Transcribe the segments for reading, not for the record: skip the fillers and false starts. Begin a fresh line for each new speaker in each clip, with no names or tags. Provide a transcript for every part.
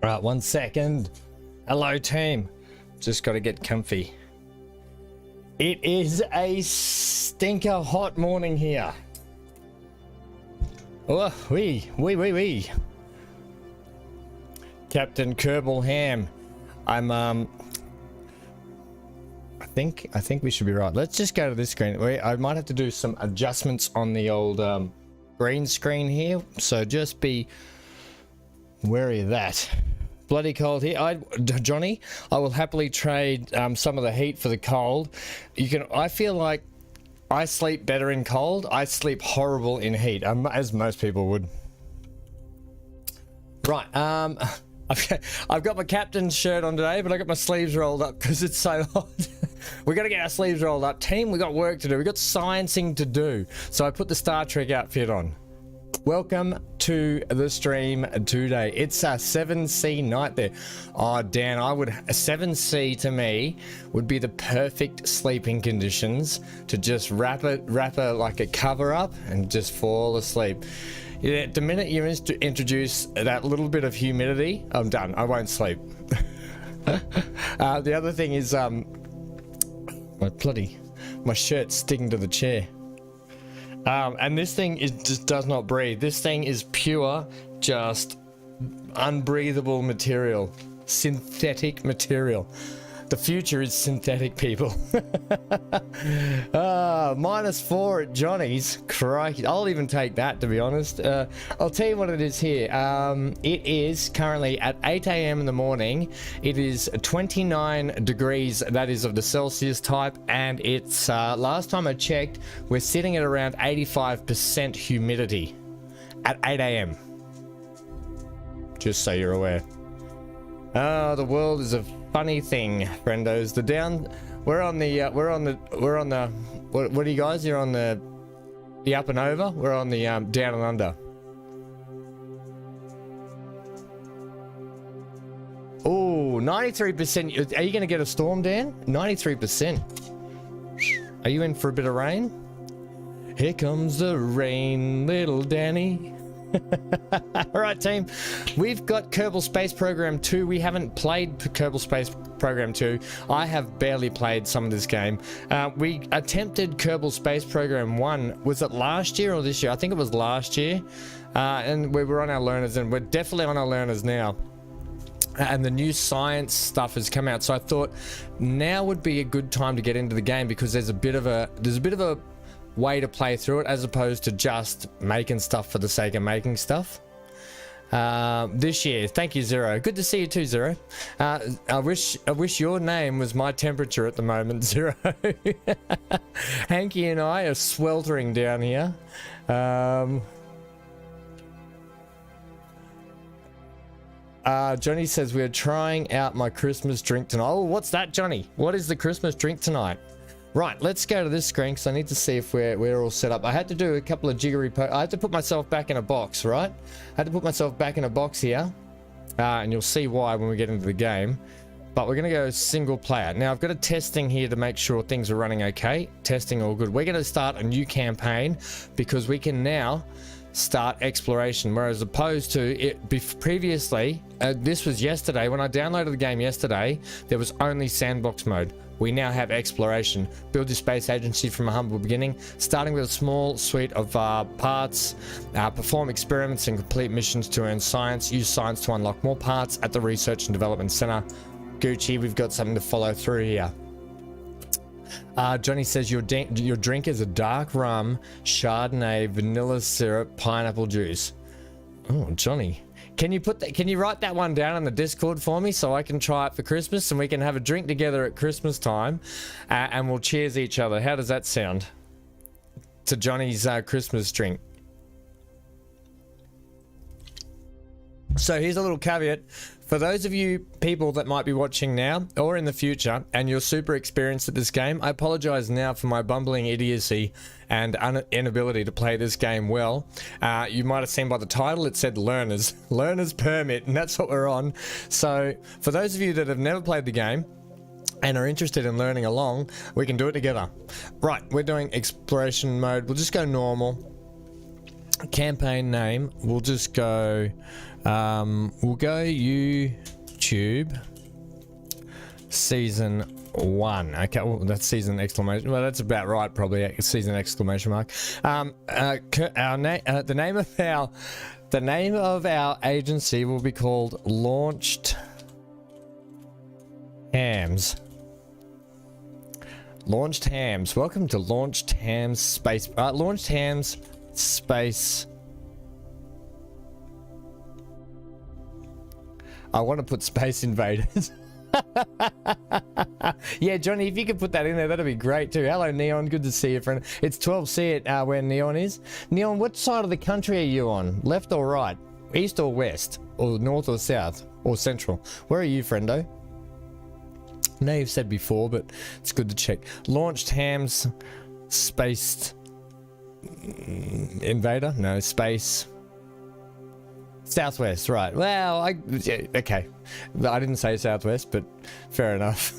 Right, 1 second. Hello, team. Just got to get comfy. It is a stinker hot morning here. Oh, wee. Captain Kerbal Ham. I think we should be right. Let's just go to this screen. I might have to do some adjustments on the old green screen here, so just be wary of that. Bloody cold here. Johnny, I will happily trade some of the heat for the cold. I feel like I sleep better in cold. I sleep horrible in heat, as most people would. Right, I've got my captain's shirt on today, but I got my sleeves rolled up because it's so hot. We got to get our sleeves rolled up. Team, we got work to do. We got sciencing to do. So I put the Star Trek outfit on. Welcome to the stream today. It's a 7C night there. Oh, Dan, a 7C to me would be the perfect sleeping conditions to just wrap like a cover up and just fall asleep. Yeah, the minute you introduce that little bit of humidity, I'm done. I won't sleep. The other thing is my shirt's sticking to the chair. And this thing just does not breathe. This thing is pure, just unbreathable material. Synthetic material. The future is synthetic, people. -4 at Johnny's. Crikey. I'll even take that, to be honest. I'll tell you what it is here. It is currently at 8 a.m. in the morning. It is 29 degrees, that is of the Celsius type, and it's, last time I checked, we're sitting at around 85% humidity at 8 a.m. Just so you're aware. Oh, the world is a funny thing, friendos. What are you guys? You're on the up and over. We're on the down and under. Oh, 93%. Are you going to get a storm, Dan? 93%. Are you in for a bit of rain? Here comes the rain, little Danny. Alright, team, we've got Kerbal Space Program 2. We haven't played Kerbal Space Program 2. I have barely played some of this game. We attempted Kerbal Space Program 1. Was it last year or this year? I think it was last year. And we were on our learners, and we're definitely on our learners now. And the new science stuff has come out, so I thought now would be a good time to get into the game, because there's a bit of a way to play through it, as opposed to just making stuff for the sake of making stuff. This year. Thank you, Zero. Good to see you too, Zero. I wish your name was my temperature at the moment, Zero. Hanky and I are sweltering down here. Johnny says we're trying out my Christmas drink tonight. Oh, what's that, Johnny? What is the Christmas drink tonight? Right, let's go to this screen, because I need to see if we're all set up. I had to do a couple of jiggery I had to put myself back in a box, right? I had to put myself back in a box here, and you'll see why when we get into the game. But we're going to go single player. Now, I've got a testing here to make sure things are running okay. Testing all good. We're going to start a new campaign, because we can now start exploration, whereas opposed to it previously, this was yesterday. When I downloaded the game yesterday, there was only sandbox mode. We now have exploration. Build your space agency from a humble beginning, starting with a small suite of parts. Perform experiments and complete missions to earn science. Use science to unlock more parts at the Research and Development Center. Gucci, we've got something to follow through here. Johnny says your drink is a dark rum, Chardonnay, vanilla syrup, pineapple juice. Oh, Johnny. Can you write that one down on the Discord for me, so I can try it for Christmas, and we can have a drink together at Christmas time, and we'll cheers each other. How does that sound? To Johnny's Christmas drink. So here's a little caveat. For those of you people that might be watching now or in the future and you're super experienced at this game, I apologize now for my bumbling idiocy and inability to play this game well. You might have seen by the title, it said learners permit, and that's what we're on. So for those of you that have never played the game and are interested in learning along, we can do it together. Right, we're doing exploration mode. We'll just go normal. Campaign name, we'll just go We'll go YouTube season 1. Okay, well, that's season exclamation. Well, that's about right, probably. Season exclamation mark. The name of our agency will be called Launched Hams. Launched Hams. Welcome to Launched Hams Space. Launched Hams Space. I want to put Space Invaders. Yeah, Johnny, if you could put that in there, that'd be great too. Hello, Neon. Good to see you, friend. It's 12. See it where Neon is. Neon, what side of the country are you on? Left or right? East or west? Or north or south? Or central? Where are you, friendo? I know you've said before, but it's good to check. Launched Hams Space Invader? No, Space Southwest, right. Well, okay. I didn't say Southwest, but fair enough.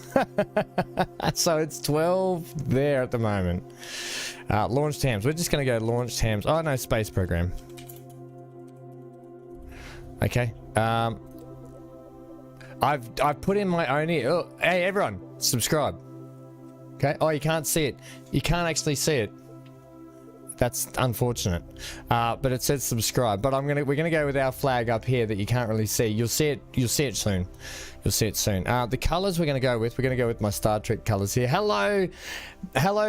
So it's 12 there at the moment. Launched Hams. We're just going to go Launched Hams. Oh, no, Space Program. Okay. I've put in my own ear. Oh, hey, everyone, subscribe. Okay. Oh, you can't see it. You can't actually see it. That's unfortunate, but it says subscribe. But we're gonna go with our flag up here that you can't really see. You'll see it soon. You'll see it soon. The colors we're gonna go with my Star Trek colors here. Hello,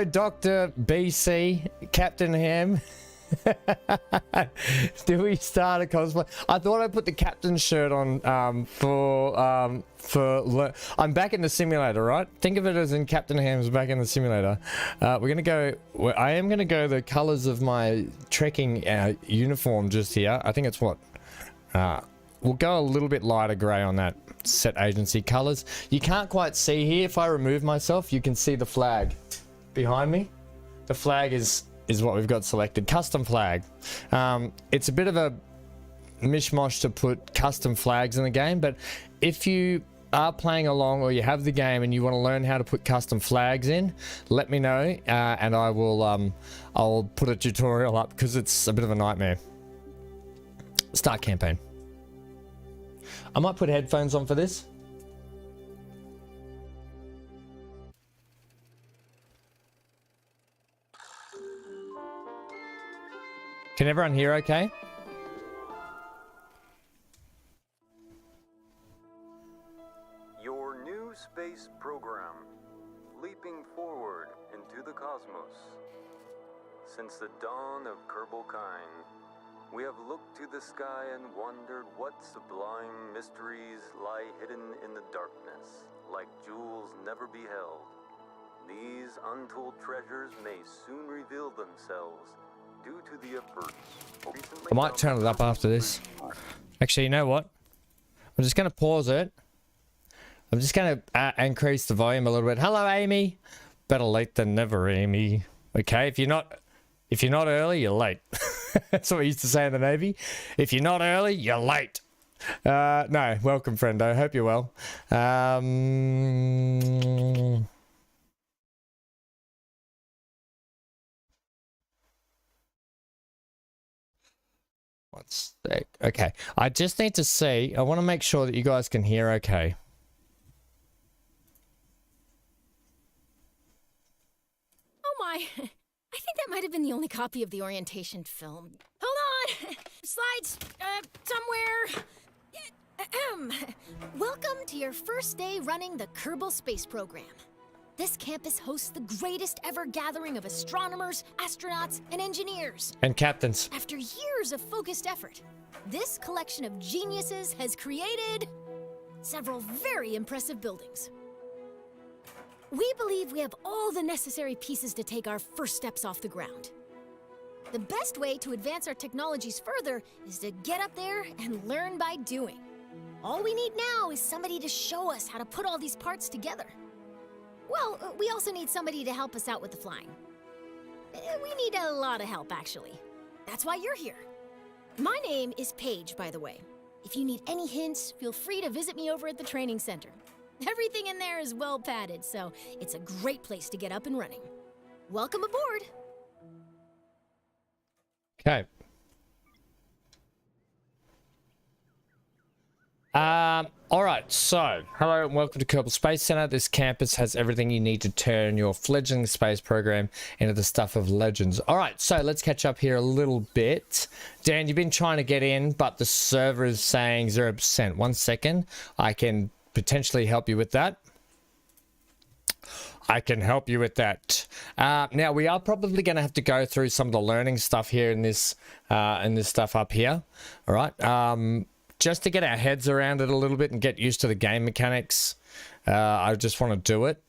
Dr. BC, Captain Ham. Do we start a cosplay? I thought I put the captain shirt on I'm back in the simulator, right? Think of it as in Captain Ham's back in the simulator. I am gonna go the colors of my trekking uniform just here. I think it's what we'll go a little bit lighter gray on that set agency colors. You can't quite see here. If I remove myself, you can see the flag behind me. The flag is what we've got selected. Custom flag. It's a bit of a mishmash to put custom flags in the game, but if you are playing along or you have the game and you want to learn how to put custom flags in, let me know, and I'll put a tutorial up because it's a bit of a nightmare. Start campaign. I might put headphones on for this. Can everyone hear okay?
Your new space program, leaping forward into the cosmos. Since the dawn of Kerbal kind, we have looked to the sky and wondered what sublime mysteries lie hidden in the darkness, like jewels never beheld. These untold treasures may soon reveal themselves due to the efforts.
I might turn it up after this. Actually, you know what? I'm just going to pause it. I'm just going to increase the volume a little bit. Hello, Amy. Better late than never, Amy. Okay, if you're not early, you're late. That's what we used to say in the Navy. If you're not early, you're late. No, welcome, friendo. Hope you're well. One sec. Okay, I just need to see. I want to make sure that you guys can hear okay.
Oh my. I think that might have been the only copy of the orientation film. Hold on! Slides, somewhere. Welcome to your first day running the Kerbal Space Program. This campus hosts the greatest ever gathering of astronomers, astronauts, and engineers.
And captains.
After years of focused effort, this collection of geniuses has created several very impressive buildings. We believe we have all the necessary pieces to take our first steps off the ground. The best way to advance our technologies further is to get up there and learn by doing. All we need now is somebody to show us how to put all these parts together. Well, we also need somebody to help us out with the flying. We need a lot of help, actually. That's why you're here. My name is Paige, by the way. If you need any hints, feel free to visit me over at the training center. Everything in there is well padded, so it's a great place to get up and running. Welcome aboard.
Okay. All right, so hello and welcome to Kerbal Space Center. This campus has everything you need to turn your fledgling space program into the stuff of legends. All right, so let's catch up here a little bit. Dan, you've been trying to get in, but the server is saying 0%. 1 second, I can potentially help you with that. I can help you with that. Now we are probably going to have to go through some of the learning stuff here in this stuff up here. All right. Just to get our heads around it a little bit and get used to the game mechanics. I just want to do it.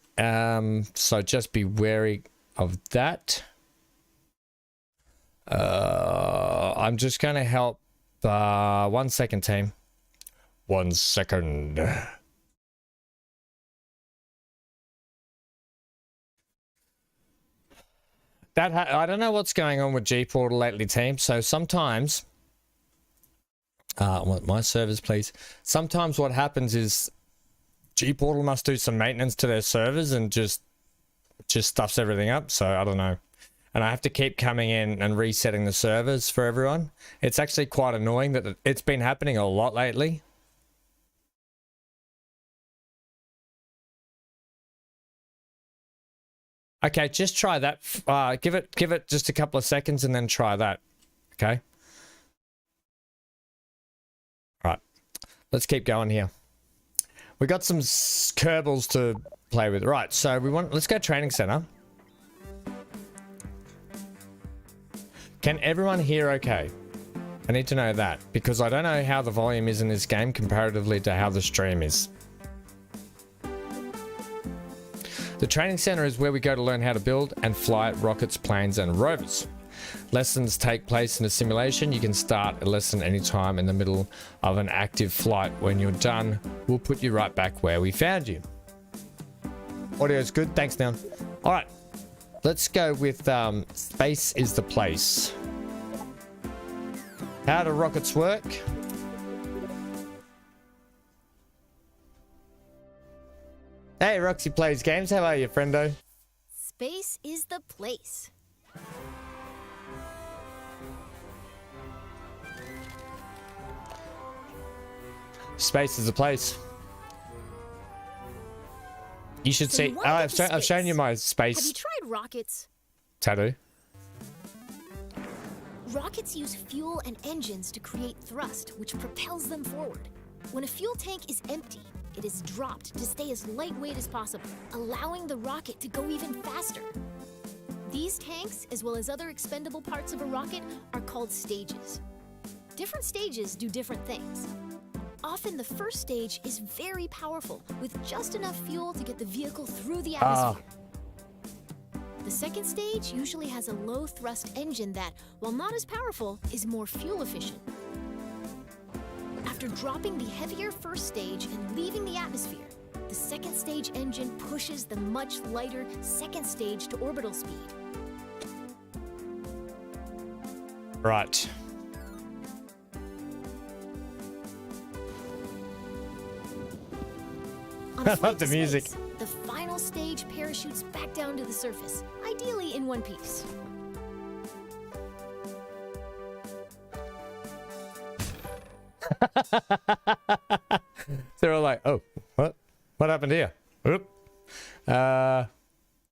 So just be wary of that. I'm just going to help. 1 second, team. 1 second. I don't know what's going on with G-Portal lately, team. So sometimes, my servers, please. Sometimes what happens is G-Portal must do some maintenance to their servers and just stuffs everything up. So I don't know. And I have to keep coming in and resetting the servers for everyone. It's actually quite annoying that it's been happening a lot lately. Okay, just try that. Give it just a couple of seconds and then try that. Okay. All right. Let's keep going here. We got some Kerbals to play with. Right. So let's go training center. Can everyone hear okay? I need to know that because I don't know how the volume is in this game comparatively to how the stream is. The training center is where we go to learn how to build and fly rockets, planes, and rovers. Lessons take place in a simulation. You can start a lesson anytime in the middle of an active flight. When you're done, we'll put you right back where we found you. Audio is good. Thanks, Neon. All right. Let's go with space is the place. How do rockets work? Hey, Roxy Plays Games. How are you, friendo?
Space is the place.
Space is the place. You should
So
see.
you
Oh,
wanna
I've
get to
shown
space.
you my
Have
space
you tried rockets?
tattoo.
Rockets use fuel and engines to create thrust, which propels them forward. When a fuel tank is empty, it is dropped to stay as lightweight as possible, allowing the rocket to go even faster. These tanks, as well as other expendable parts of a rocket, are called stages. Different stages do different things. Often the first stage is very powerful, with just enough fuel to get the vehicle through the atmosphere. The second stage usually has a low thrust engine that, while not as powerful, is more fuel efficient. After dropping the heavier first stage and leaving the atmosphere, the second stage engine pushes the much lighter second stage to orbital speed.
Right.
On a
I
flight
love the
to
music.
space, the final stage parachutes back down to the surface, ideally in one piece.
They're all like, "Oh, what happened here?" Oop.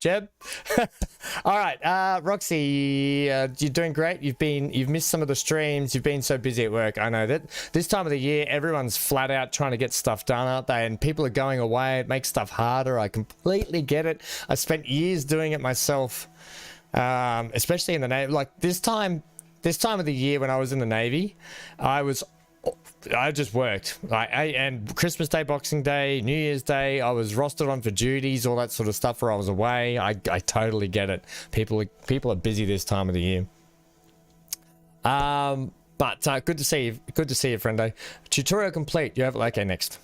Jeb. All right, Roxy, you're doing great. You've missed some of the streams. You've been so busy at work. I know that this time of the year, everyone's flat out trying to get stuff done, aren't they? And people are going away. It makes stuff harder. I completely get it. I spent years doing it myself, especially in the Navy. Like this time of the year when I was in the Navy, I just worked. And Christmas Day, Boxing Day, New Year's Day, I was rostered on for duties, all that sort of stuff where I was away. I totally get it. People are busy this time of the year. But good to see you. Good to see you, friendo. Tutorial complete. You have okay. Next.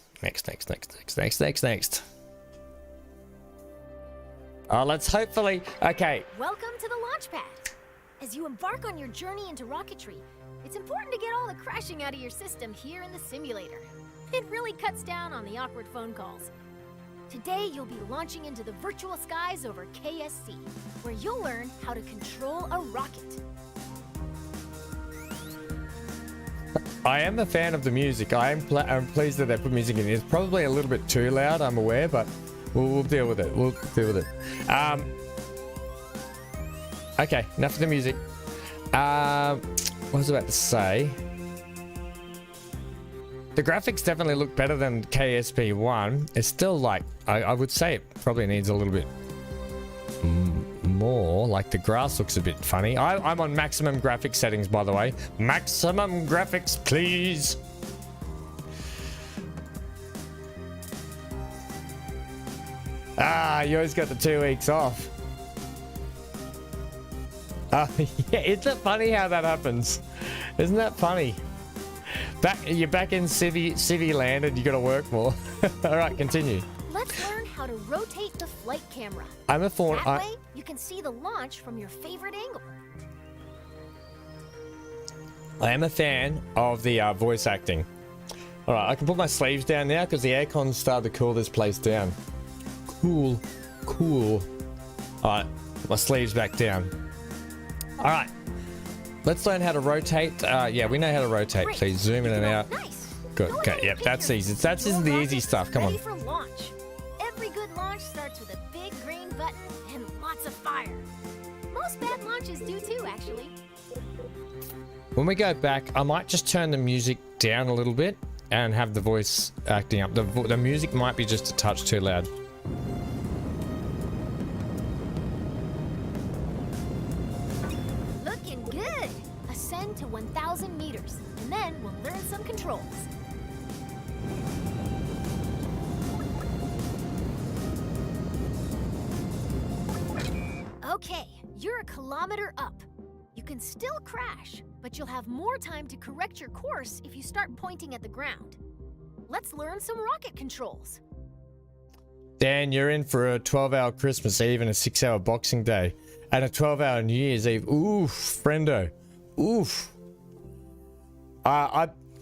Let's hopefully. Okay.
Welcome to the launch pad. As you embark on your journey into rocketry, it's important to get all the crashing out of your system here in the simulator. It really cuts down on the awkward phone calls. Today, you'll be launching into the virtual skies over KSC, where you'll learn how to control a rocket.
I am a fan of the music. I'm pleased that they put music in. It's probably a little bit too loud, I'm aware, but we'll deal with it. We'll deal with it. Okay, enough of the music. What was I about to say? The graphics definitely look better than KSP1. It's still like, I would say it probably needs a little bit more. Like the grass looks a bit funny. I'm on maximum graphics settings, by the way. Maximum graphics, please. You always got the 2 weeks off. Yeah, isn't it funny how that happens? Isn't that funny? You're back in city land and you got to work more. All right, continue.
Let's learn how to rotate the flight camera.
I'm a fawn.
That way, you can see the launch from your favorite angle.
I am a fan of the voice acting. All right, I can put my sleeves down now because the aircon started to cool this place down. Cool. All right, put my sleeves back down. All right, let's learn how to rotate. Yeah, we know how to rotate.
Great.
Please zoom in and out.
Nice.
Good. Okay, yep, that's easy. That's the easy stuff. Come on.
Ready for launch. Every good launch starts with a big green button and lots of fire. Most bad launches do too, actually.
When we go back, I might just turn the music down a little bit and have the voice acting up. The music might be just a touch too loud.
Looking good. Ascend to 1,000 meters, and then we'll learn some controls. Okay, you're a kilometer up. You can still crash, but you'll have more time to correct your course if you start pointing at the ground. Let's learn some rocket controls.
Dan, you're in for a 12-hour Christmas Eve and a 6-hour Boxing Day. And a 12-hour New Year's Eve. Oof, friendo. Oof.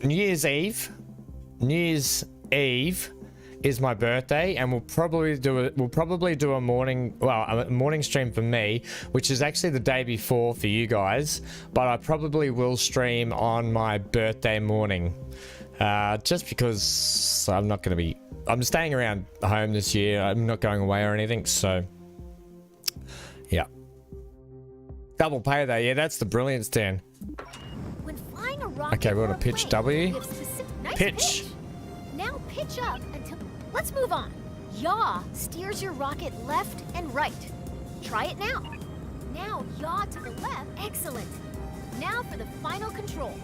New Year's Eve is my birthday, and we'll probably do a morning stream for me, which is actually the day before for you guys, but I probably will stream on my birthday morning, just because I'm staying around home this year. I'm not going away or anything, so yeah. Double pay though. Yeah, that's the brilliance, Dan.
When flying a rocket,
Okay, we're gonna
or
pitch
plane,
W.
you have nice
Pitch.
Now pitch up until... Let's move on. Yaw steers your rocket left and right. Try it now. Now yaw to the left. Excellent. Now for the final control.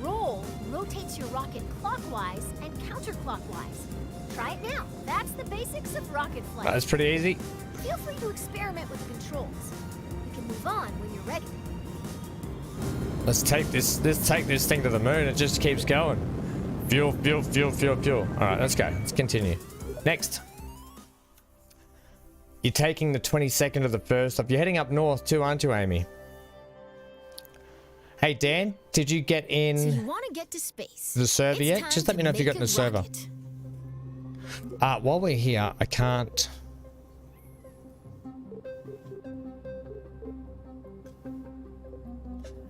Roll rotates your rocket clockwise and counterclockwise. Try it now. That's the basics of rocket flight.
That's pretty easy.
Feel free to experiment with the controls. You can move on when you're ready.
Let's take this thing to the moon. It just keeps going. Fuel. All right, let's go. Let's continue. Next. You're taking the 22nd of the first up. You're heading up north too, aren't you, Amy? Hey, Dan, did you get in
So you want to get to space.
the server yet? Just let me know if you got in the server. While we're here, I can't...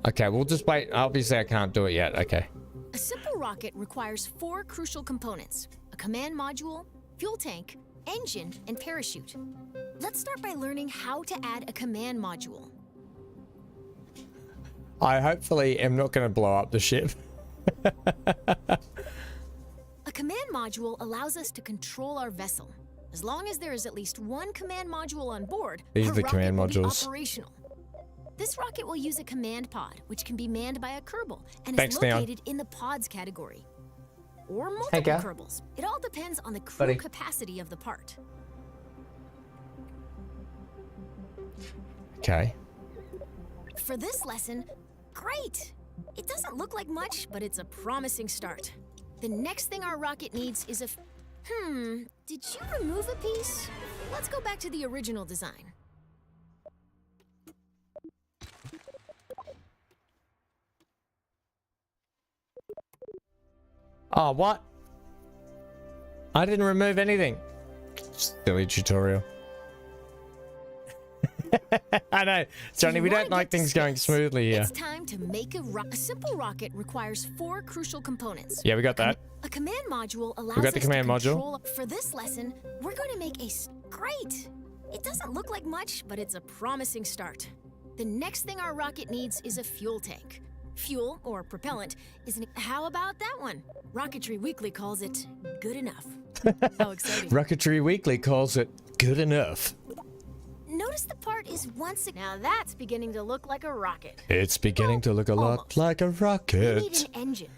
Okay, we'll just wait. Obviously, I can't do it yet. Okay.
A simple rocket requires 4 crucial components: a command module, fuel tank, engine, and parachute. Let's start by learning how to add a command module.
I hopefully am not going to blow up the ship.
A command module allows us to control our vessel. As long as there is at least one command module on board,
These
our
are the
rocket
command
will be
modules.
operational. This rocket will use a command pod, which can be manned by a Kerbal and
Thanks,
is
Neon.
located in the pods category. Or
Hey,
multiple
Gav.
Kerbals. It all depends on the crew
Buddy.
capacity of the part.
Okay.
For this lesson, great! It doesn't look like much, but it's a promising start. The next thing our rocket needs is a... did you remove a piece? Let's go back to the original design.
Oh, what? I didn't remove anything. Silly tutorial. I know, Johnny, we don't like things going smoothly here.
It's time to make a simple rocket requires 4 crucial components.
Yeah, we got that.
A command module allows
We got the
us
command
to
module.
control. For this lesson, we're going to make great. It doesn't look like much, but it's a promising start. The next thing our rocket needs is a fuel tank. Fuel, or propellant, how about that one? Rocketry Weekly calls it good enough. How exciting.
Rocketry Weekly calls it good enough.
Notice the part is now that's beginning to look like a rocket.
It's beginning to look a lot
almost.
like a
We need
rocket.
an engine.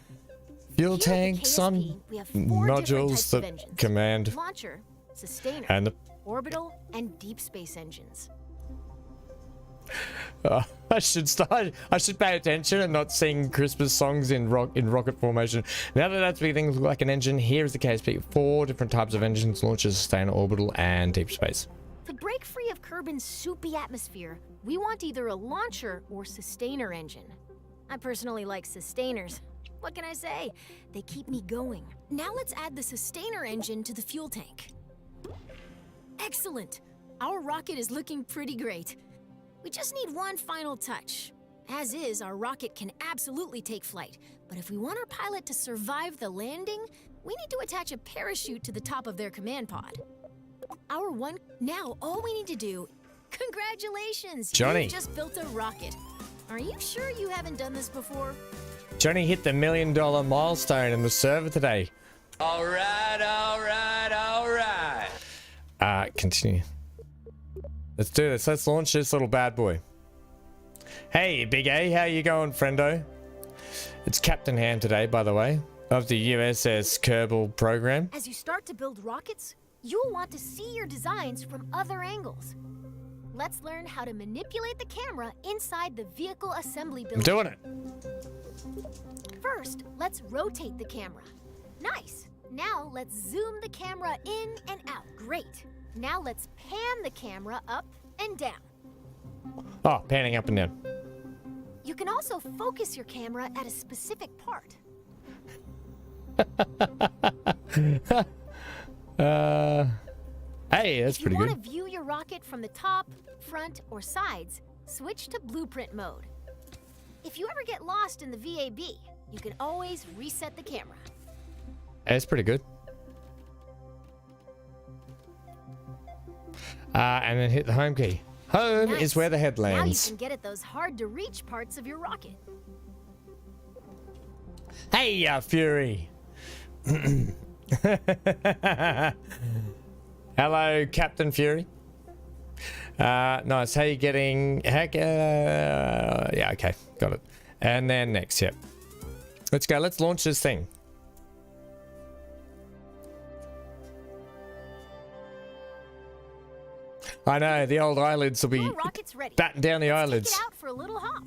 Fuel
Here at the
tanks on
KSP, we have 4 different
modules,
types of
the
engines.
command,
Launcher, sustainer,
and the...
orbital, and deep space engines.
I should pay attention and not sing Christmas songs in rocket formation. Now that that's beginning to look like an engine, here is the KSP. 4 different types of engines: launcher, sustainer, orbital, and deep space.
To break free of Kerbin's soupy atmosphere, we want either a launcher or sustainer engine. I personally like sustainers. What can I say? They keep me going. Now let's add the sustainer engine to the fuel tank. Excellent! Our rocket is looking pretty great. We just need one final touch. As is, our rocket can absolutely take flight, but if we want our pilot to survive the landing, we need to attach a parachute to the top of their command pod. Now all we need to do... Congratulations!
Johnny.
You've just built a rocket. Are you sure you haven't done this before?
Johnny hit the $1 million milestone in the server today.
All right, all right, all right.
Continue. Let's do this. Let's launch this little bad boy. Hey, Big A, how you going, friendo? It's Captain Ham today, by the way, of the USS Kerbal Program.
As you start to build rockets, you'll want to see your designs from other angles. Let's learn how to manipulate the camera inside the vehicle assembly building.
I'm doing it.
First, let's rotate the camera. Nice. Now let's zoom the camera in and out. Great. Now let's pan the camera up and down.
Oh, panning up and down.
You can also focus your camera at a specific part.
Hey, that's pretty
If you
good.
want to view your rocket from the top, front, or sides, switch to blueprint mode. If you ever get lost in the VAB, you can always reset the camera.
That's pretty good. And then hit the home key. Home
Nice.
is where the head
Now you
lands.
can get at those hard-to-reach parts of your rocket.
Hey, Fury. Hello, Captain Fury. Nice. How you getting? Heck, yeah, okay, got it. And then next, yep. Let's go. Let's launch this thing. I know the old eyelids will be
Your rocket's ready.
batting down the
Take
eyelids,
it out for a little hop.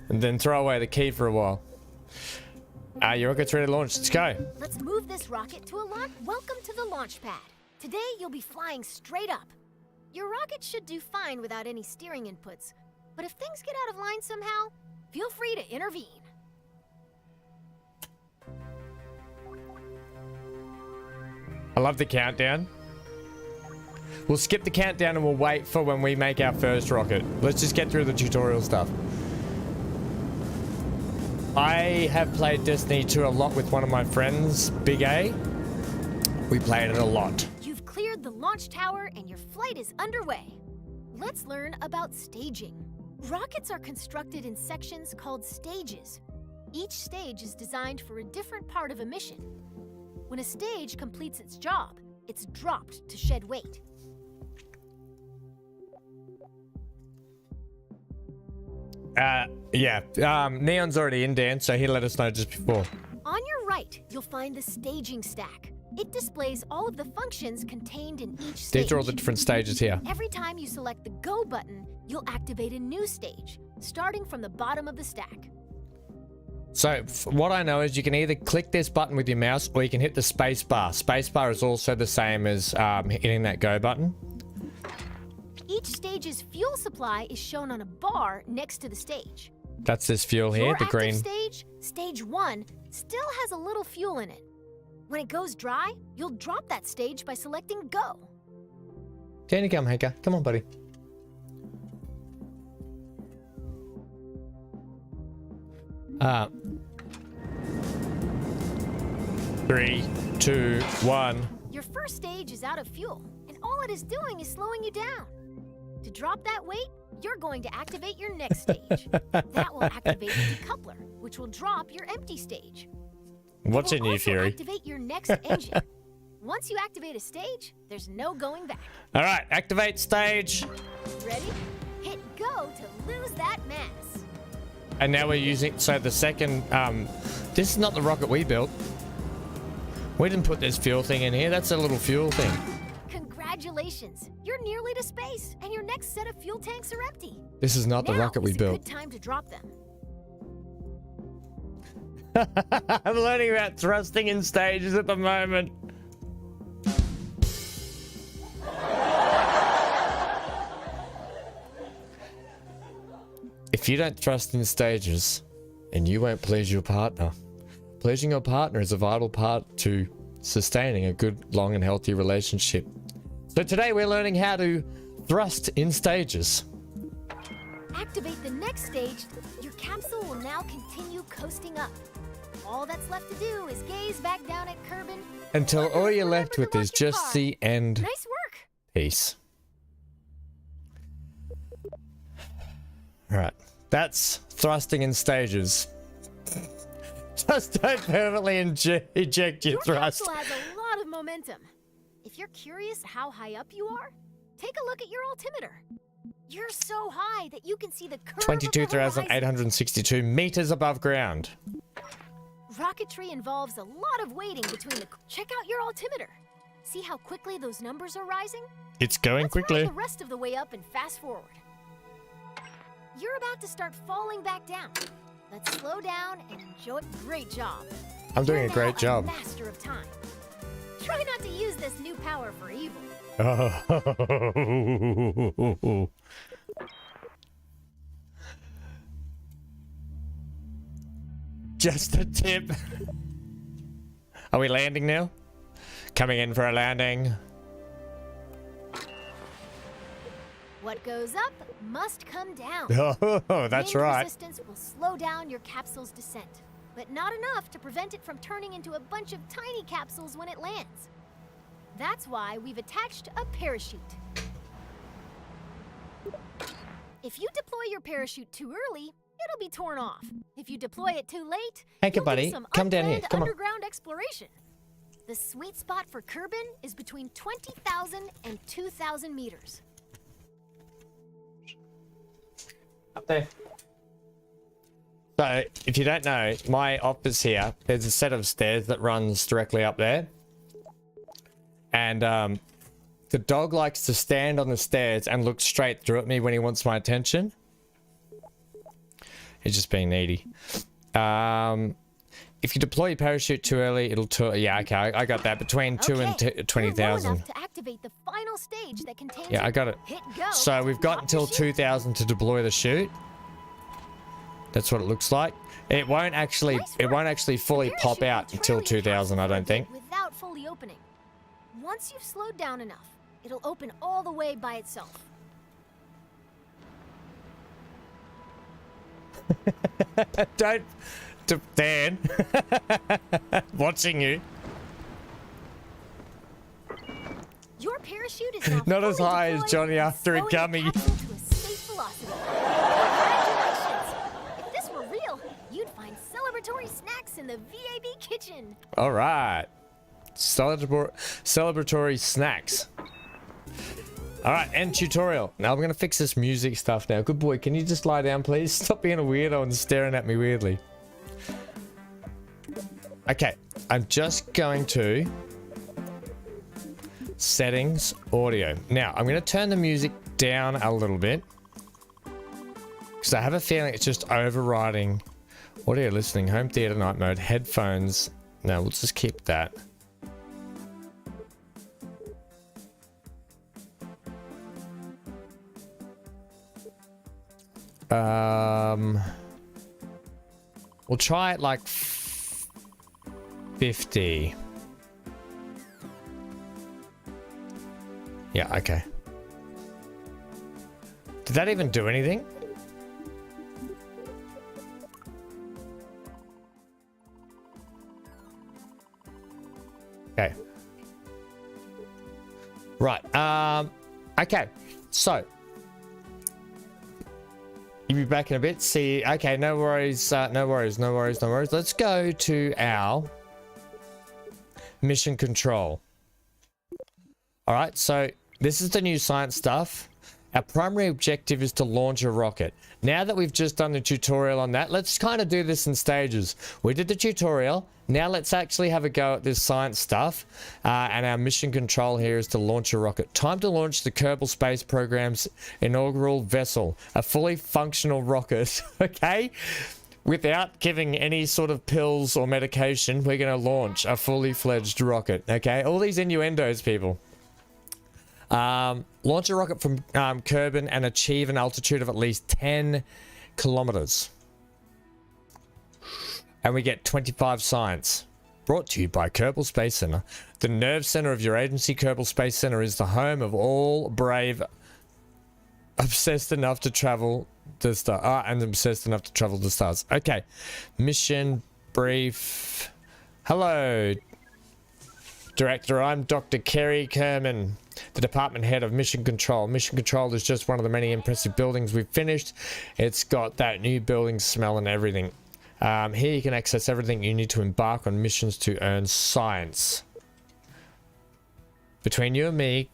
and then throw away the key for a while. Your rocket's ready to launch. Let's go.
Let's move this rocket to a launch. Welcome to the launch pad. Today you'll be flying straight up. Your rocket should do fine without any steering inputs, but if things get out of line somehow, feel free to intervene.
I love the countdown. We'll skip the countdown and we'll wait for when we make our first rocket. Let's just get through the tutorial stuff. I have played Destiny 2 a lot with one of my friends, Big A. We played it a lot.
You've cleared the launch tower and your flight is underway. Let's learn about staging. Rockets are constructed in sections called stages. Each stage is designed for a different part of a mission. When a stage completes its job, it's dropped to shed weight.
Neon's already in, Dan, so he let us know just before.
On your right, you'll find the staging stack. It displays all of the functions contained in each stage.
These are all the different stages here.
Every time you select the Go button, you'll activate a new stage, starting from the bottom of the stack.
So what I know is you can either click this button with your mouse or you can hit the space bar. Space bar is also the same as hitting that Go button.
Each stage's fuel supply is shown on a bar next to the stage.
That's this fuel here,
Your
the
active
green.
stage, stage 1, still has a little fuel in it. When it goes dry, you'll drop that stage by selecting Go.
Down you come, Hanker. Come on, buddy. Three, two, one.
Your first stage is out of fuel, and all it is doing is slowing you down. To drop that weight, you're going to activate your next stage. That will activate the decoupler, which will drop your empty stage.
What's in you, Fury?
Activate your next engine. Once you activate a stage, there's no going back.
All right, activate stage.
Ready? Hit go to lose that mass.
And now we're using, so the second, this is not the rocket we built. We didn't put this fuel thing in here. That's a little fuel thing.
Congratulations. You're nearly to space, and your next set of fuel tanks are empty.
This is not the rocket we built.
Now is a good time to drop them.
I'm learning about thrusting in stages at the moment. If you don't thrust in stages, and you won't please your partner. Pleasing your partner is a vital part to sustaining a good, long, and healthy relationship. So today we're learning how to thrust in stages.
Activate the next stage. Your capsule will now continue coasting up. All that's left to do is gaze back down at Kerbin.
Until all you're left with is just the end.
Nice work.
Piece. Alright, that's thrusting in stages. Just don't permanently eject your thrust.
Your capsule has a lot of momentum. If you're curious how high up you are, take a look at your altimeter. You're so high that you can see the curve
22,862 meters above ground.
Rocketry involves a lot of waiting between the... Check out your altimeter. See how quickly those numbers are rising?
It's going quickly.
Let's ride the rest of the way up and fast forward. You're about to start falling back down. Let's slow down and enjoy. Great job.
I'm doing a great job.
Master of time. Try not to use this new power for evil.
Just a tip. Are we landing now? Coming in for a landing.
What goes up must come down.
Oh, that's
Wind
right.
Resistance will slow down your capsule's descent, but not enough to prevent it from turning into a bunch of tiny capsules when it lands. That's why we've attached a parachute. If you deploy your parachute too early, it'll be torn off. If you deploy it too late,
Hanker,
you'll
buddy,
do some
come down here.
unplanned
Come on.
underground exploration. The sweet spot for Kerbin is between 20,000 and 2,000 meters.
Up there. So, if you don't know, my office here, there's a set of stairs that runs directly up there. And the dog likes to stand on the stairs and look straight through at me when he wants my attention. He's just being needy. If you deploy your parachute too early, it'll yeah, okay, I got that. Between 2 and 20,000.
To activate the final stage that contains
Yeah, I got it.
Hit go.
So we've got until 2,000 to deploy the chute. That's what it looks like. It won't actually fully pop out until 2,000, I don't think.
Without fully opening. Once you've slowed down enough, it'll open all the way by itself.
Don't, Dan. Watching you.
Your parachute is now
Not as
fully
high as
deployed
Johnny
and
after a
slowing the
gummy.
capsule to a safe velocity. Congratulations! If this were real, you'd find celebratory snacks in the VAB kitchen.
All right. Celebratory snacks. All right, end tutorial. Now I'm going to fix this music stuff now. Good boy, can you just lie down, please? Stop being a weirdo and staring at me weirdly. Okay, I'm just going to settings, audio. Now, I'm going to turn the music down a little bit because I have a feeling it's just overriding audio listening, home theater night mode, headphones. No, we'll just keep that. We'll try it like 50. Yeah, okay. Did that even do anything? Okay. Right. Okay. So you'll be back in a bit. See. Okay. No worries. No worries. No worries. No worries. Let's go to our mission control. All right. So this is the new science stuff. Our primary objective is to launch a rocket. Now that we've just done the tutorial on that, let's kind of do this in stages. We did the tutorial. Now let's actually have a go at this science stuff. And our mission control here is to launch a rocket. Time to launch the Kerbal Space Program's inaugural vessel, a fully functional rocket, okay? Without giving any sort of pills or medication, we're going to launch a fully fledged rocket, okay? All these innuendos, people. Launch a rocket from Kerbin and achieve an altitude of at least 10 kilometers. And we get 25 science. Brought to you by Kerbal Space Center. The nerve center of your agency, Kerbal Space Center, is the home of all brave, obsessed enough to travel the star, and obsessed enough to travel the stars. Okay, mission brief. Hello, Director. I'm Dr. Kerry Kerman, the department head of Mission Control. Mission Control is just one of the many impressive buildings we've finished. It's got that new building smell and everything. Here you can access everything you need to embark on missions to earn science. Between you and me,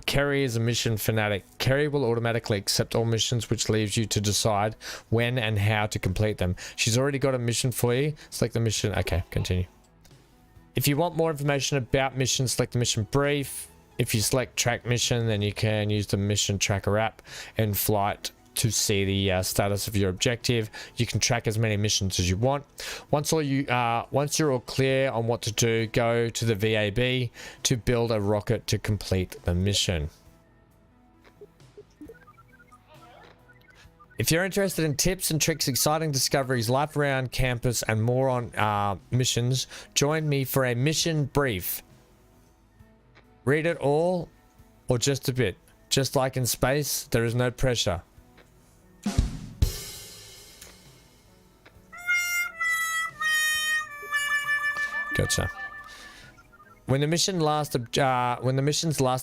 Kerry is a mission fanatic. Kerry will automatically accept all missions, which leaves you to decide when and how to complete them. She's already got a mission for you. Select the mission. Okay, continue. If you want more information about missions, select the mission brief. If you select track mission, then you can use the mission tracker app in flight to see the status of your objective. You can track as many missions as you want. Once you're all clear on what to do, go to the VAB to build a rocket to complete the mission. If you're interested in tips and tricks, exciting discoveries, life around campus, and more on missions, join me for a mission brief. Read it all or just a bit. Just like in space, there is no pressure. Gotcha. When the mission's last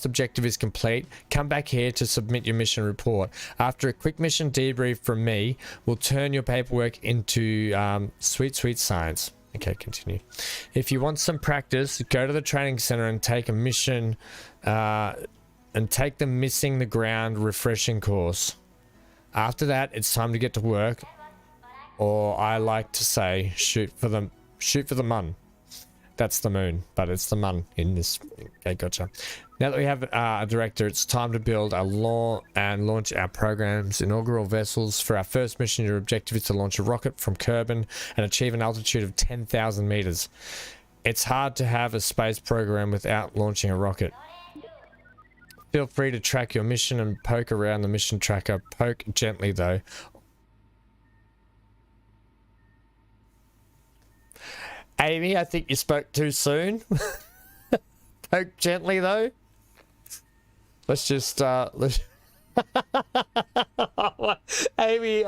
objective is complete, come back here to submit your mission report. After a quick mission debrief from me, we'll turn your paperwork into sweet science. Okay, continue. If you want some practice, go to the training center and take a mission and take the Missing the Ground refreshing course. After that, it's time to get to work, or I like to say, shoot for the mun. That's the moon, but it's the mun in this. Okay, gotcha. Now that we have a director, it's time to build and launch our program's inaugural vessels. For our first mission, your objective is to launch a rocket from Kerbin and achieve an altitude of 10,000 meters. It's hard to have a space program without launching a rocket. Feel free to track your mission and poke around the mission tracker. Poke gently, though. Amy, I think you spoke too soon. Poke gently, though. Let's just, Amy,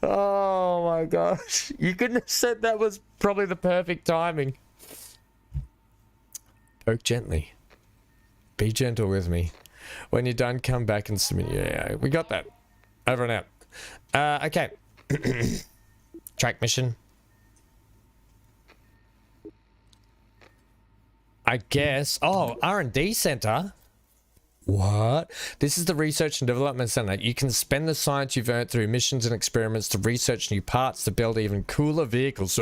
oh my gosh. You couldn't have said that was probably the perfect timing. Poke gently. Be gentle with me. When you're done, come back and submit. Yeah, we got that. Over and out. Okay. Track mission. I guess. Oh, R&D center. What? This is the research and development center. You can spend the science you've earned through missions and experiments to research new parts to build even cooler vehicles.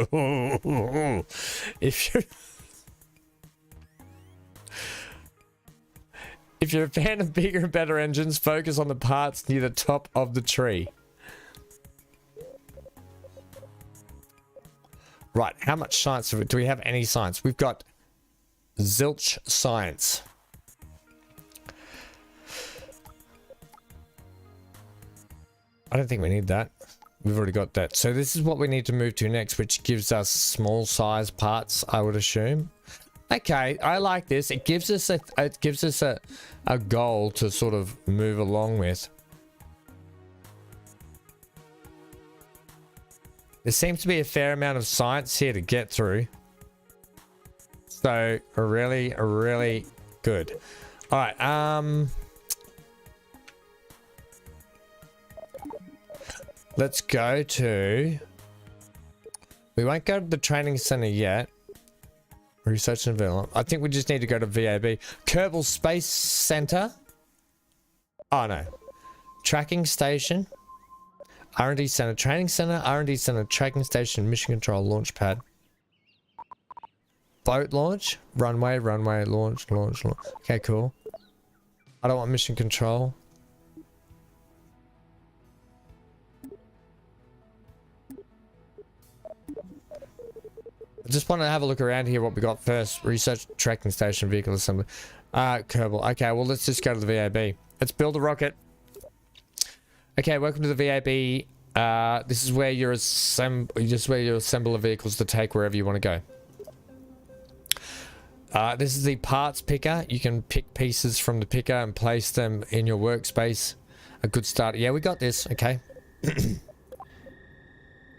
If you're a fan of bigger and better engines, focus on the parts near the top of the tree. Right, how much science do we have? Any science? We've got zilch science. I don't think we need that. We've already got that. So this is what we need to move to next, which gives us small size parts, I would assume. Okay, I like this. It gives us a goal to sort of move along with. There seems to be a fair amount of science here to get through. So, really, really good. All right, let's go to... We won't go to the training center yet. Research and development. I think we just need to go to VAB. Kerbal Space Center. Oh, no. Tracking station. R&D center. Training center. R&D center. Tracking station. Mission control. Launch pad. Boat launch. Runway. Runway. Launch. Launch. Launch. Okay, cool. I don't want mission control. I just want to have a look around here what we got first. Research, tracking station, vehicle assembly. Kerbal. Okay, well, let's just go to the VAB. Let's build a rocket. Okay, welcome to the VAB. This is where you assemble the vehicles to take wherever you want to go. This is the parts picker. You can pick pieces from the picker and place them in your workspace. A good start. Yeah, we got this. Okay.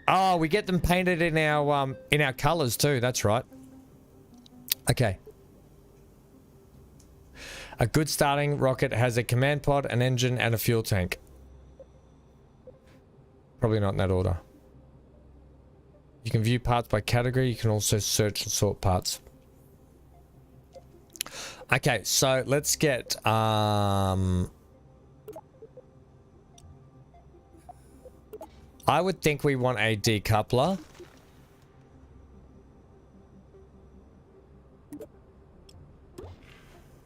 Oh, we get them painted in our colors too. That's right. Okay. A good starting rocket has a command pod, an engine, and a fuel tank. Probably not in that order. You can view parts by category. You can also search and sort parts. Okay, so let's get I would think we want a decoupler.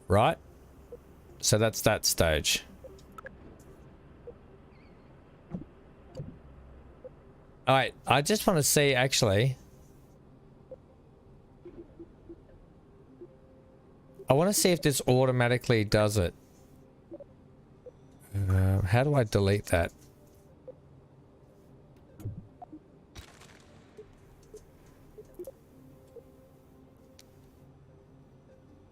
Right? So that's that stage. Alright, I just want to see actually. I want to see if this automatically does it. How do I delete that?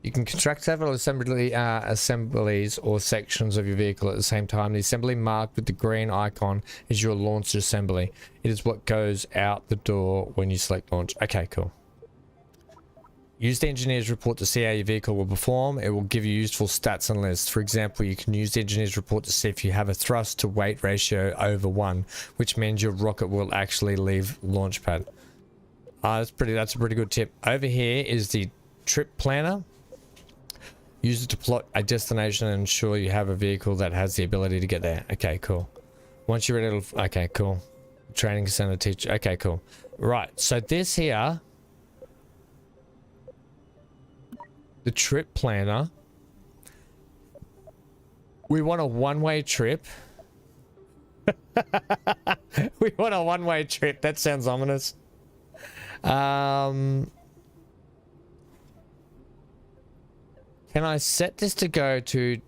You can construct several assemblies or sections of your vehicle at the same time. The assembly marked with the green icon is your launch assembly. It is what goes out the door when you select launch. Okay, cool. Use the engineer's report to see how your vehicle will perform. It will give you useful stats and lists. For example, you can use the engineer's report to see if you have a thrust to weight ratio over 1, which means your rocket will actually leave launch pad. That's a pretty good tip. Over here is the trip planner. Use it to plot a destination and ensure you have a vehicle that has the ability to get there. Okay, cool. Once you're ready to... Okay, cool. Training center teacher. Okay, cool. Right, so this here... The trip planner. We want a one-way trip. We want a one-way trip. That sounds ominous. Can I set this to go to...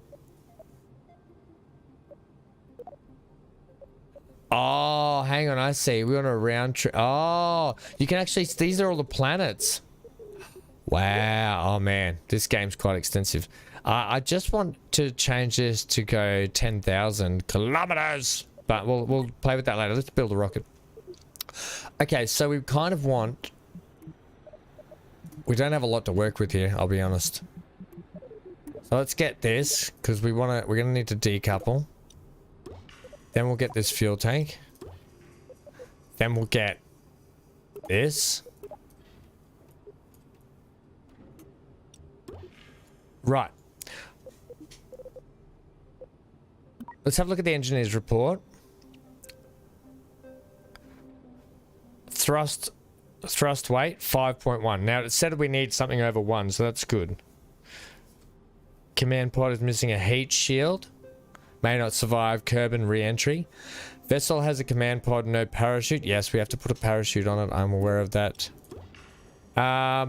Oh, hang on, I see. We want a round trip. Oh, you can actually... These are all the planets. Wow. Oh, man. This game's quite extensive. I just want to change this to go 10,000 kilometers. But we'll play with that later. Let's build a rocket. Okay, so we kind of want... We don't have a lot to work with here, I'll be honest. So let's get this, because we're gonna need to decouple. Then we'll get this fuel tank. Then we'll get this. Right. Let's have a look at the engineer's report. Thrust weight 5.1. Now it said we need something over 1, so that's good. Command pod is missing a heat shield. May not survive Kerbal re-entry. Vessel has a command pod, no parachute. Yes, we have to put a parachute on it. I'm aware of that. I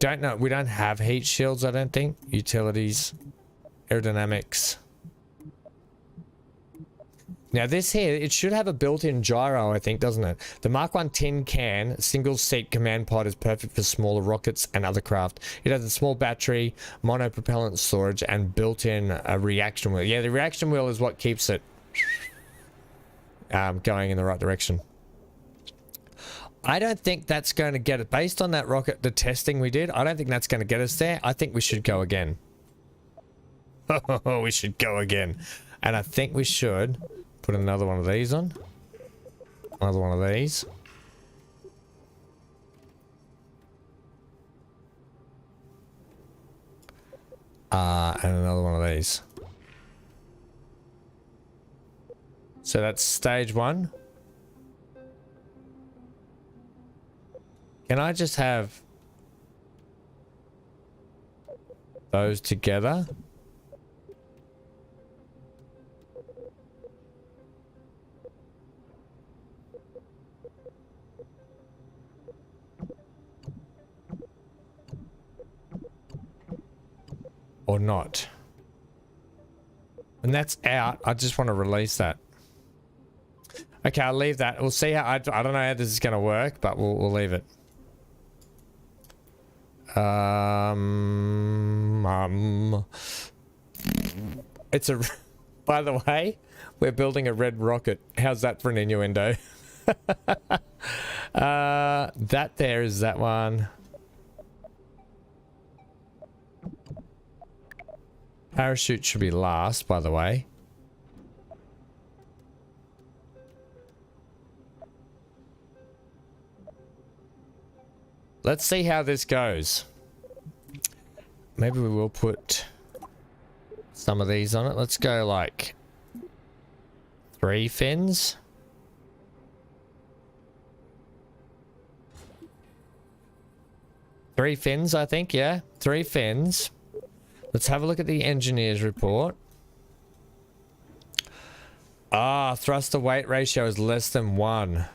don't know. We don't have heat shields, I don't think. Utilities. Aerodynamics. Now this here, it should have a built-in gyro, I think, doesn't it? The Mark 1 tin can single-seat command pod is perfect for smaller rockets and other craft. It has a small battery, monopropellant storage, and built-in reaction wheel. Yeah, the reaction wheel is what keeps it going in the right direction. I don't think that's going to get it. Based on that rocket, the testing we did, I don't think that's going to get us there. I think we should go again. We should go again. And I think we should put another one of these on. Another one of these. And another one of these. So that's stage 1. Can I just have those together? Or not? When that's out, I just want to release that. Okay, I'll leave that. We'll see how... I don't know how this is going to work, but we'll leave it. It's a... By the way, we're building a red rocket. How's that for an innuendo? That there is that one. Parachute should be last, by the way. Let's see how this goes. Maybe we will put some of these on it. Let's go like 3 fins. Three fins, I think, yeah. 3 fins. Let's have a look at the engineer's report. Ah, thrust to weight ratio is less than 1.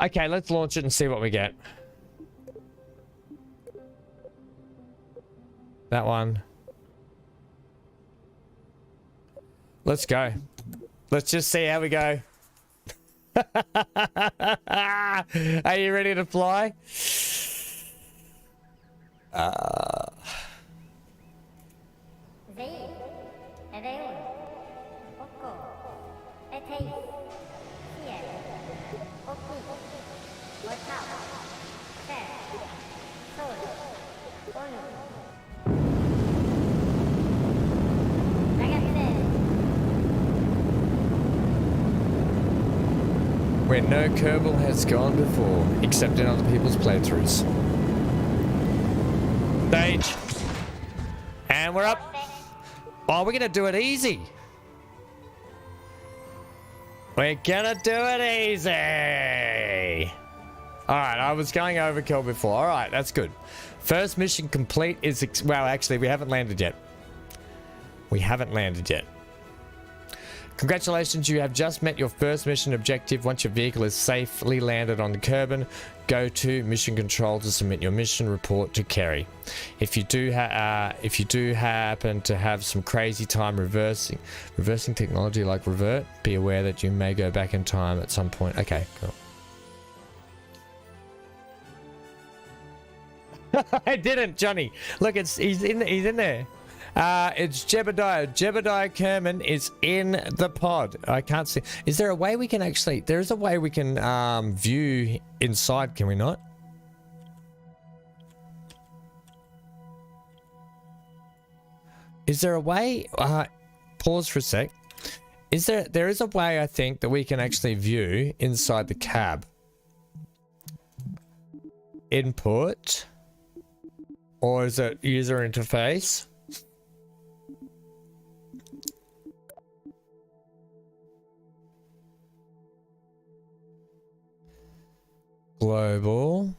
Okay, let's launch it and see what we get. That one. Let's go. Let's just see how we go. Are you ready to fly? Where no Kerbal has gone before, except in other people's playthroughs. Stage. And we're up. Oh, we're gonna do it easy. We're gonna do it easy. Alright, I was going overkill before. Alright, that's good. First mission complete is... well, actually, we haven't landed yet. We haven't landed yet. Congratulations, you have just met your first mission objective. Once your vehicle is safely landed on the Kerbal, go to mission control to submit your mission report to Kerry. If you do happen to have some crazy time reversing technology like revert, be aware that you may go back in time at some point. Okay, cool. I didn't, Johnny. Look, he's in there. It's Jebediah. Jebediah Kerman is in the pod. I can't see. Is there a way we can actually... there is a way we can view inside, can we not? Is there a way... pause for a sec. There is a way, I think, that we can actually view inside the cab. Input. Or is it user interface? Global.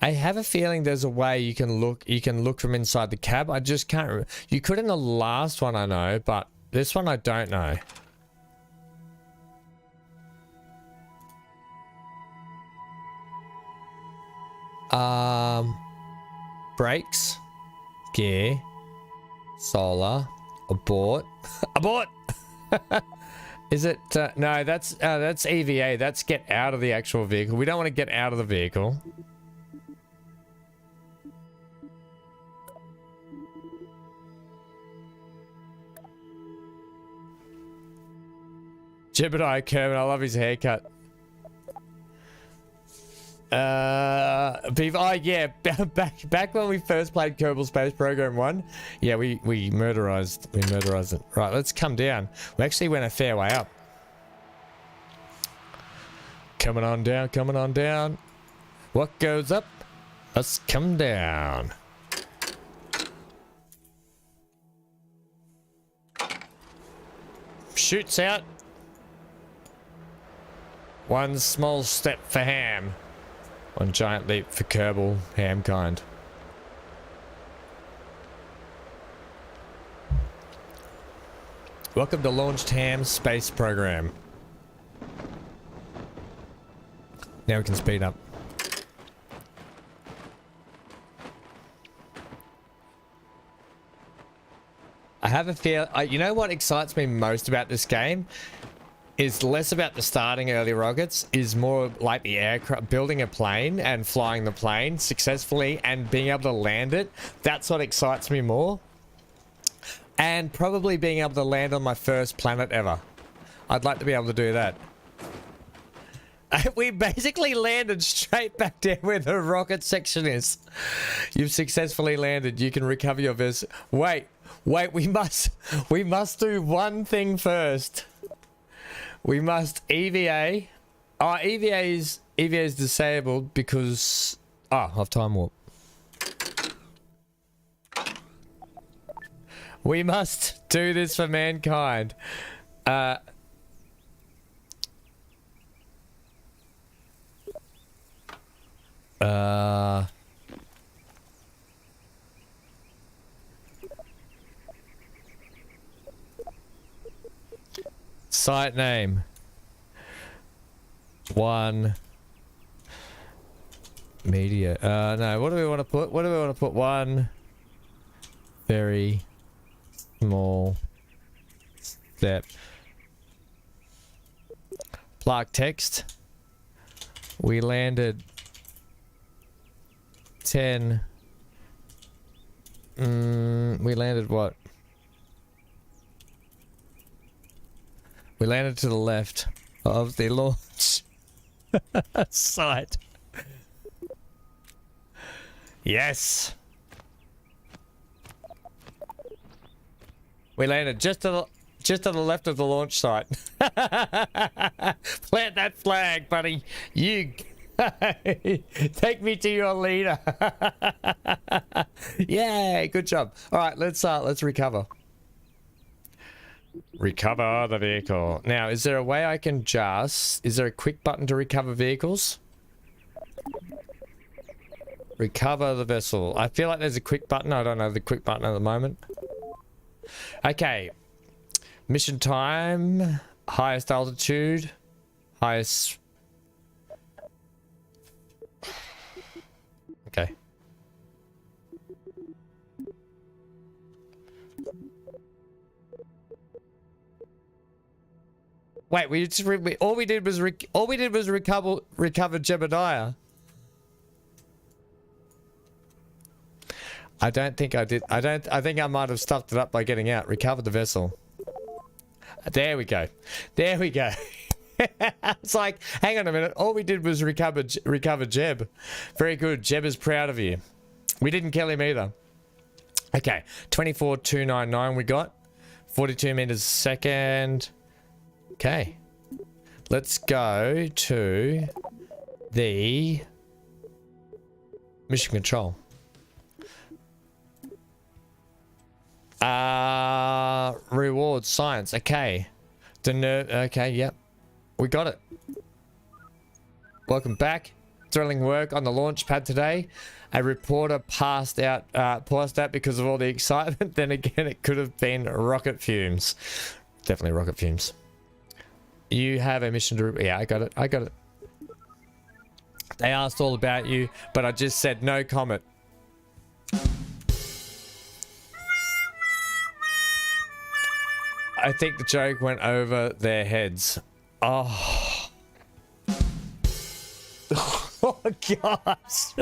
I have a feeling there's a way you can look from inside the cab. I just can't remember. You could in the last one, I know, but this one I don't know. Brakes, gear, solar, abort, abort. Is it? No, that's EVA. That's get out of the actual vehicle. We don't want to get out of the vehicle. Jebediah Kerman, I love his haircut. Oh yeah, back when we first played Kerbal Space Program 1, yeah, we murderized it. Right, let's come down. We actually went a fair way up. Coming on down. What goes up must come down. Shoots out. One small step for Ham. One giant leap for Kerbal Hamkind. Welcome to Launched Ham Space Program. Now we can speed up. I have a feel. You know what excites me most about this game? Is less about the starting early rockets, is more like the aircraft, building a plane and flying the plane successfully and being able to land it. That's what excites me more. And probably being able to land on my first planet ever. I'd like to be able to do that. We basically landed straight back down where the rocket section is. You've successfully landed. You can recover your vessel. Wait, we must do one thing first. We must EVA. Oh, EVA is disabled because of time warp. We must do this for mankind. Site name. 1 media. No, what do we want to put? What do we want to put? 1 very small step. Plaque text. We landed 10. We landed what? We landed to the left of the launch site. Yes. We landed just to the left of the launch site. Plant that flag, buddy. You take me to your leader. Yeah, good job. All right, let's recover. Recover the vehicle. Now, is there a way I can just... Is there a quick button to recover vehicles? Recover the vessel. I feel like there's a quick button. I don't know the quick button at the moment. Okay. Mission time. Highest altitude. Highest... Okay. Wait, all we did was recover Jebediah. I don't think I did. I think I might have stuffed it up by getting out. Recover the vessel. There we go. There we go. It's like, hang on a minute. All we did was recover Jeb. Very good. Jeb is proud of you. We didn't kill him either. Okay. 24,299 we got. 42 meters a second. Okay. Let's go to the mission control. Reward science. Okay. Okay, yep. We got it. Welcome back. Thrilling work on the launch pad today. A reporter passed out because of all the excitement. Then again, it could have been rocket fumes. Definitely rocket fumes. You have a mission to... Yeah, I got it. They asked all about you, but I just said no comment. I think the joke went over their heads. Oh. Oh, gosh.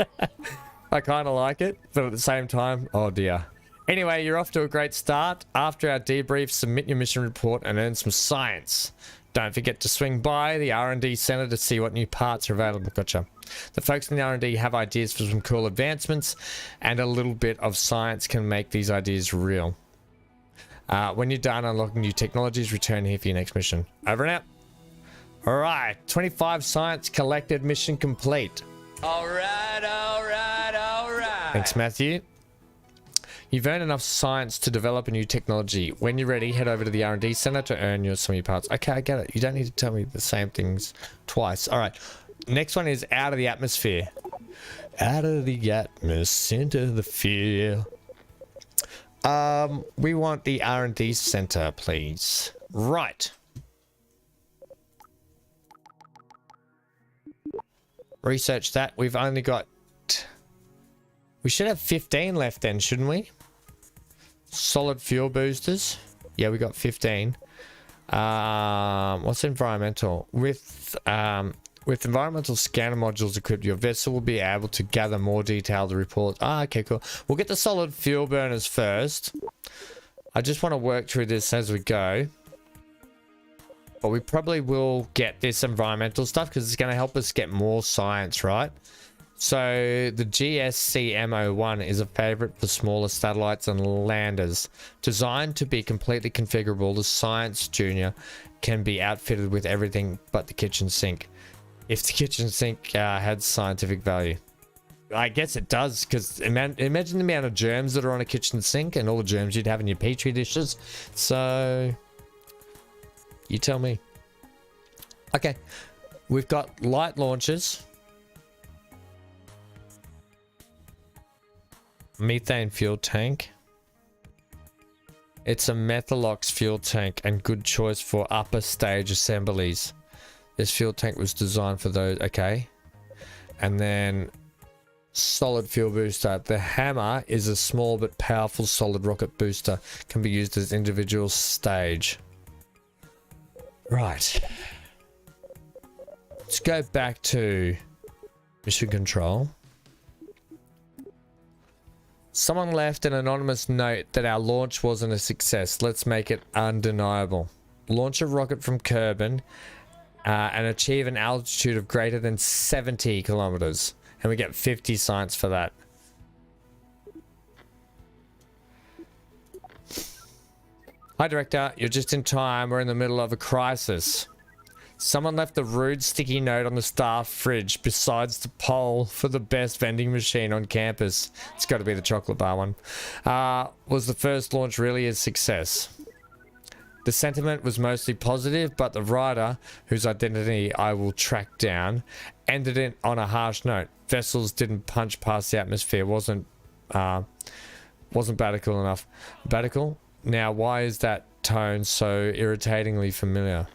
I kind of like it, but at the same time, oh dear. Anyway, you're off to a great start. After our debrief, submit your mission report and earn some science. Don't forget to swing by the R&D Center to see what new parts are available. Gotcha. The folks in the R&D have ideas for some cool advancements, and a little bit of science can make these ideas real. When you're done unlocking new technologies, return here for your next mission. Over and out. All right, 25 science collected, mission complete.
All right, all right, all right.
Thanks, Matthew. You've earned enough science to develop a new technology. When you're ready, head over to the R&D Center to earn some of your parts. Okay, I get it. You don't need to tell me the same things twice. All right. Next one is out of the atmosphere. Out of the atmosphere, into the fear. We want the R&D Center, please. Right. Research that. We've only got... We should have 15 left then, shouldn't we? Solid fuel boosters. Yeah, we got 15. What's environmental? With environmental scanner modules equipped, your vessel will be able to gather more detailed reports. Okay, cool. We'll get the solid fuel burners first. I just want to work through this as we go. But we probably will get this environmental stuff because it's going to help us get more science, right? So the GSCM01 is a favorite for smaller satellites and landers. Designed to be completely configurable, the Science Junior can be outfitted with everything but the kitchen sink. If the kitchen sink had scientific value. I guess it does, because imagine the amount of germs that are on a kitchen sink and all the germs you'd have in your petri dishes. So, you tell me. Okay, we've got light launchers. Methane fuel tank. It's a Methalox fuel tank and good choice for upper stage assemblies. This fuel tank was designed for those. Okay. And then solid fuel booster. The Hammer is a small but powerful solid rocket booster. Can be used as individual stage. Right. Let's go back to mission control. Someone left an anonymous note that our launch wasn't a success. Let's make it undeniable. Launch a rocket from Kerbal and achieve an altitude of greater than 70 kilometers. And we get 50 science for that. Hi, Director. You're just in time. We're in the middle of a crisis. Someone left a rude sticky note on the staff fridge besides the poll for the best vending machine on campus. It's got to be the chocolate bar one. Was the first launch really a success? The sentiment was mostly positive, but the writer, whose identity I will track down, ended it on a harsh note. Vessels didn't punch past the atmosphere. Wasn't Batical enough. Batical? Now, why is that tone so irritatingly familiar?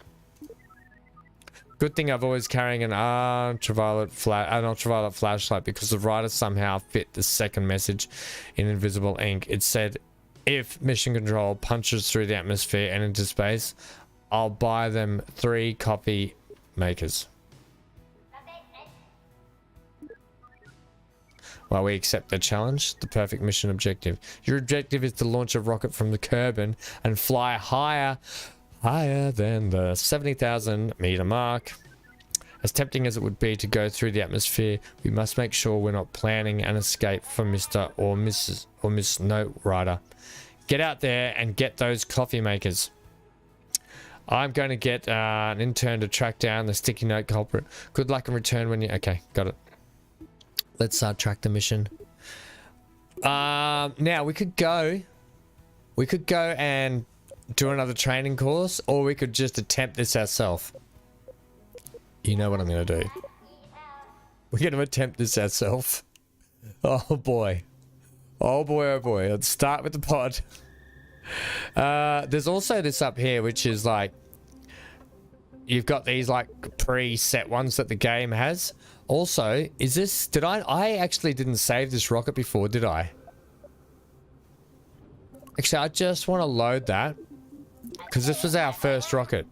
Good thing I've always carrying an ultraviolet flashlight because the writer somehow fit the second message in invisible ink. It said, if mission control punches through the atmosphere and into space, I'll buy them 3 coffee makers. Well, we accept the challenge. The perfect mission objective. Your objective is to launch a rocket from the Kerbal and fly higher than the 70,000 meter mark. As tempting as it would be to go through the atmosphere, we must make sure we're not planning an escape from Mr. or Mrs. or Miss Note Writer. Get out there and get those coffee makers. I'm going to get an intern to track down the sticky note culprit. Good luck and return when you... Okay, got it. Let's track the mission. Now, we could go and do another training course, or we could just attempt this ourselves. You know what I'm going to do. We're going to attempt this ourselves. Oh boy. Oh boy, oh boy. Let's start with the pod. There's also this up here, which is like... You've got these like preset ones that the game has. Also, is this... I actually didn't save this rocket before, did I? Actually, I just want to load that. Because this was our first rocket.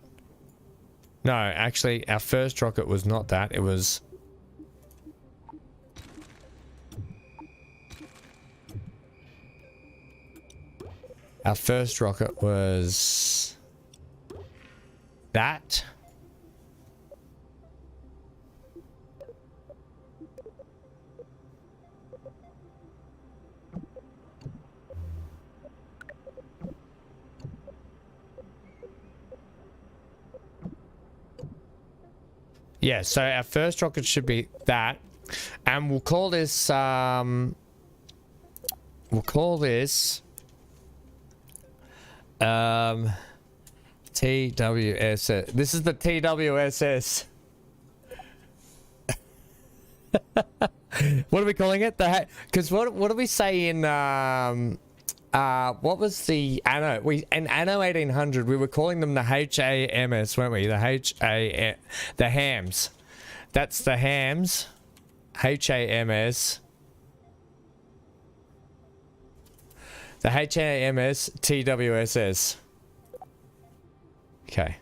No, actually, our first rocket was not that. It was... Our first rocket was... that. Yeah, so our first rocket should be that. And we'll call this, TWSS. This is the TWSS. What are we calling it? Because what do we say in, what was the Anno? In Anno 1800, we were calling them the HAMS, weren't we? The hams. That's the hams. HAMS. The HAMS TWSS. Okay.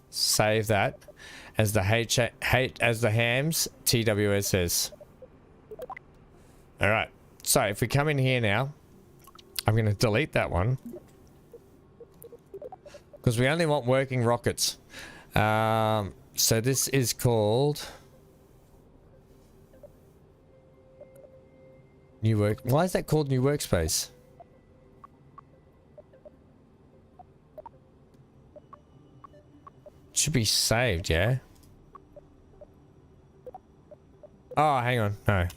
Save that as the as the hams TWSS. All right. So if we come in here now, I'm going to delete that one because we only want working rockets. So this is called new work. Why is that called new workspace? Should be saved, yeah. Oh, hang on, no.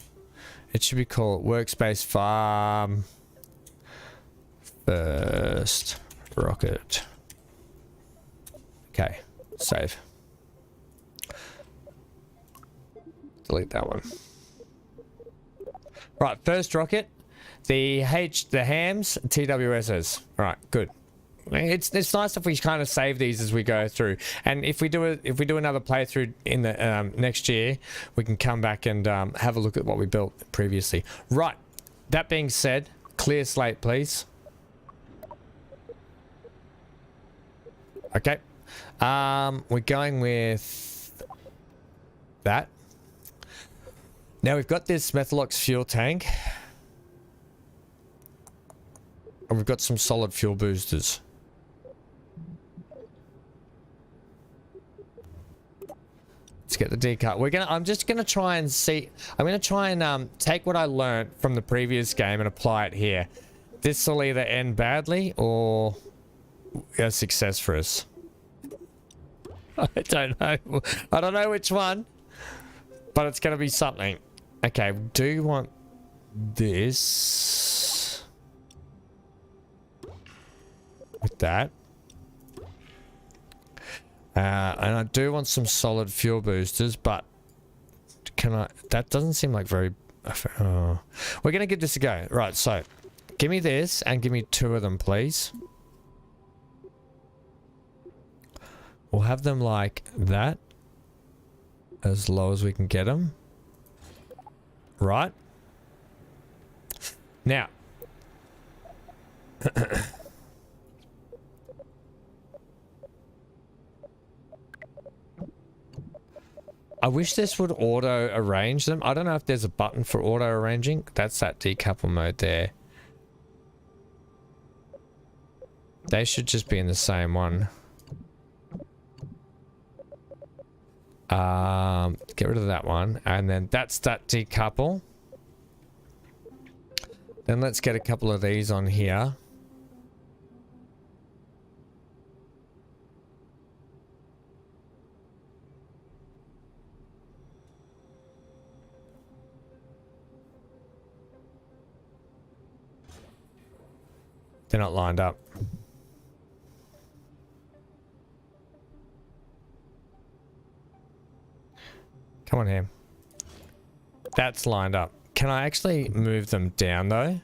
It should be called workspace farm first rocket. Okay, save. Delete that one. Right, first rocket, the hams, TWSS. All right, good. It's nice if we kind of save these as we go through, and if we do another playthrough in the next year, we can come back and have a look at what we built previously. Right. That being said, clear slate, please. Okay. We're going with that. Now we've got this Methalox fuel tank. And we've got some solid fuel boosters. Let's get the decal. I'm just gonna try and see. I'm gonna try and take what I learned from the previous game and apply it here. This will either end badly or a success for us. I don't know. I don't know which one, but it's gonna be something. Okay, do you want this with that? And I do want some solid fuel boosters, but can I... That doesn't seem like very... we're going to give this a go. Right, so give me this and give me 2 of them, please. We'll have them like that. As low as we can get them. Right. Now. I wish this would auto arrange them. I don't know if there's a button for auto arranging. That's that decouple mode there. They should just be in the same one. Get rid of that one. And then that's that decouple. Then let's get a couple of these on here. They're not lined up. Come on here. That's lined up. Can I actually move them down though?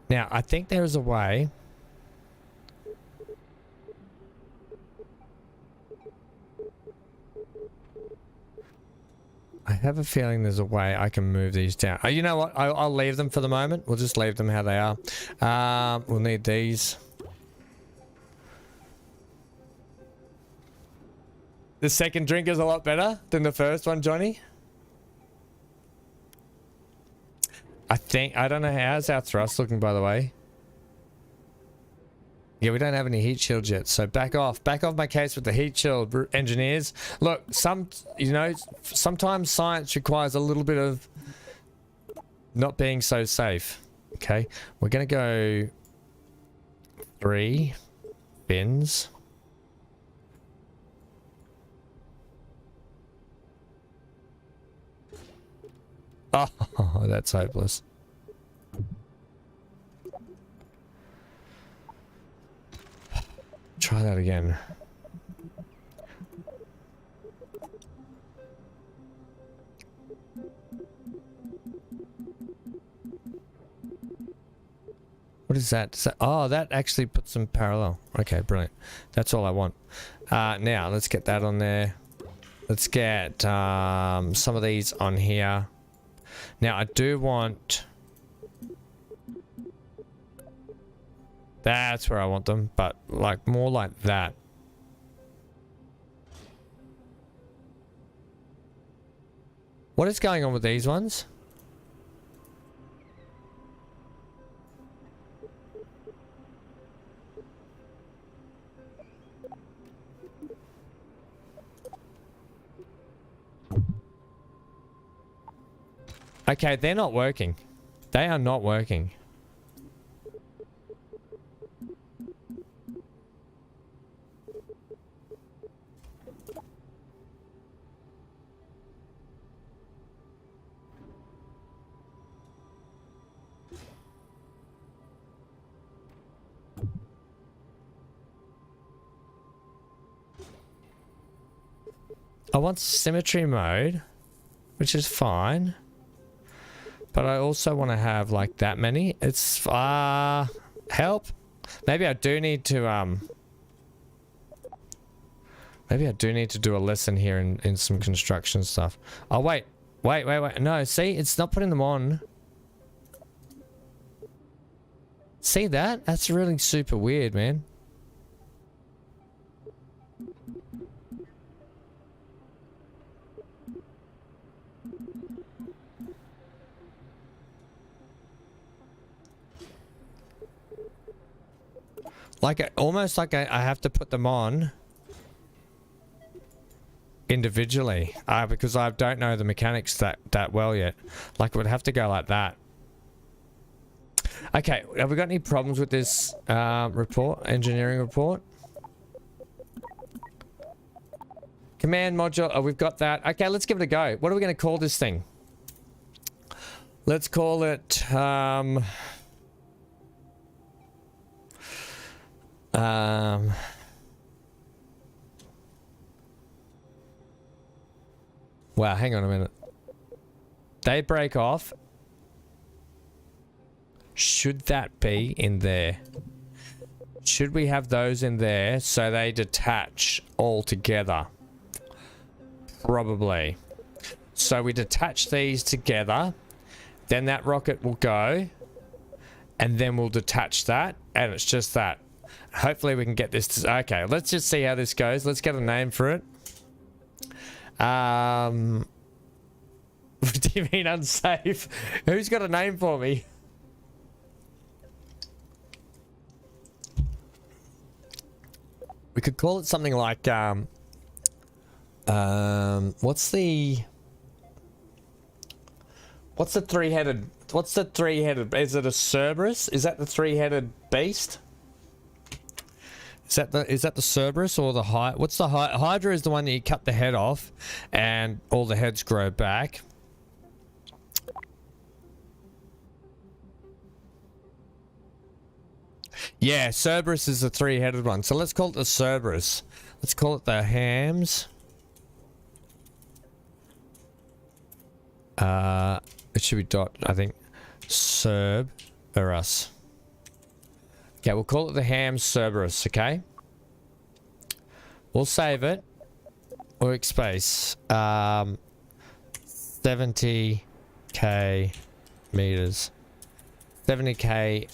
Now, I think there is a way. I have a feeling there's a way I can move these down. You know what? I'll leave them for the moment. We'll just leave them how they are. We'll need these. The second drink is a lot better than the first one, Johnny. I don't know how's our thrust looking, by the way. Yeah, we don't have any heat shields yet, so back off my case with the heat shield, engineers. Look, sometimes science requires a little bit of not being so safe. Okay, we're gonna go 3 bins. Oh, that's hopeless. Try that again. What is that? Oh, that actually puts them parallel. Okay, brilliant. That's all I want. Now, let's get that on there. Let's get some of these on here. Now, I do want... That's where I want them, but like more like that. What is going on with these ones? Okay, they're not working. They are not working. I want symmetry mode, which is fine. But I also want to have like that many. It's help. Maybe I do need to maybe I do need to do a lesson here in some construction stuff. Oh wait. No, see, it's not putting them on. See that? That's really super weird, man. Like, almost like I have to put them on individually, because I don't know the mechanics that well yet. Like, it would have to go like that. Okay, have we got any problems with this engineering report? Command module, oh, we've got that. Okay, let's give it a go. What are we going to call this thing? Let's call it, wow, hang on a minute. They break off. Should that be in there? Should we have those in there so they detach all together? Probably. So we detach these together, then that rocket will go, and then we'll detach that, and it's just that. Hopefully we can get this to... Okay, let's just see how this goes. Let's get a name for it. What do you mean unsafe? Who's got a name for me? We could call it something like... what's the three-headed... What's the three-headed... Is it a Cerberus? Is that the three-headed beast? Is that the Cerberus or the Hydra? What's the Hydra? Is the one that you cut the head off and all the heads grow back. Yeah, Cerberus is the three-headed one. So let's call it the Cerberus. Let's call it the Hams. It should be dot, I think. Cerberus. Okay, we'll call it the Ham Cerberus, okay? We'll save it. Workspace. 70k meters. 70k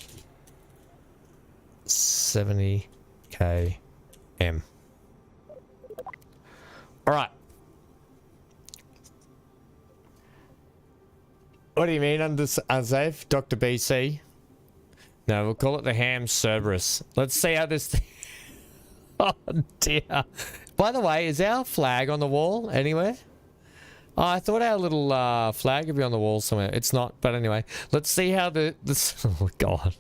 70k m. Alright. What do you mean unsafe? Dr. BC? No, we'll call it the Ham Cerberus. Let's see how this thing... Oh dear. By the way, is our flag on the wall anywhere? Oh, I thought our little flag would be on the wall somewhere. It's not, but anyway. Let's see how this... Oh god.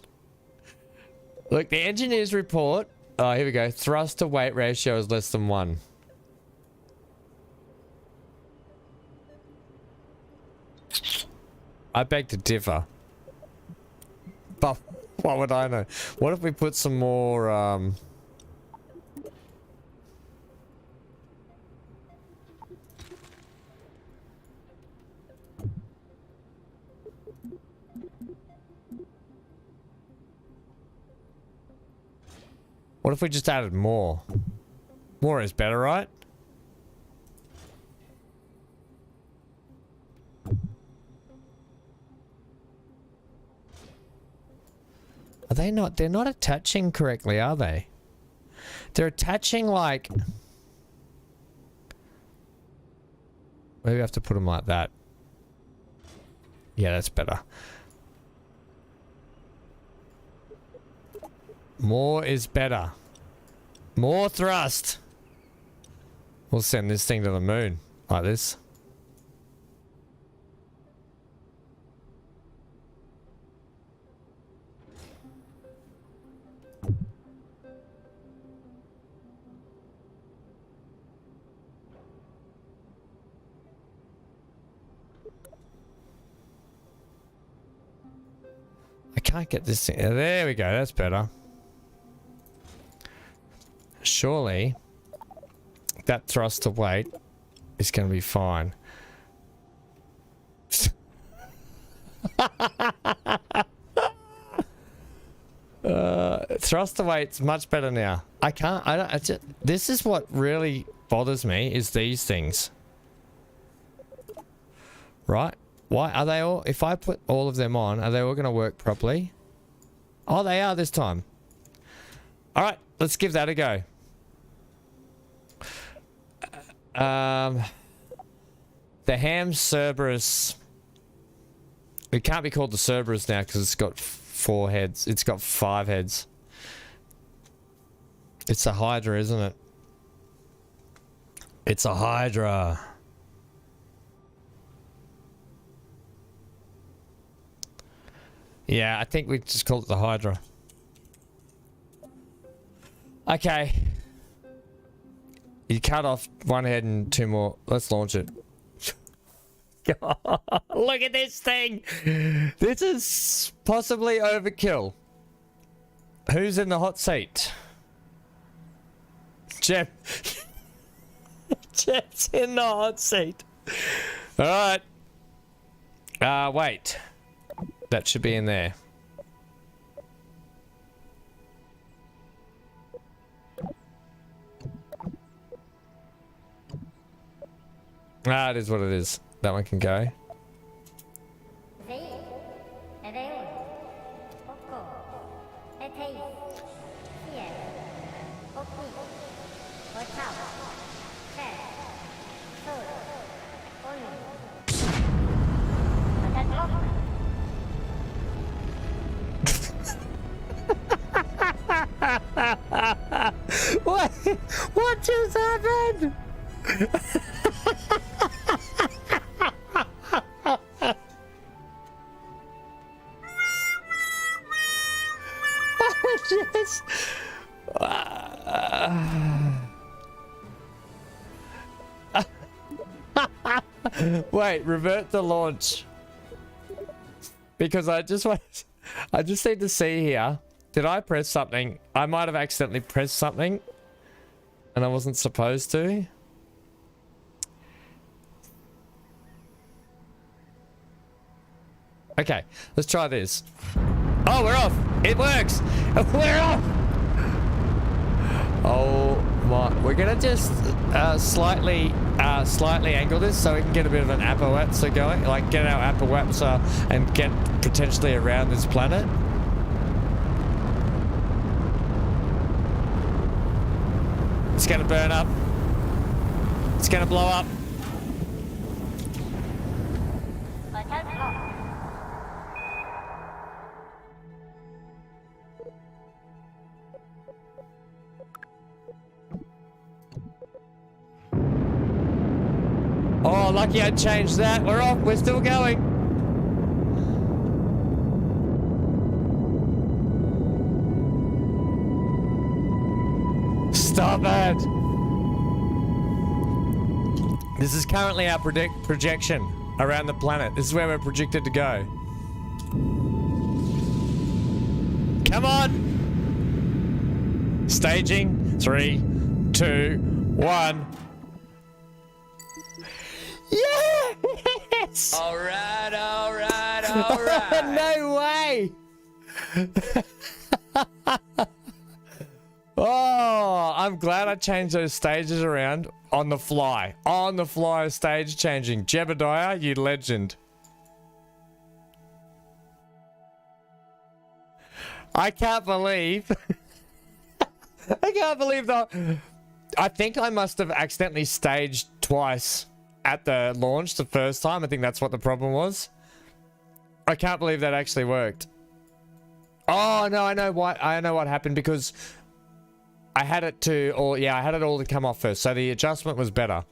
Look, the engineer's report... Oh, here we go. Thrust to weight ratio is less than 1. I beg to differ. But what would I know? What if we put some more, What if we just added more? More is better, right? Are they not? They're not attaching correctly, are they? They're attaching like... Maybe I have to put them like that. Yeah, that's better. More is better. More thrust. We'll send this thing to the moon. Like this. I can't get this thing. There we go. That's better. Surely that thrust to weight is going to be fine. Thrust to weight's much better now. I don't, this is what really bothers me, is these things. Right? Why are they all... If I put all of them on, are they all going to work properly? Oh, they are this time. Alright, let's give that a go. The Ham Cerberus... It can't be called the Cerberus now because it's got 4 heads. It's got 5 heads. It's a Hydra, isn't it? It's a Hydra. Yeah, I think we just call it the Hydra. Okay. You cut off 1 head and 2 more. Let's launch it. Look at this thing. This is possibly overkill. Who's in the hot seat? Jeff. Jeff's in the hot seat. All right. Wait. That should be in there. It is what it is. That one can go. What just happened? Yes. Wait, revert the launch. Because I just need to see here. Did I press something? I might have accidentally pressed something and I wasn't supposed to. Okay, let's try this. Oh, Oh, we're off. It works. We're off. Oh my. We're gonna just slightly angle this so we can get a bit of an apoapsa going, like get our apoapsa and get potentially around this planet. It's gonna burn up. It's gonna blow up. Oh, lucky I changed that. We're off. We're still going. Stop it. This is currently our projection around the planet. This is where we're projected to go. Come on. Staging. 3, 2, 1. Yes!
All right, all right, all right.
No way! Oh, I'm glad I changed those stages around on the fly. On the fly, stage changing. Jebediah, you legend. I can't believe... I can't believe that... I think I must have accidentally staged twice at the launch the first time. I think that's what the problem was. I can't believe that actually worked. Oh no, I know why. I know what happened, because I had it to, or yeah, I had it all to come off first, so the adjustment was better.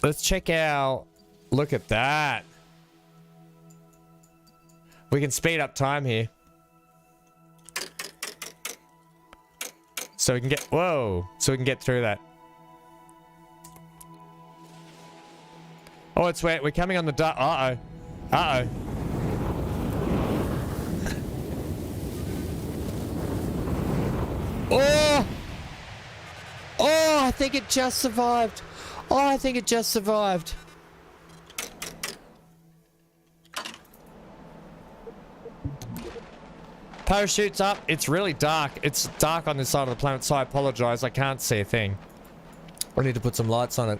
Let's check out. Look at that. We can speed up time here. So we can get, whoa, so we can get through that. Oh, it's wet. We're coming on the dark. Uh-oh. Uh-oh. Oh! Oh, I think it just survived. Oh, I think it just survived. Parachute's up. It's really dark. It's dark on this side of the planet, so I apologize. I can't see a thing. I need to put some lights on it.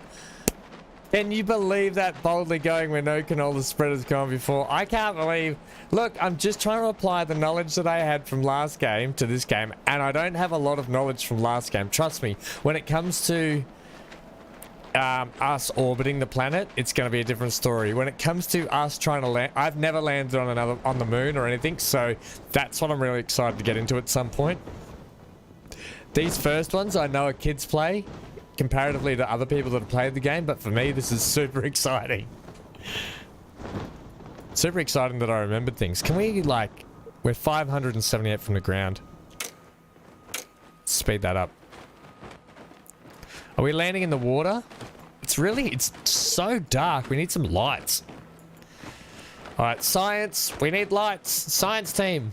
Can you believe that boldly going where no canola spread has gone before? I can't believe... Look, I'm just trying to apply the knowledge that I had from last game to this game, and I don't have a lot of knowledge from last game. Trust me, when it comes to us orbiting the planet, it's going to be a different story. When it comes to us trying to land, I've never landed on the moon or anything, so that's what I'm really excited to get into at some point. These first ones I know are kids play comparatively to other people that have played the game, but for me this is super exciting. Super exciting that I remembered things. Can we, like, we're 578 from the ground. Speed that up. Are we landing in the water? It's so dark. We need some lights. All right, science. We need lights. Science team.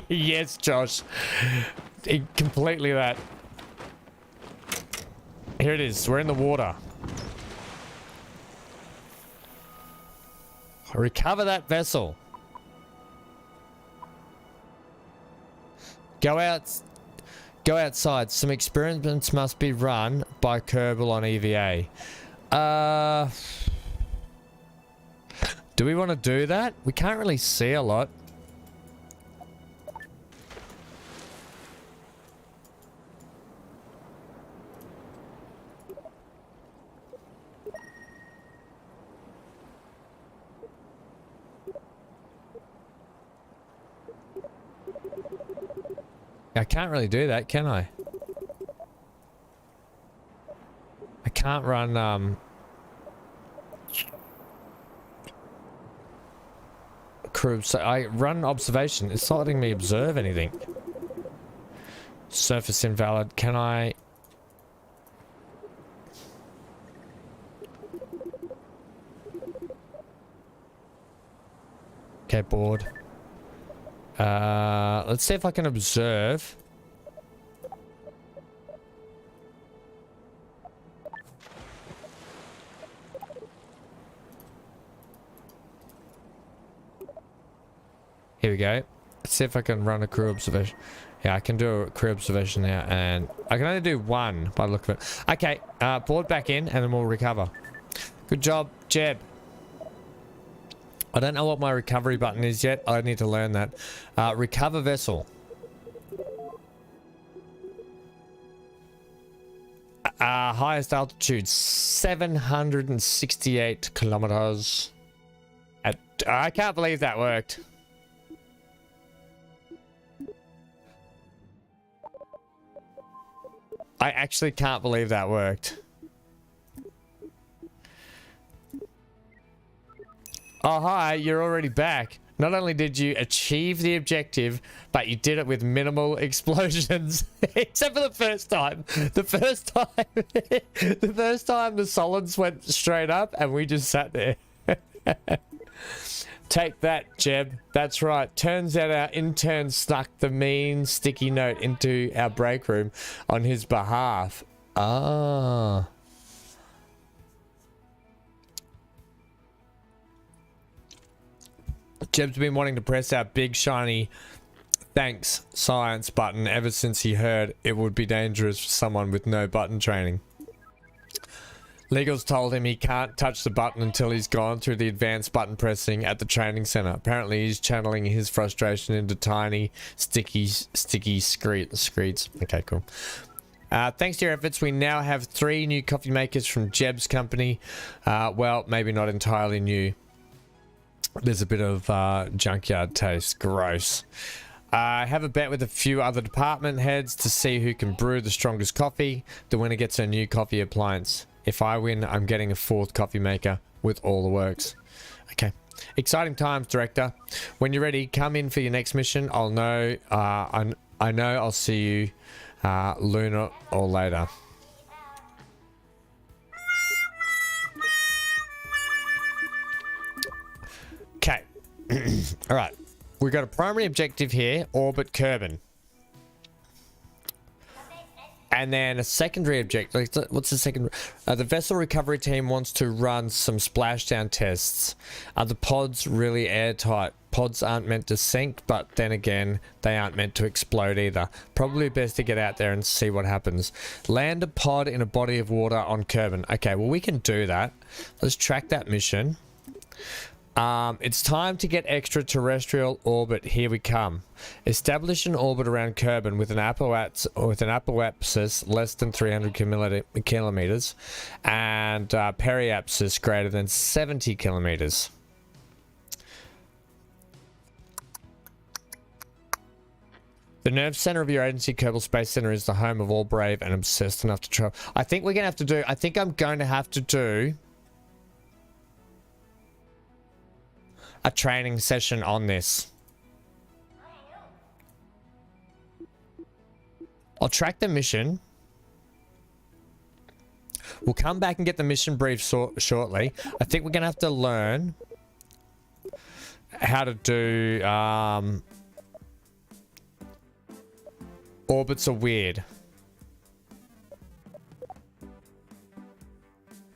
Yes, Josh. Completely that. Here it is. We're in the water. Recover that vessel. Go outside. Some experiments must be run by Kerbal on EVA. Do we want to do that? We can't really see a lot. I can't really do that, can I? I can't run, crew, so I run observation. It's not letting me observe anything. Surface invalid. Can I? Okay, board. Let's see if I can observe. Here we go. Let's see if I can run a crew observation. Yeah, I can do a crew observation now, and I can only do one by the look of it. Okay, board back in, and then we'll recover. Good job, Jeb. I don't know what my recovery button is yet. I need to learn that. Recover vessel. Highest altitude, 768 kilometers. I can't believe that worked. I actually can't believe that worked. Oh, hi, you're already back. Not only did you achieve the objective, but you did it with minimal explosions. Except for the first time. The first time the solids went straight up and we just sat there. Take that, Jeb. That's right. Turns out our intern snuck the mean sticky note into our break room on his behalf. Ah. Jeb's been wanting to press our big shiny thanks science button ever since he heard it would be dangerous for someone with no button training. Legal's told him he can't touch the button until he's gone through the advanced button pressing at the training center. Apparently he's channeling his frustration into tiny sticky screeds. Okay, cool. Thanks to your efforts, we now have 3 new coffee makers from Jeb's company. Well, maybe not entirely new. There's a bit of junkyard taste. Gross. I have a bet with a few other department heads to see who can brew the strongest coffee. The winner gets a new coffee appliance. If I win, I'm getting a 4th coffee maker with all the works. Okay. Exciting times, Director. When you're ready, come in for your next mission. I'll know. I know I'll see you Luna or later. Okay. All right. We've got a primary objective here, orbit Kerbin. And then a secondary objective. What's the second? The vessel recovery team wants to run some splashdown tests. Are the pods really airtight? Pods aren't meant to sink, but then again, they aren't meant to explode either. Probably best to get out there and see what happens. Land a pod in a body of water on Kerbin. Okay, well, we can do that. Let's track that mission. It's time to get extraterrestrial orbit. Here we come. Establish an orbit around Kerbin with an apoapsis less than 300 kilometers and periapsis greater than 70 kilometers. The nerve center of your agency, Kerbal Space Center, is the home of all brave and obsessed enough to travel. I think I'm going to have to do a training session on this. I'll track the mission. We'll come back and get the mission brief shortly. I think we're gonna have to learn how to do orbits are weird.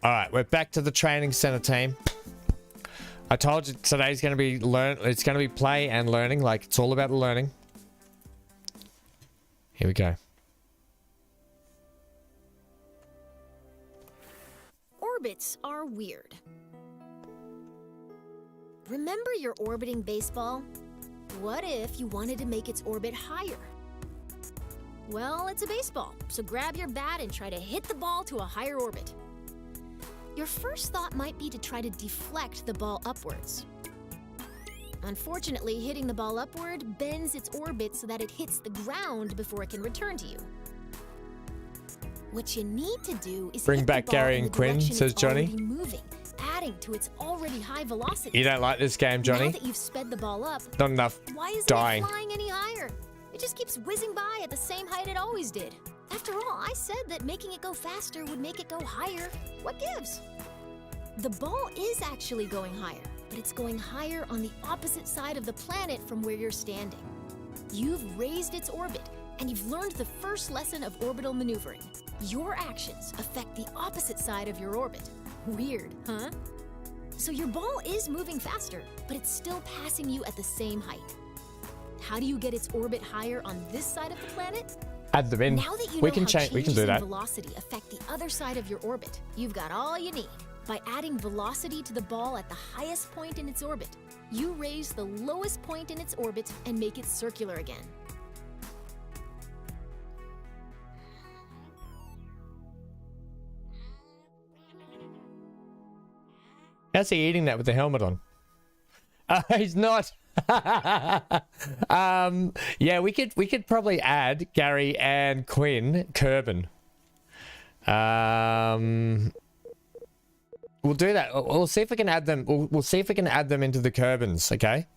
All right, we're back to the training center team. I told you today's going to be it's going to be play and learning. Like, it's all about learning. Here we go.
Orbits are weird. Remember your orbiting baseball? What if you wanted to make its orbit higher? Well, it's a baseball, so grab your bat and try to hit the ball to a higher orbit. Your first thought might be to try to deflect the ball upwards. Unfortunately, hitting the ball upward bends its orbit so that it hits the ground before it can return to you. What you need to do is
bring
hit
back
the ball
Gary
in
and
the
Quinn,
direction
says
it's
Johnny.
already moving, adding to its already high velocity.
You don't like this game, Johnny?
Now that you've sped the ball up,
Not enough
why isn't
dying.
it flying any higher? It just keeps whizzing by at the same height it always did. After all, I said that making it go faster would make it go higher. What gives? The ball is actually going higher, but it's going higher on the opposite side of the planet from where you're standing. You've raised its orbit, and you've learned the first lesson of orbital maneuvering. Your actions affect the opposite side of your orbit. Weird, huh? So your ball is moving faster, but it's still passing you at the same height. How do you get its orbit higher on this side of the planet?
Add them in.
Now that you
We
know
can
how
change. We can
changes
do
in
that.
velocity affect the other side of your orbit, you've got all you need. By adding velocity to the ball at the highest point in its orbit, you raise the lowest point in its orbit and make it circular again.
How's he eating that with the helmet on? He's not. Yeah, we could probably add Gary and Quinn Kerbin. We'll do that. We'll see if we can add them. We'll see if we can add them into the Kerbins. Okay.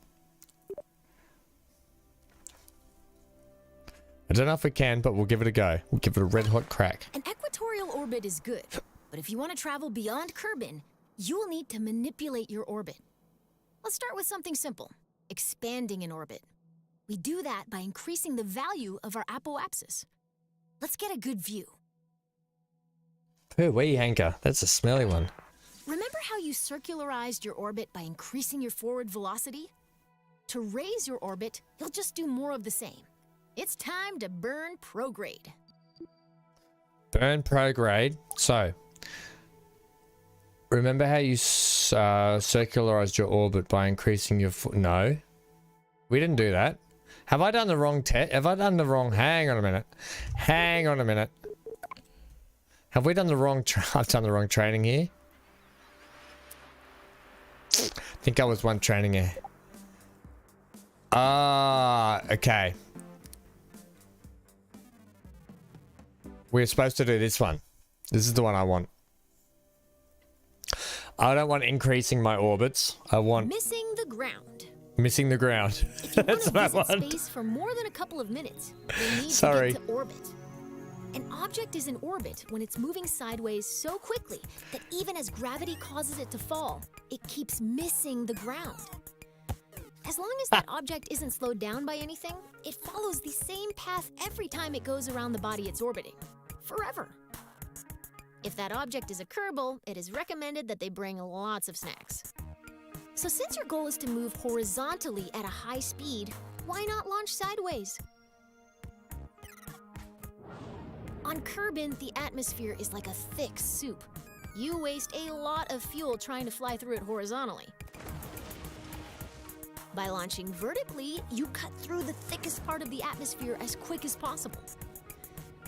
I don't know if we can, but we'll give it a go. We'll give it a red hot crack.
An equatorial orbit is good, but if you want to travel beyond Kerbin, you will need to manipulate your orbit. Let's start with something simple, expanding an orbit. We do that by increasing the value of our apoapsis. Let's get a good view.
Pooh wee hanker. That's a smelly one.
Remember how you circularized your orbit by increasing your forward velocity? To raise your orbit, you'll just do more of the same. It's time to burn prograde.
Burn prograde. So, remember how you circularized your orbit by increasing your no, we didn't do that. Have I done the wrong have I done the wrong? Hang on a minute. Hang on a minute. Have we done the wrong? I've done the wrong training here. I think I was one training here. Okay. We're supposed to do this one. This is the one I want. I don't want increasing my orbits. I want
missing the ground.
Missing the ground.
If you
That's what I
want to visit
want.
space for more than a couple of minutes, you need
Sorry.
to get to orbit. An object is in orbit when it's moving sideways so quickly that even as gravity causes it to fall, it keeps missing the ground. As long as that object isn't slowed down by anything, it follows the same path every time it goes around the body it's orbiting. Forever. If that object is a Kerbal, it is recommended that they bring lots of snacks. So since your goal is to move horizontally at a high speed, why not launch sideways? On Kerbin, the atmosphere is like a thick soup. You waste a lot of fuel trying to fly through it horizontally. By launching vertically, you cut through the thickest part of the atmosphere as quick as possible.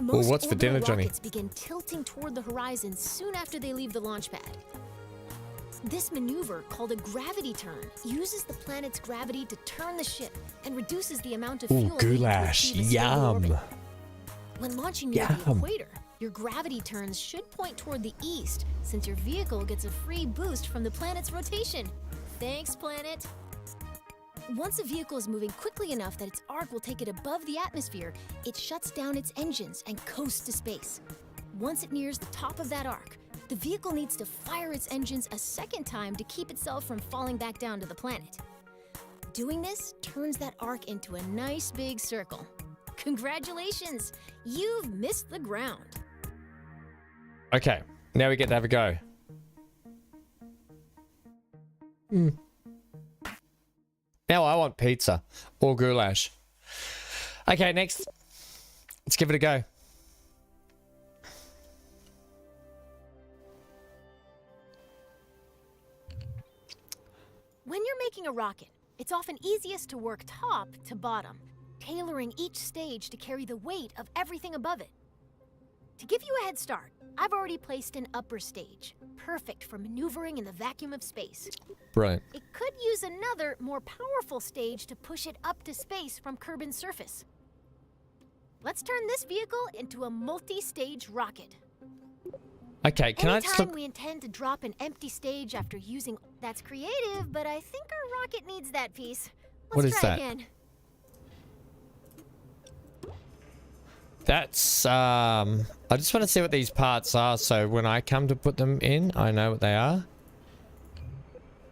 Most
what's for dinner,
orbital
Johnny?
rockets begin tilting toward the horizon soon after they leave the launch pad. This maneuver, called a gravity turn, uses the planet's gravity to turn the ship and reduces the amount of
Ooh,
fuel needed to
goulash.
achieve a stable
Yum.
orbit. When launching near the
Yum.
equator, your gravity turns should point toward the east, since your vehicle gets a free boost from the planet's rotation. Thanks, planet. Once a vehicle is moving quickly enough that its arc will take it above the atmosphere, it shuts down its engines and coasts to space. Once it nears the top of that arc, the vehicle needs to fire its engines a second time to keep itself from falling back down to the planet. Doing this turns that arc into a nice big circle. Congratulations! You've missed the ground.
Okay, now we get to have a go. Now I want pizza or goulash. Okay, next. Let's give it a go.
When you're making a rocket, it's often easiest to work top to bottom, tailoring each stage to carry the weight of everything above it. To give you a head start, I've already placed an upper stage, perfect for maneuvering in the vacuum of space.
Brilliant.
It could use another, more powerful stage to push it up to space from Kerbin's surface. Let's turn this vehicle into a multi-stage rocket.
Okay, can I just
Anytime
look?
we intend to drop an empty stage after using... That's creative, but I think our rocket needs that piece. Let's
What is
try
that?
again.
That's I just want to see what these parts are, so when I come to put them in, I know what they are.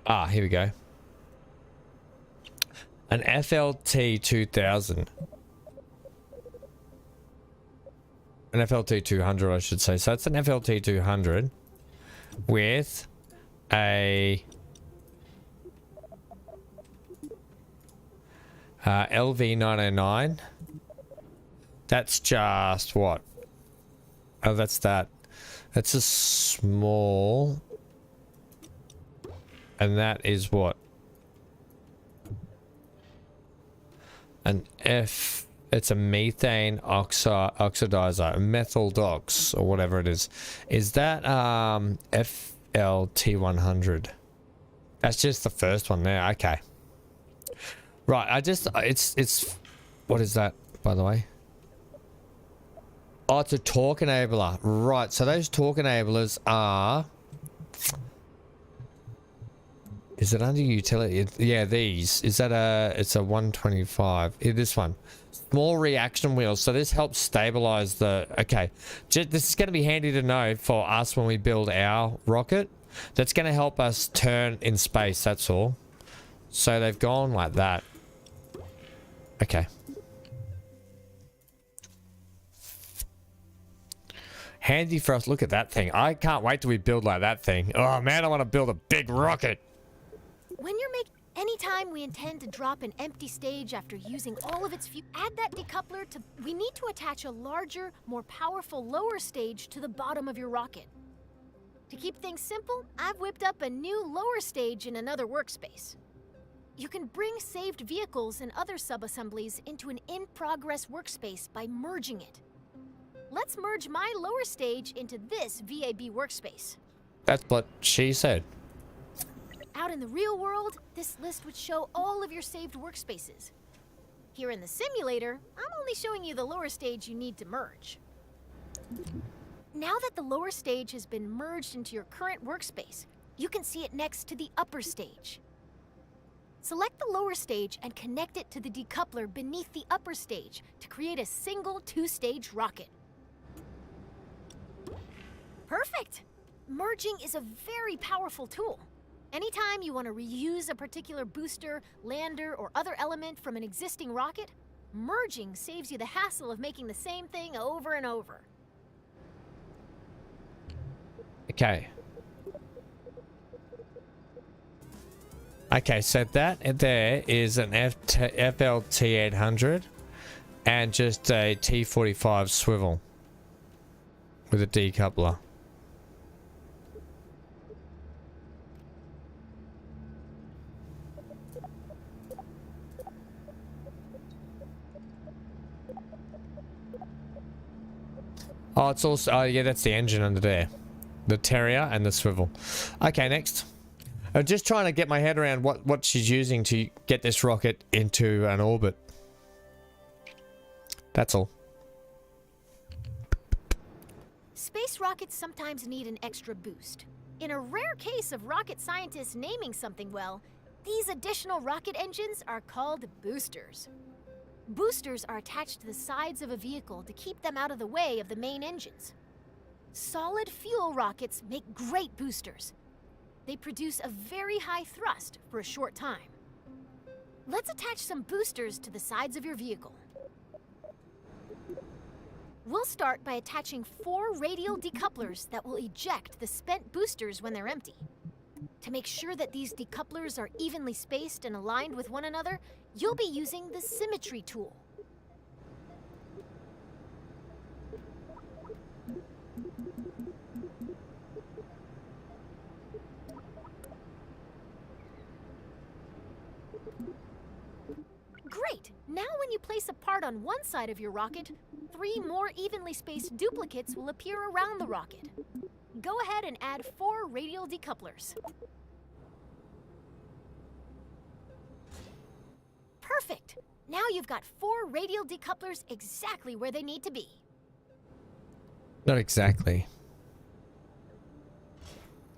Ah, here we go. An FLT 2000. An FLT 200, I should say. So that's an FLT 200 with a LV909. That's just what? Oh, that's that. That's a small. And that is what? An F. It's a methane oxidizer, methyl dox, or whatever it is. Is that FLT100? That's just the first one there. Okay. Right. It's. What is that, by the way? Oh, it's a torque enabler. Right. So those torque enablers are. Is it under utility? Yeah, these. Is that a... It's a 125. Yeah, this one. Small reaction wheels. So this helps stabilize the... Okay. This is going to be handy to know for us when we build our rocket. That's going to help us turn in space. That's all. So they've gone like that. Okay. Handy for us. Look at that thing. I can't wait till we build like that thing. Oh, man, I want to build a big rocket.
When you're anytime we intend to drop an empty stage after using all of its fuel, add that decoupler to... We need to attach a larger, more powerful lower stage to the bottom of your rocket. To keep things simple, I've whipped up a new lower stage in another workspace. You can bring saved vehicles and other sub-assemblies into an in-progress workspace by merging it. Let's merge my lower stage into this VAB workspace.
That's what she said.
Out in the real world, this list would show all of your saved workspaces. Here in the simulator, I'm only showing you the lower stage you need to merge. Now that the lower stage has been merged into your current workspace, you can see it next to the upper stage. Select the lower stage and connect it to the decoupler beneath the upper stage to create a single two-stage rocket. Perfect! Merging is a very powerful tool. Anytime you want to reuse a particular booster, lander, or other element from an existing rocket, merging saves you the hassle of making the same thing over and over.
Okay. Okay, so that there is an FLT800 and just a T45 swivel with a decoupler. Oh, it's also... Oh, yeah, that's the engine under there. The Terrier and the swivel. Okay, next. I'm just trying to get my head around what she's using to get this rocket into an orbit. That's all.
Space rockets sometimes need an extra boost. In a rare case of rocket scientists naming something well, these additional rocket engines are called boosters. Boosters are attached to the sides of a vehicle to keep them out of the way of the main engines. Solid fuel rockets make great boosters. They produce a very high thrust for a short time. Let's attach some boosters to the sides of your vehicle. We'll start by attaching 4 radial decouplers that will eject the spent boosters when they're empty. To make sure that these decouplers are evenly spaced and aligned with one another, you'll be using the symmetry tool. Great! Now when you place a part on one side of your rocket, 3 more evenly spaced duplicates will appear around the rocket. Go ahead and add 4 radial decouplers. Perfect! Now you've got 4 radial decouplers exactly where they need to be.
Not exactly.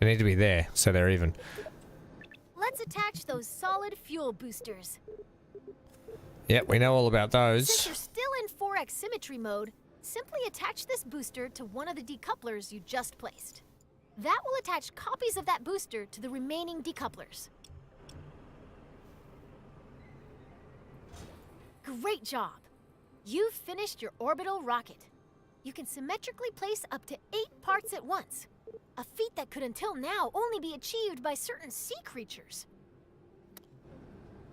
They need to be there, so they're even.
Let's attach those solid fuel boosters.
Yep, we know all about those.
Since you're still in 4x symmetry mode, simply attach this booster to one of the decouplers you just placed. That will attach copies of that booster to the remaining decouplers. Great job! You've finished your orbital rocket. You can symmetrically place up to 8 parts at once, a feat that could until now only be achieved by certain sea creatures.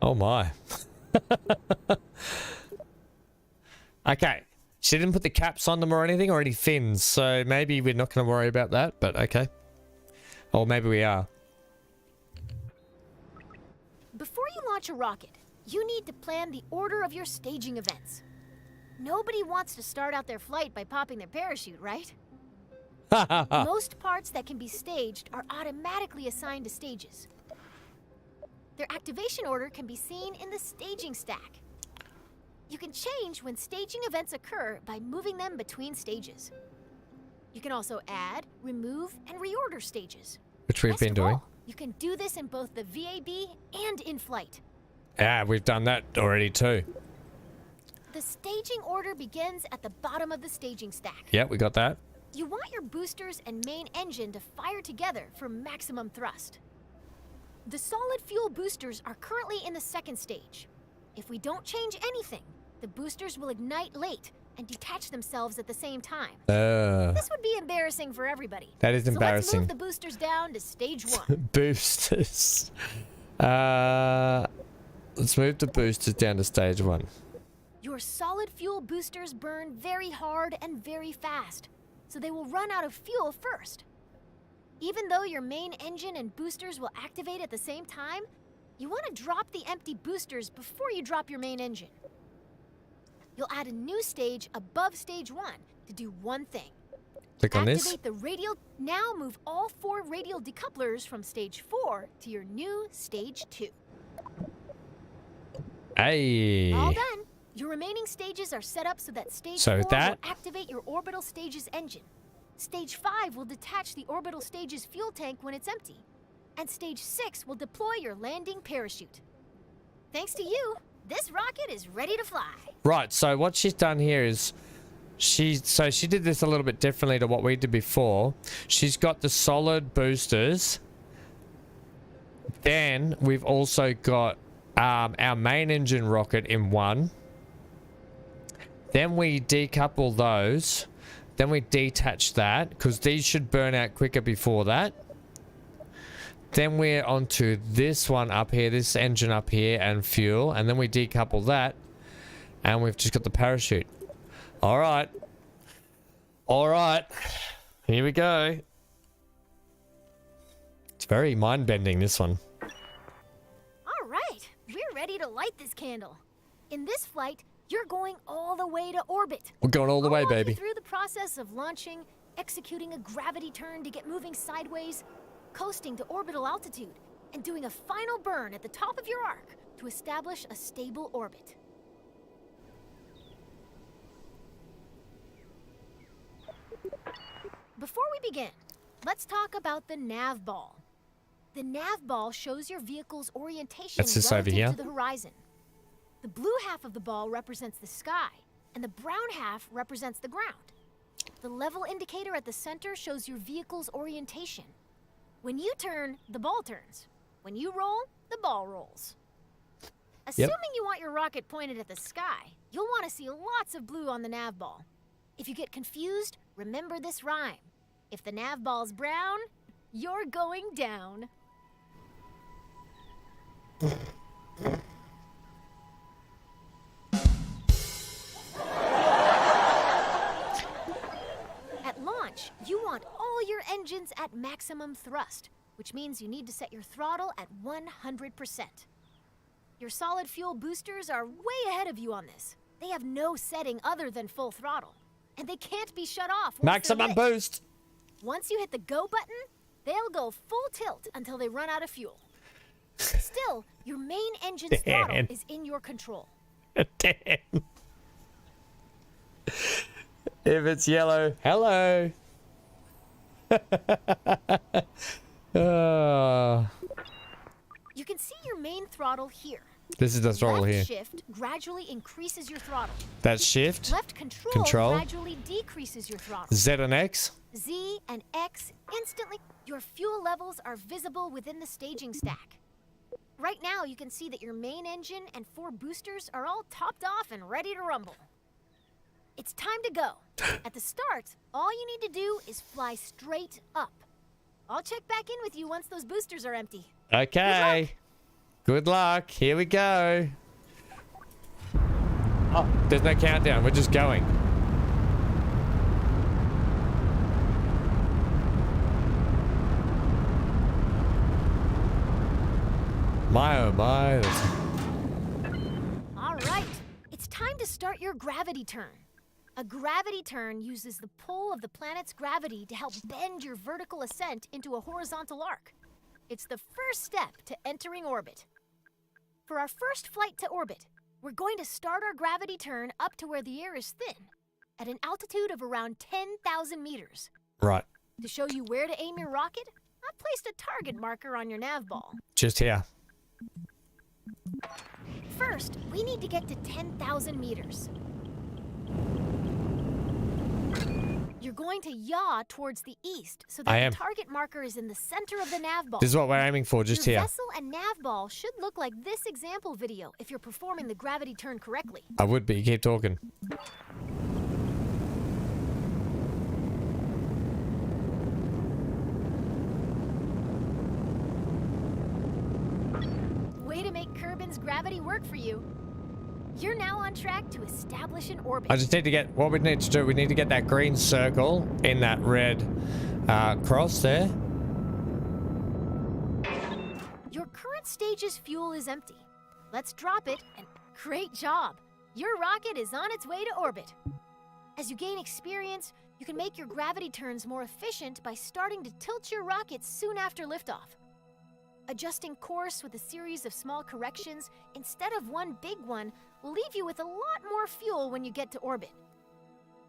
Oh my. Okay. She didn't put the caps on them or anything, or any fins, so maybe we're not going to worry about that, but okay. Or maybe we are.
Before you launch a rocket, you need to plan the order of your staging events. Nobody wants to start out their flight by popping their parachute, right? Most parts that can be staged are automatically assigned to stages. Their activation order can be seen in the staging stack. You can change when staging events occur by moving them between stages. You can also add, remove, and reorder stages.
Which we've been doing.
You can do this in both the VAB and in flight.
Yeah, we've done that already too.
The staging order begins at the bottom of the staging stack.
Yeah, we got that.
You want your boosters and main engine to fire together for maximum thrust. The solid fuel boosters are currently in the second stage. If we don't change anything, the boosters will ignite late and detach themselves at the same time. This would be embarrassing for everybody.
That is embarrassing.
So let's move the boosters down to stage 1.
Boosters. Let's move the boosters down to stage 1.
Your solid fuel boosters burn very hard and very fast, so they will run out of fuel first. Even though your main engine and boosters will activate at the same time, you want to drop the empty boosters before you drop your main engine. You'll add a new stage above stage 1 to do one thing.
Click on this.
Activate the radial. Now move all 4 radial decouplers from stage 4 to your new stage 2.
Hey.
All done. Your remaining stages are set up so that stage 4 will activate your orbital stage's engine. Stage 5 will detach the orbital stage's fuel tank when it's empty. And stage 6 will deploy your landing parachute. Thanks to you, this rocket is ready to fly.
Right, so what she's done here is she did this a little bit differently to what we did before. She's got the solid boosters. Then we've also got our main engine rocket in one. Then we decouple those. Then we detach that because these should burn out quicker before that. Then we're onto this one up here, this engine up here, and fuel. And then we decouple that. And we've just got the parachute. All right. All right. Here we go. It's very mind-bending, this one.
All right. We're ready to light this candle. In this flight, you're going all the way to orbit.
We're going all the way,
I'll walk
baby.
you through the process of launching, executing a gravity turn to get moving sideways, coasting to orbital altitude, and doing a final burn at the top of your arc to establish a stable orbit. Before we begin, let's talk about the nav ball. The nav ball shows your vehicle's orientation
That's this over here.
relative to the horizon. The blue half of the ball represents the sky, and the brown half represents the ground. The level indicator at the center shows your vehicle's orientation. When you turn, the ball turns. When you roll, the ball rolls. Assuming you want your rocket pointed at the sky, you'll want to see lots of blue on the nav ball. If you get confused, remember this rhyme. If the nav ball's brown, you're going down. At launch, you want all your engines at maximum thrust, which means you need to set your throttle at 100%. Your solid fuel boosters are way ahead of you on this. They have no setting other than full throttle, and they can't be shut off once
Maximum
they're lit.
boost.
Once you hit the go button, they'll go full tilt until they run out of fuel. Still, your main engine's throttle is in your control.
Damn. If it's yellow, hello.
You can see your main throttle here.
This is the throttle
Left
here.
shift gradually increases your throttle.
That's shift.
Left control
Control.
gradually decreases your throttle.
Z and X.
Z and X instantly. Your fuel levels are visible within the staging stack. Right now, you can see that your main engine and 4 boosters are all topped off and ready to rumble. It's time to go. At the start, all you need to do is fly straight up. I'll check back in with you once those boosters are empty.
Okay. Good luck. Here we go. Oh, there's no countdown. We're just going. My oh my.
All right, it's time to start your gravity turn. A gravity turn uses the pull of the planet's gravity to help bend your vertical ascent into a horizontal arc. It's the first step to entering orbit. For our first flight to orbit, we're going to start our gravity turn up to where the air is thin, at an altitude of around 10,000 meters.
Right.
To show you where to aim your rocket, I've placed a target marker on your nav ball.
Just here.
First, we need to get to 10,000 meters. You're going to yaw towards the east so that the target marker is in the center of the nav ball.
This is what we're aiming for, just
your
here.
Vessel and nav ball should look like this example video if you're performing the gravity turn correctly.
I would be. Keep talking.
Way to make Kerbin's gravity work for you. You're now on track to establish an orbit.
I just need to get, what we need to do, we need to get that green circle in that red cross there.
Your current stage's fuel is empty. Let's drop it, and great job. Your rocket is on its way to orbit. As you gain experience, you can make your gravity turns more efficient by starting to tilt your rocket soon after liftoff. Adjusting course with a series of small corrections instead of one big one will leave you with a lot more fuel when you get to orbit.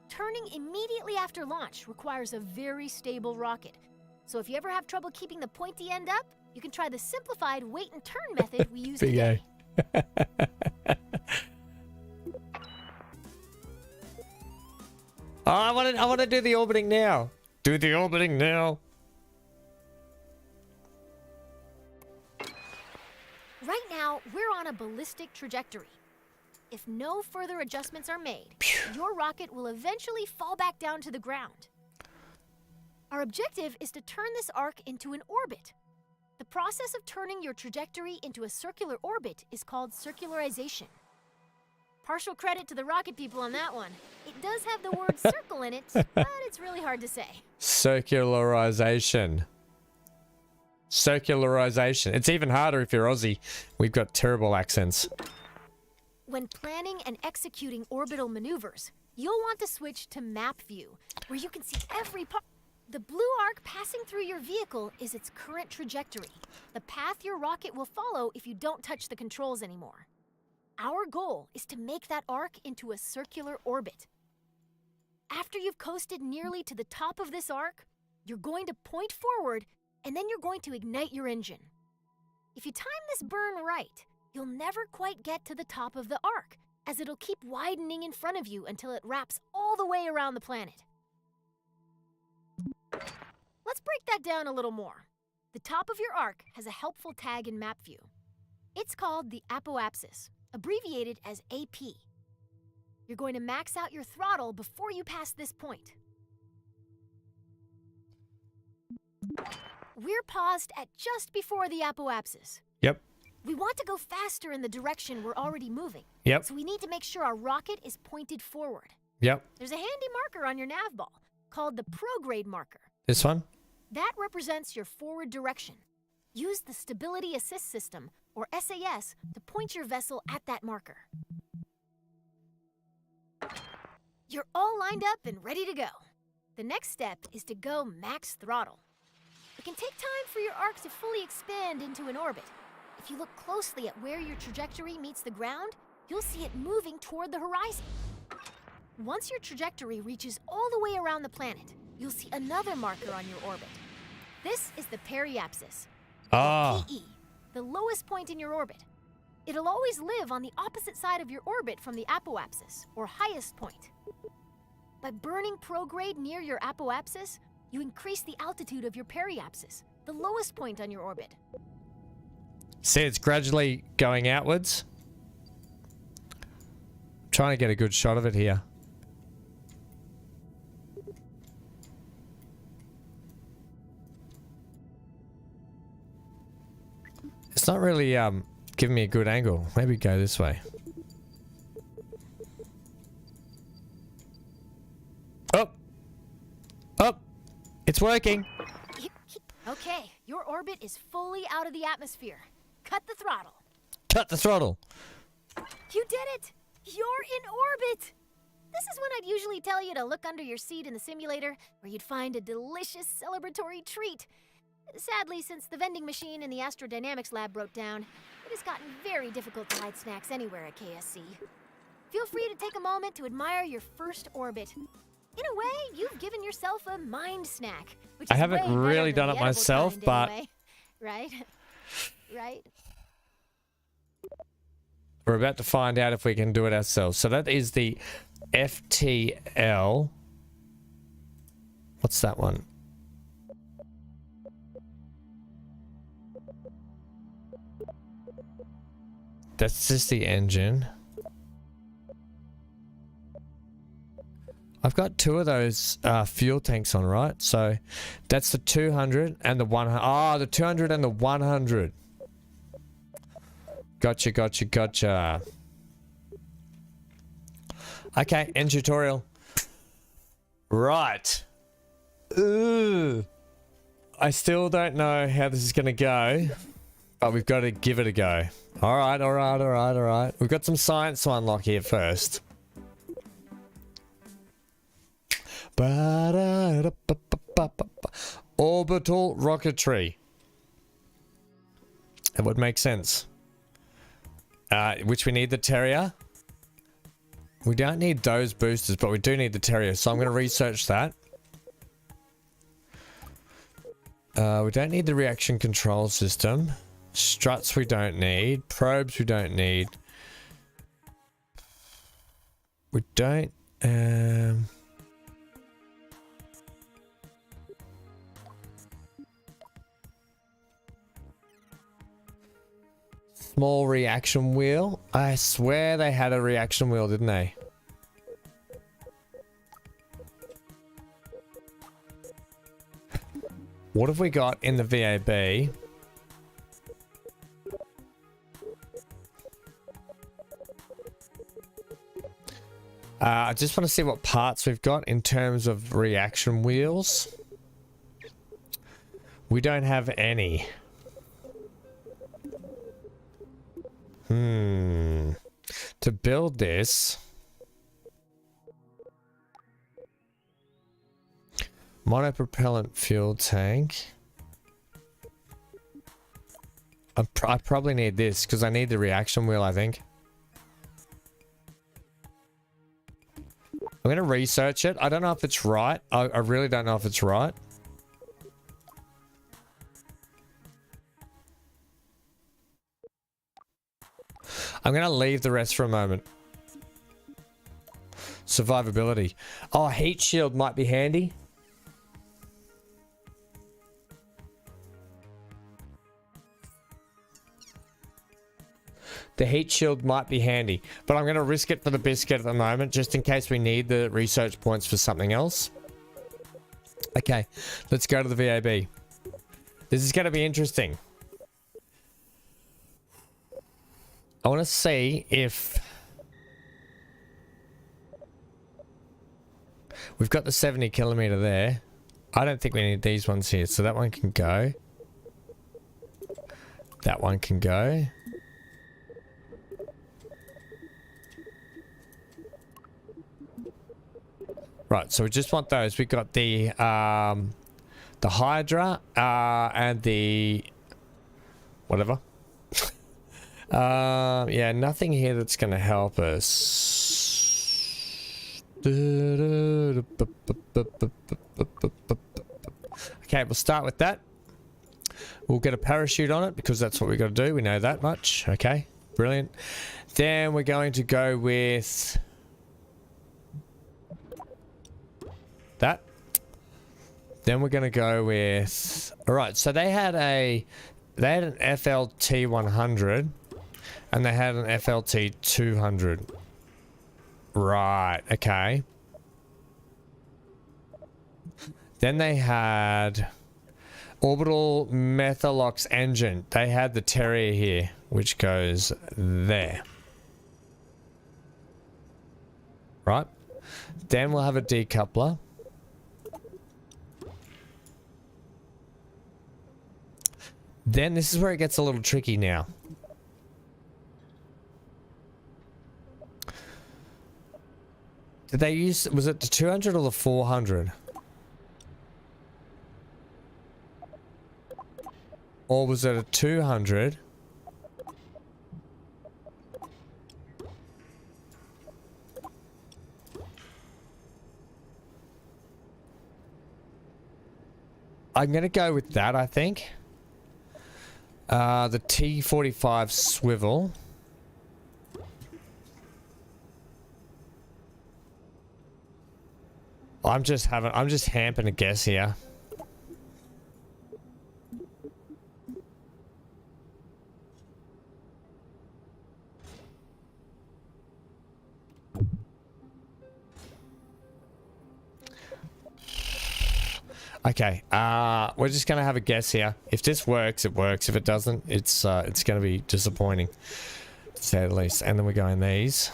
Turning immediately after launch requires a very stable rocket. So if you ever have trouble keeping the pointy end up, you can try the simplified wait and turn method we use today.
Oh, I want to do the orbiting now. Do the orbiting now.
Right now, we're on a ballistic trajectory. If no further adjustments are made, your rocket will eventually fall back down to the ground. Our objective is to turn this arc into an orbit. The process of turning your trajectory into a circular orbit is called circularization. Partial credit to the rocket people on that one. It does have the word circle in it, but it's really hard to say.
Circularization. Circularization. It's even harder if you're Aussie. We've got terrible accents.
When planning and executing orbital maneuvers, you'll want to switch to map view, where you can see every part. The blue arc passing through your vehicle is its current trajectory, the path your rocket will follow if you don't touch the controls anymore. Our goal is to make that arc into a circular orbit. After you've coasted nearly to the top of this arc, you're going to point forward, and then you're going to ignite your engine. If you time this burn right, you'll never quite get to the top of the arc, as it'll keep widening in front of you until it wraps all the way around the planet. Let's break that down a little more. The top of your arc has a helpful tag in map view. It's called the apoapsis, abbreviated as AP. You're going to max out your throttle before you pass this point. We're paused at just before the apoapsis.
Yep.
We want to go faster in the direction we're already moving.
Yep.
So we need to make sure our rocket is pointed forward.
Yep.
There's a handy marker on your nav ball called the prograde marker.
This one?
That represents your forward direction. Use the Stability Assist System, or SAS, to point your vessel at that marker. You're all lined up and ready to go. The next step is to go max throttle. It can take time for your arc to fully expand into an orbit. If you look closely at where your trajectory meets the ground, you'll see it moving toward the horizon. Once your trajectory reaches all the way around the planet, you'll see another marker on your orbit. This is the periapsis, or PE, the lowest point in your orbit. It'll always live on the opposite side of your orbit from the apoapsis, or highest point. By burning prograde near your apoapsis, you increase the altitude of your periapsis, the lowest point on your orbit.
See, it's gradually going outwards. I'm trying to get a good shot of it here. It's not really giving me a good angle. Maybe go this way. It's working.
Okay, your orbit is fully out of the atmosphere. Cut the throttle.
Cut the throttle.
You did it! You're in orbit! This is when I'd usually tell you to look under your seat in the simulator, where you'd find a delicious celebratory treat. Sadly, since the vending machine in the astrodynamics lab broke down, it has gotten very difficult to hide snacks anywhere at KSC. Feel free to take a moment to admire your first orbit. In a way, you've given yourself a mind snack, which is
I haven't
way better
really
than
done
the
it
edible
myself,
kind
but
anyway. Right? Right?
we're about to find out if we can do it ourselves. So that is the FTL. What's that one? That's just the engine. I've got two of those fuel tanks on, right? So that's the 200 and the 100. Ah, the 200 and the 100. Gotcha, gotcha, gotcha. Okay, end tutorial. Right. Ooh. I still don't know how this is going to go, but we've got to give it a go. All right, all right, all right, all right. We've got some science to unlock here first. Orbital rocketry. It would make sense. Which we need the Terrier. We don't need those boosters, but we do need the Terrier, so I'm going to research that. We don't need the reaction control system. Struts we don't need. Probes we don't need. We don't... Small reaction wheel. I swear they had a reaction wheel, didn't they? What have we got in the VAB? I just want to see what parts we've got in terms of reaction wheels. We don't have any. To build this, monopropellant fuel tank. I probably need this because I need the reaction wheel, I think. I'm going to research it. I don't know if it's right. I really don't know if it's right. I'm going to leave the rest for a moment. Survivability. Oh, heat shield might be handy. The heat shield might be handy, but I'm going to risk it for the biscuit at the moment, just in case we need the research points for something else. Okay, let's go to the VAB. This is going to be interesting. I want to see if... We've got the 70 kilometer there. I don't think we need these ones here, so that one can go. That one can go. Right, so we just want those. We got the Hydra and the whatever. Yeah, nothing here that's going to help us. Okay, we'll start with that. We'll get a parachute on it because that's what we got to do. We know that much. Okay, brilliant. Then we're going to go with that. Then we're going to go with... Alright, so they had an FLT 100 and they had an FLT 200. Right, okay. Then they had orbital Methalox engine. They had the Terrier here, which goes there. Right. Then we'll have a decoupler. Then this is where it gets a little tricky now. Did they use, was it the 200 or the 400? Or was it a 200? I'm going to go with that, I think. The T45 swivel. I'm just hamping a guess here. Okay, we're just gonna have a guess here. If this works, it works. If it doesn't, it's gonna be disappointing, to say the least. And then we're going these.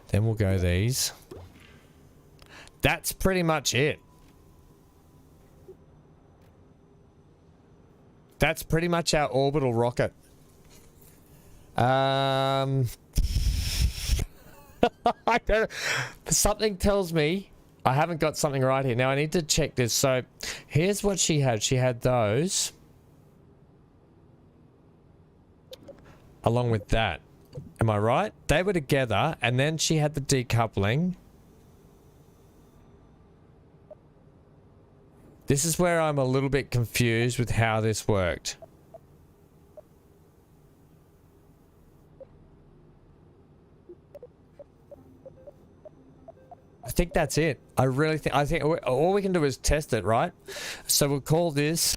Then we'll go these. That's pretty much it. That's pretty much our orbital rocket. I don't, something tells me I haven't got something right here. Now I need to check this. So here's what she had. She had those along with that. Am I right? They were together, and then she had the decoupling. This is where I'm a little bit confused with how this worked. I think that's it. I think all we can do is test it, right? So we'll call this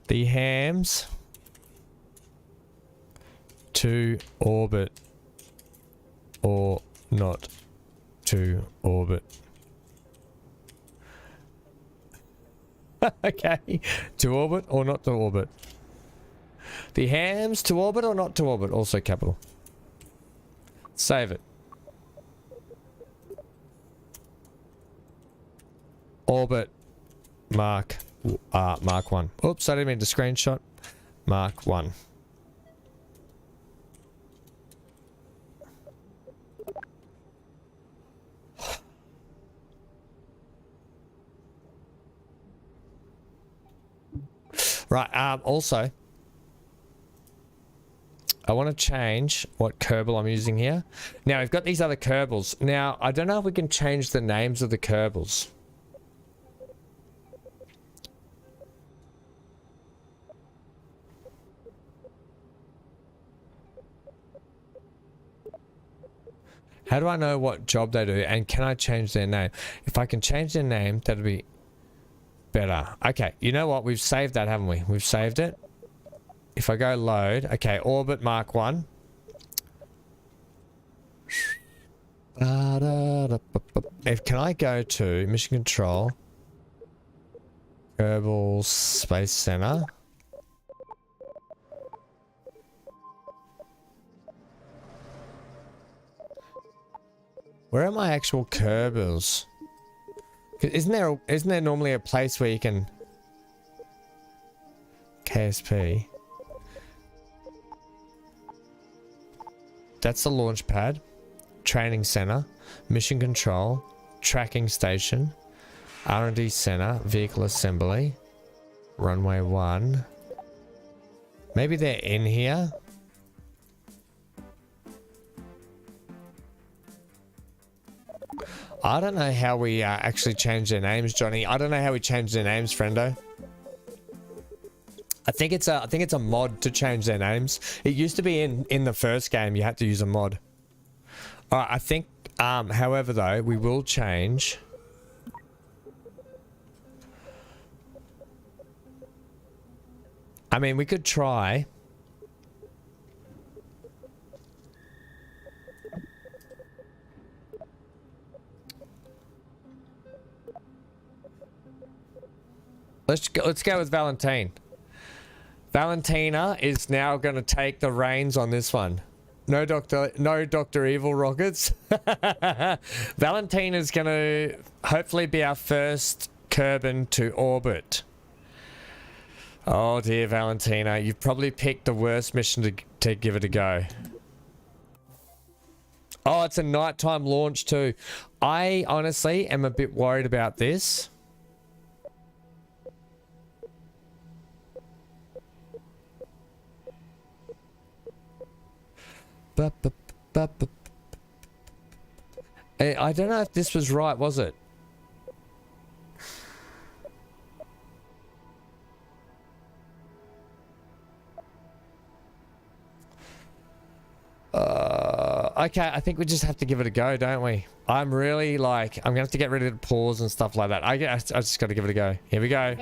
the hams to orbit or not to orbit. Okay, to orbit or not to orbit. The hams to orbit or not to orbit, also capital. Save it. Orbit Mark 1. Oops, I didn't mean to screenshot. Mark 1. Right, also, I want to change what Kerbal I'm using here. Now, we've got these other Kerbals. Now, I don't know if we can change the names of the Kerbals. How do I know what job they do, and can I change their name? If I can change their name, that'd be better. Okay, you know what? We've saved that, haven't we? We've saved it. If I go load, okay, orbit Mark 1. Can I go to mission control, Kerbal Space Center? Where are my actual Kerbals? Isn't there normally a place where you can KSP? That's the launch pad, training center, mission control, tracking station, R&D center, vehicle assembly, runway 1. Maybe they're in here. I don't know how we actually change their names, Johnny. I don't know how we change their names, friendo. I think it's a mod to change their names. It used to be in the first game you had to use a mod. All right, I think however though, we will change. I mean, we could try. Let's go with Valentine. Valentina is now going to take the reins on this one. No Dr. Evil rockets. Valentina's gonna hopefully be our first Kerbal to orbit. Oh dear, Valentina, you've probably picked the worst mission to give it a go. Oh, it's a nighttime launch too. I honestly am a bit worried about this. I don't know if this was right, was it? Okay, I think we just have to give it a go, don't we? I'm really like, I'm gonna have to get rid of the pause and stuff like that. I just gotta give it a go. Here we go.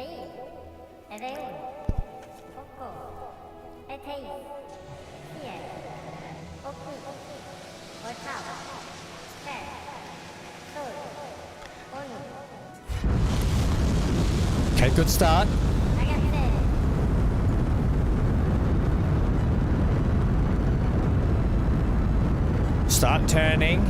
Okay, good start. Start turning.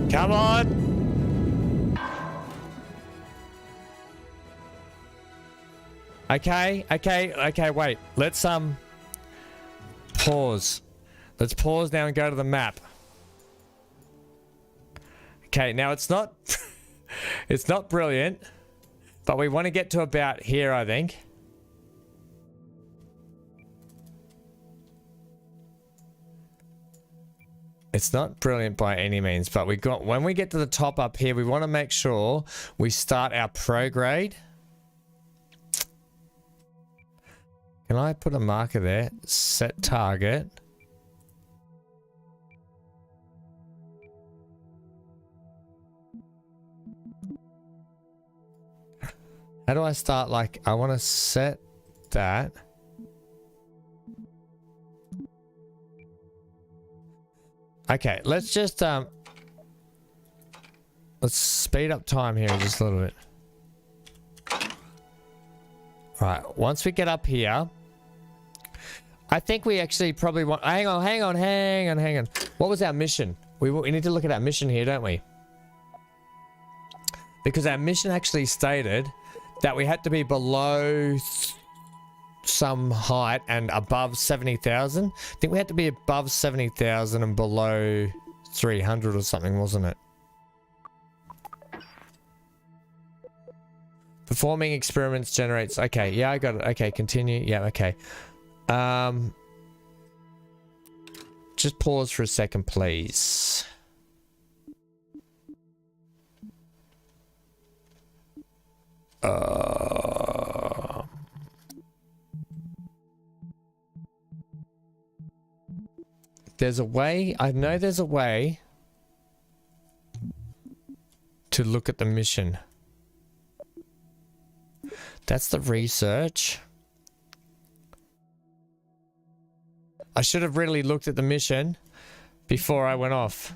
Come on. Okay, wait. Let's pause. Let's pause now and go to the map. Okay, now it's not it's not brilliant, but we want to get to about here, I think. It's not brilliant by any means, but when we get to the top up here, we want to make sure we start our prograde. Can I put a marker there? Set target. How do I start? Like, I want to set that. Okay, let's just let's speed up time here just a little bit. Right, once we get up here, I think we actually probably want. Hang on. What was our mission? We need to look at our mission here, don't we? Because our mission actually stated that we had to be below some height and above 70,000. I think we had to be above 70,000 and below 300 or something, wasn't it? Performing experiments generates. Okay, yeah, I got it. Okay, continue. Yeah, okay. Just pause for a second, please. There's a way, I know there's a way to look at the mission. That's the research. I should have really looked at the mission before I went off.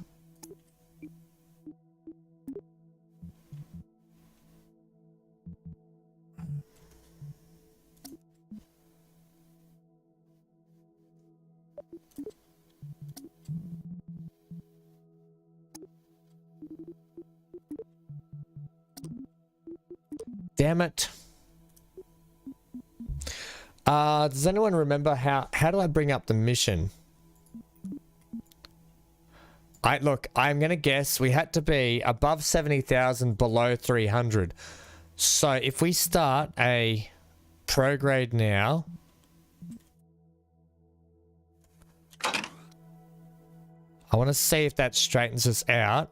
Damn it. Does anyone remember how do I bring up the mission? Look, I'm gonna guess we had to be above 70,000, below 300. So if we start a prograde now, I want to see if that straightens us out.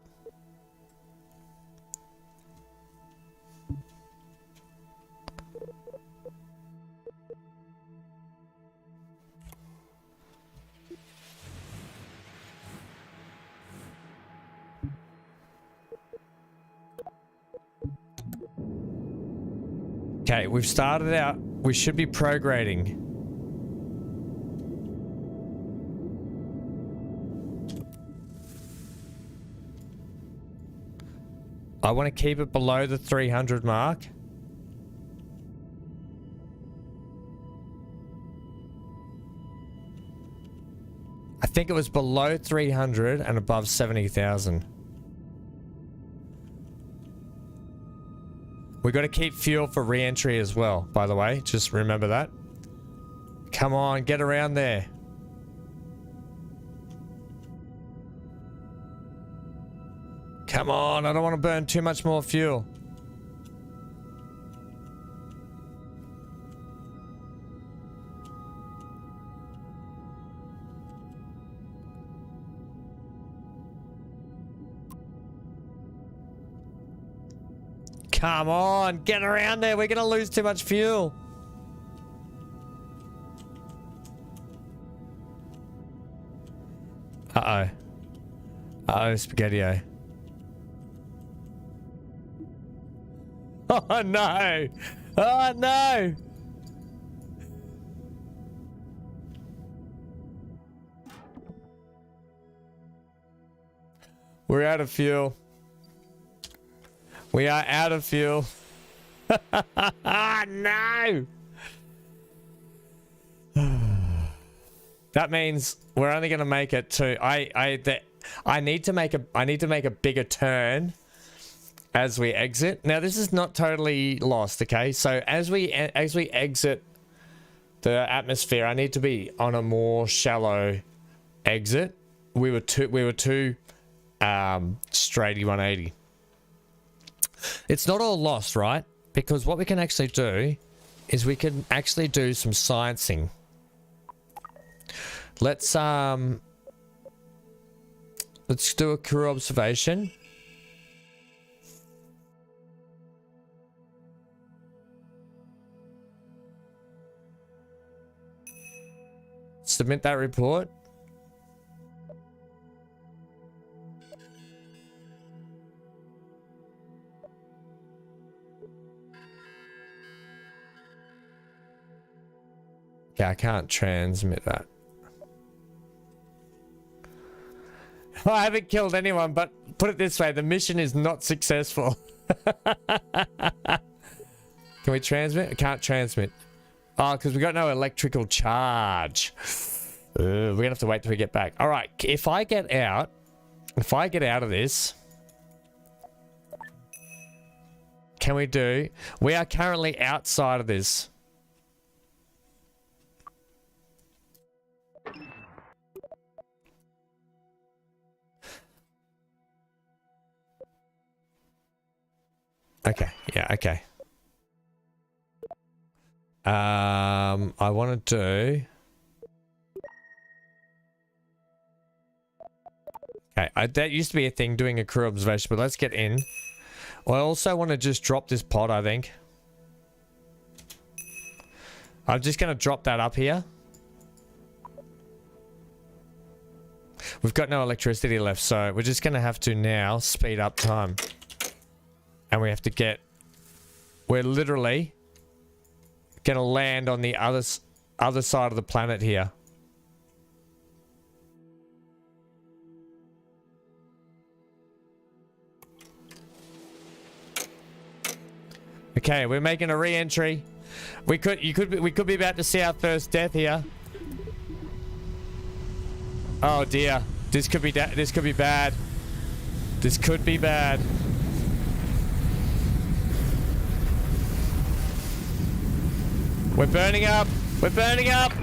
Okay, we've started out. We should be prograding. I want to keep it below the 300 mark. I think it was below 300 and above 70,000. We got to keep fuel for re-entry as well, by the way. Just remember that. Come on, get around there. Come on, I don't want to burn too much more fuel. Come on, get around there. We're going to lose too much fuel. Uh-oh. Uh-oh, Spaghetti-O. Oh, no. Oh, no. We're out of fuel. We are out of fuel. No. That means we're only going to make it to I need to make a bigger turn as we exit. Now this is not totally lost, okay? So as we exit the atmosphere, I need to be on a more shallow exit. We were too straighty 180. It's not all lost, right? Because what we can actually do is we can actually do some sciencing. Let's do a crew observation. Submit that report. Yeah, I can't transmit that. I haven't killed anyone, but put it this way, the mission is not successful. Can we transmit? I can't transmit. Oh, because we got no electrical charge. We're gonna have to wait till we get back. All right, if I get out of this, can we do? We are currently outside of this. Okay, yeah, okay. I want to do... Okay, that used to be a thing, doing a crew observation, but let's get in. I also want to just drop this pod, I think. I'm just going to drop that up here. We've got no electricity left, so we're just going to have to now speed up time. And we have to get... We're literally going to land on the other side of the planet here. Okay, we're making a re-entry. We could be about to see our first death here. Oh dear, this could be bad. This could be bad. We're burning up. We're burning up.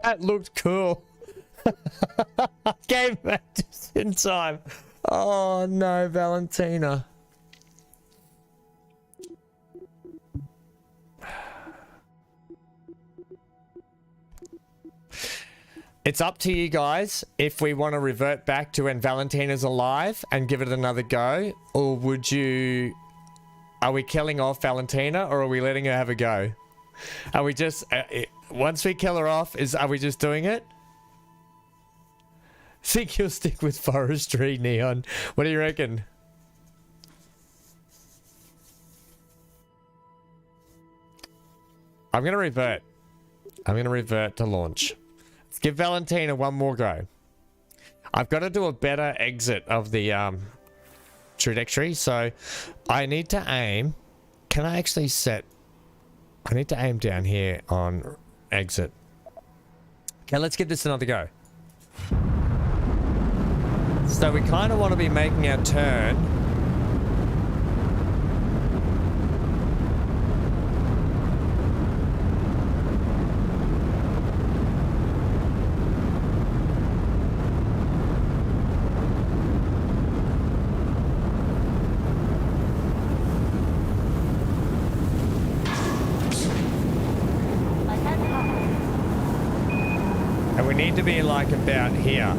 That looked cool. Came back just in time. Oh no, Valentina. It's up to you guys if we want to revert back to when Valentina's alive and give it another go, or would you... Are we killing off Valentina, or are we letting her have a go? Are we just... once we kill her off, are we just doing it? Think you'll stick with forestry, Neon. What do you reckon? I'm going to revert. I'm going to revert to launch. Let's give Valentina one more go. I've got to do a better exit of the trajectory, so I need to aim. Can I actually set... I need to aim down here on exit. Okay, let's give this another go. So we kind of want to be making our turn. And we need to be like about here.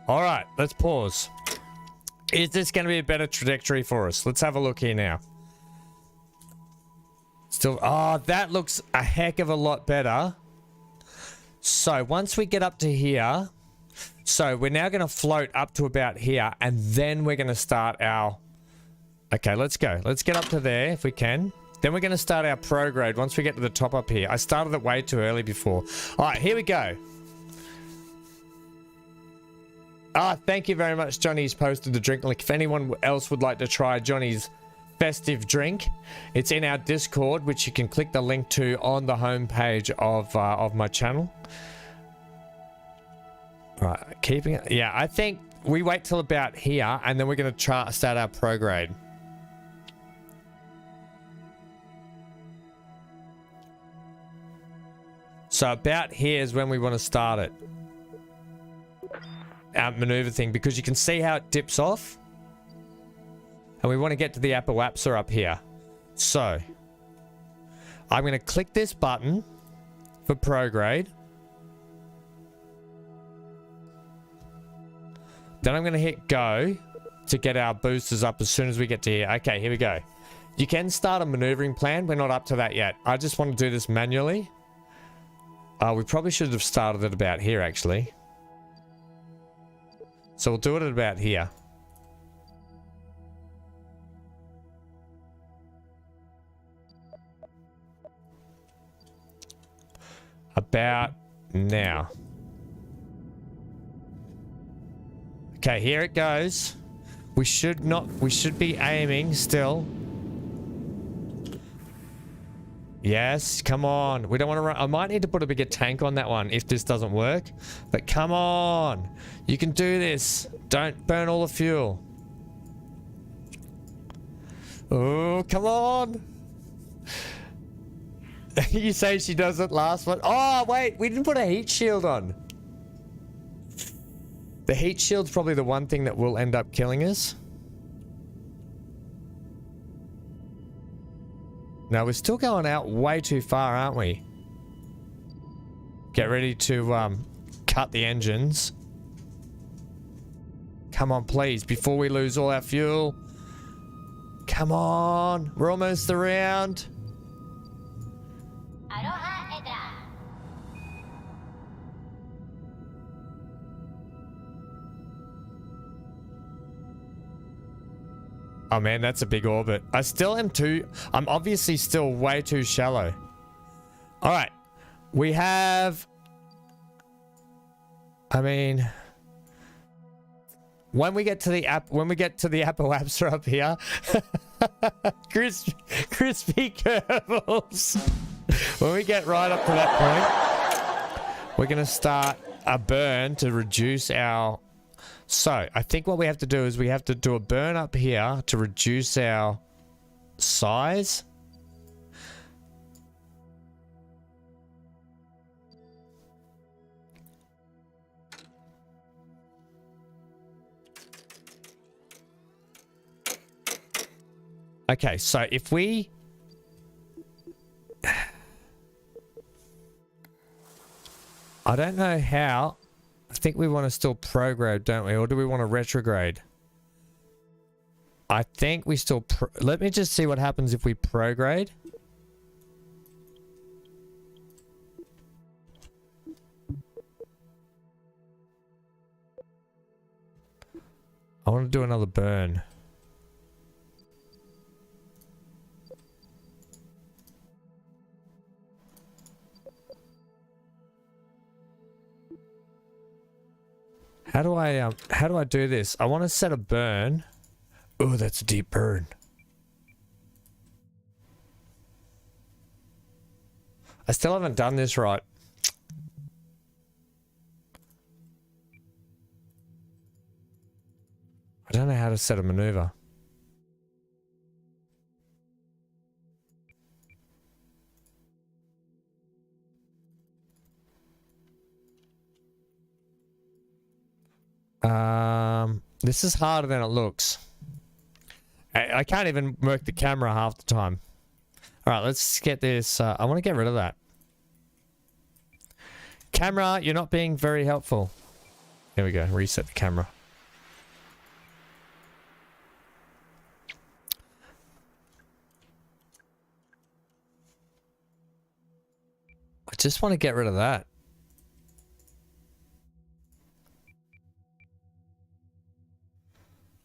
All right, let's pause. Is this going to be a better trajectory for us? Let's have a look here now. Still, oh, that looks a heck of a lot better. So once we get up to here, so we're now going to float up to about here, and then we're going to start our... Okay, let's go. Let's get up to there if we can. Then we're going to start our prograde once we get to the top up here. I started it way too early before. All right, here we go. Thank you very much. Johnny's posted the drink link. If anyone else would like to try Johnny's festive drink, it's in our Discord, which you can click the link to on the homepage of my channel. Right, keeping it. Yeah, I think we wait till about here, and then we're going to start our prograde. So about here is when we want to start it. Our maneuver thing, because you can see how it dips off, and we want to get to the Appalapsa up here. So I'm going to click this button for prograde. Then I'm going to hit go to get our boosters up as soon as we get to here. Okay, here we go. You can start a maneuvering plan. We're not up to that yet. I just want to do this manually. We probably should have started it about here, actually. So we'll do it at about here. About now. Okay, here it goes. We should be aiming still. Yes, come on. We don't want to run. I might need to put a bigger tank on that one if this doesn't work. But come on. You can do this. Don't burn all the fuel. Oh, come on. You say she doesn't last one. Oh, wait. We didn't put a heat shield on. The heat shield's probably the one thing that will end up killing us. Now, we're still going out way too far, aren't we? Get ready to cut the engines. Come on, please, before we lose all our fuel. Come on. We're almost around. Oh man, that's a big orbit. I still am I'm obviously still way too shallow. All right. We have... I mean... When we get to the Appalapsa up here... crispy Kerbals. When we get right up to that point, we're going to start a burn to reduce our... So, I think what we have to do is we have to do a burn up here to reduce our size. Okay, so if we... I don't know how. I think we want to still prograde, don't we? Or do we want to retrograde? I think we still... Let me just see what happens if we prograde. I want to do another burn. How do I do this? I want to set a burn. Oh, that's a deep burn. I still haven't done this right. I don't know how to set a maneuver. This is harder than it looks. I can't even work the camera half the time. Alright, let's get this. I want to get rid of that. Camera, you're not being very helpful. There we go. Reset the camera. I just want to get rid of that.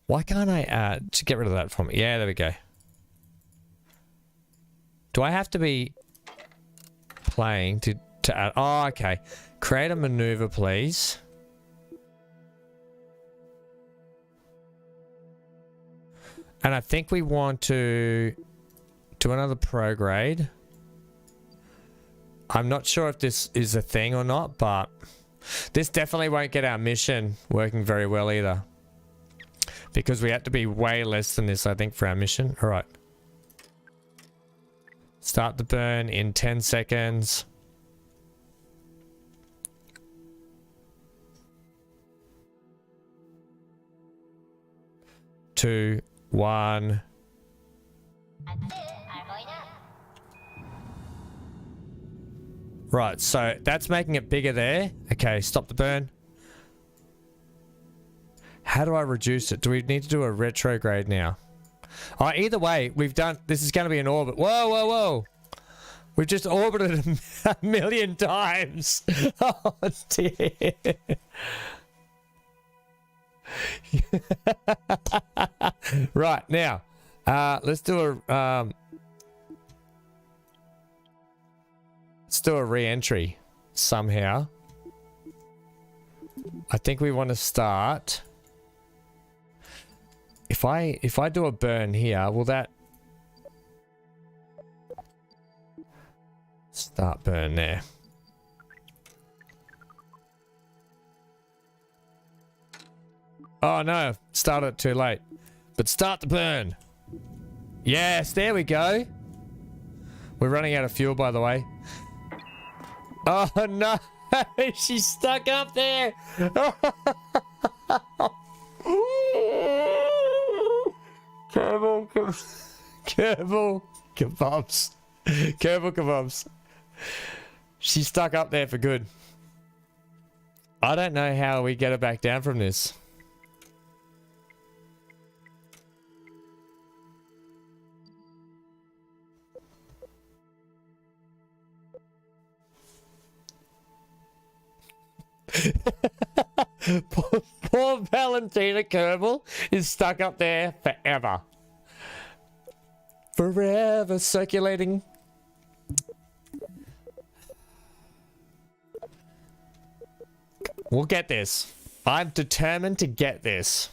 Why can't I add to get rid of that from it? Yeah, there we go. Do I have to be playing to add? Oh, okay. Create a maneuver, please. And I think we want to do another prograde. I'm not sure if this is a thing or not, but this definitely won't get our mission working very well either. Because we have to be way less than this, I think, for our mission. All right. Start the burn in 10 seconds. 2, 1. Right, so that's making it bigger there. Okay, stop the burn. How do I reduce it? Do we need to do a retrograde now? Oh, either way, we've done... This is going to be an orbit. Whoa, whoa, whoa. We've just orbited a million times. Oh, dear. Right, now. Let's do a... let's do a re-entry somehow. I think we want to start... If I do a burn here, will that start burn there? Oh no, started it too late. But start the burn. Yes, there we go. We're running out of fuel, by the way. Oh no, she's stuck up there. Kerbal kebabs. Kerbal kebabs. She's stuck up there for good. I don't know how we get her back down from this. Poor Valentina Kerbal is stuck up there forever. Forever circulating. We'll get this. I'm determined to get this.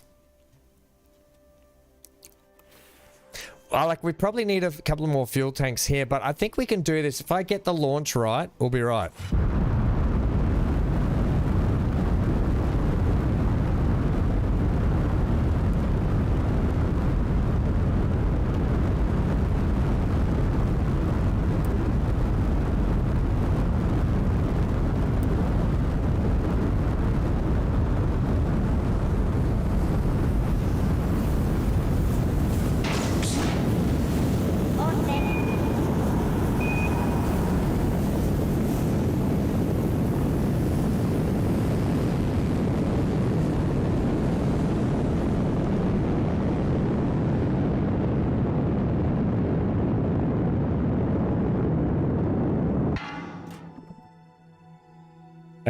We probably need a couple more fuel tanks here, but I think we can do this. If I get the launch right, we'll be right.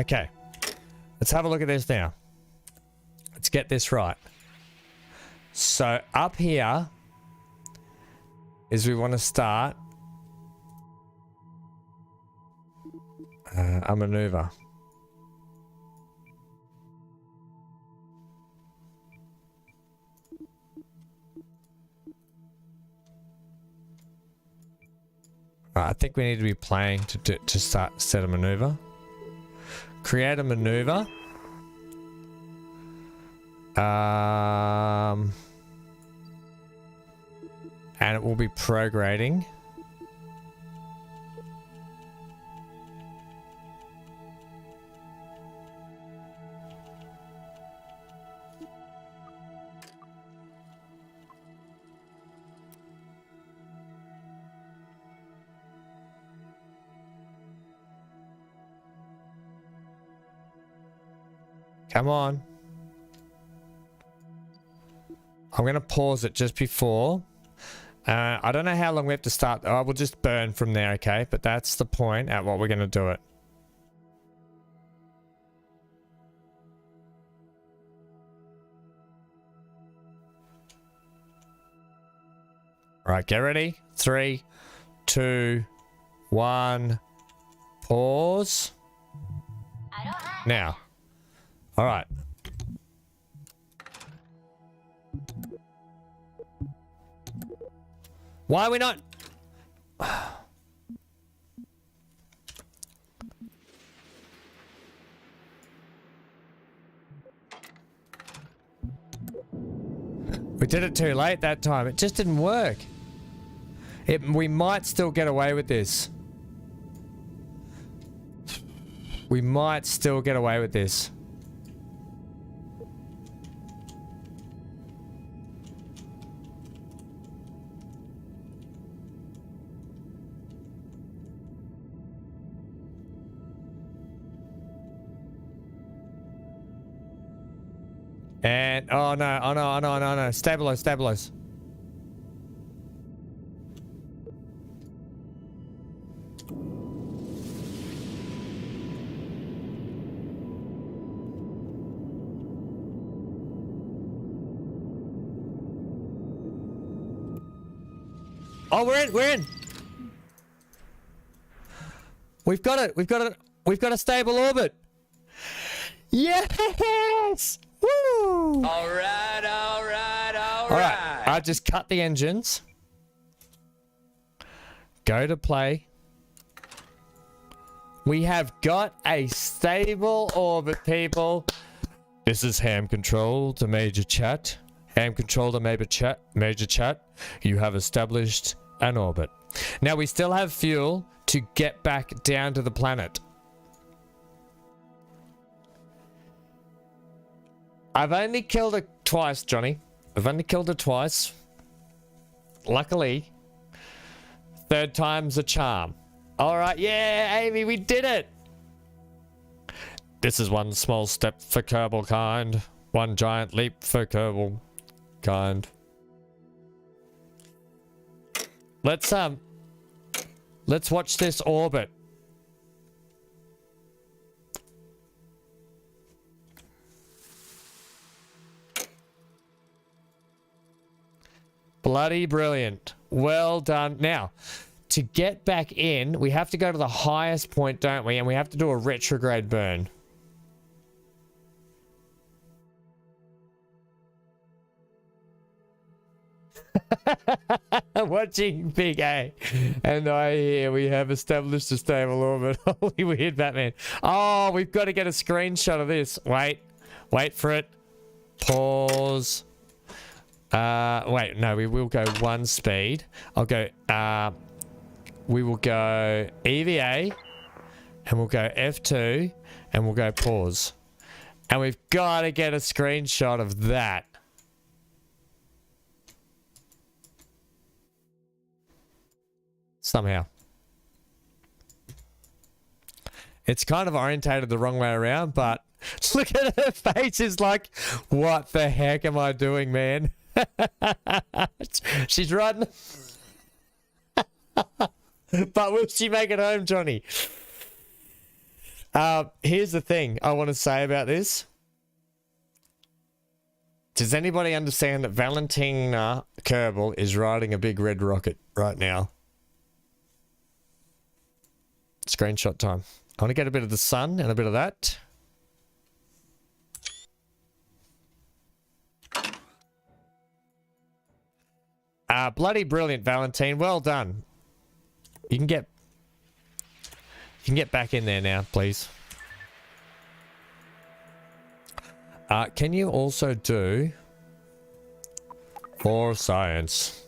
Okay. Let's have a look at this now. Let's get this right. So up here is we want to start a maneuver. Right, I think we need to be playing to start set a maneuver. Create a maneuver. And it will be prograding. Come on. I'm going to pause it just before. I don't know how long we have to start. Oh, we'll just burn from there, okay? But that's the point at what we're going to do it. All right, get ready. 3, 2, 1. Pause. Now. All right. Why are we not? We did it too late that time. It just didn't work. We might still get away with this. We might still get away with this. And oh no. Stabilize. Oh, we're in. We've got a stable orbit. Yes! Woo!
All right.
All right. I just cut the engines. Go to play. We have got a stable orbit, people. This is ham control to major chat. Ham control to major chat. You have established an orbit. Now we still have fuel to get back down to the planet. I've only killed it twice, Johnny. I've only killed it twice. Luckily, third time's a charm. All right, yeah, Amy, we did it. This is one small step for Kerbal kind, one giant leap for Kerbal kind. Let's watch this orbit. Bloody brilliant. Well done. Now, to get back in, we have to go to the highest point, don't we? And we have to do a retrograde burn. Watching Big A. And I hear we have established a stable orbit. Holy weird, Batman. Oh, we've got to get a screenshot of this. Wait for it. Pause. Wait, no, we will go one speed. I'll go, we will go EVA, and we'll go F2, and we'll go pause. And we've got to get a screenshot of that. Somehow. It's kind of orientated the wrong way around, but look at her face. It's like, what the heck am I doing, man? She's riding. But will she make it home, Johnny? Here's the thing I want to say about this. Does anybody understand that Valentina Kerbal is riding a big red rocket right now? Screenshot time. I want to get a bit of the sun and a bit of that. Bloody brilliant, Valentine. Well done. You can get back in there now, please. Can you also do for science?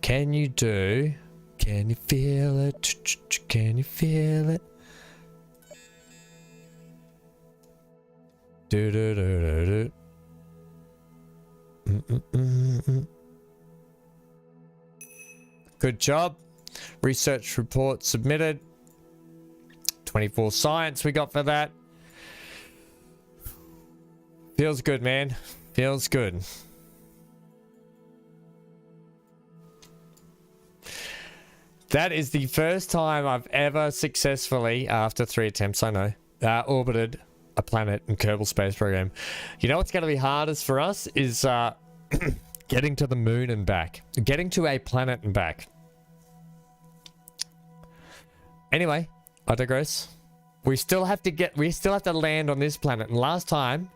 Can you do? Can you feel it? Can you feel it? Do do do do do. Good job. Research report submitted. 24 science we got for that. Feels good, man. Feels good. That is the first time I've ever successfully, after 3 attempts, I know, orbited a planet in Kerbal Space Program. You know what's going to be hardest for us is getting to the moon and back. Getting to a planet and back. Anyway, I digress. We still have to land on this planet. And last time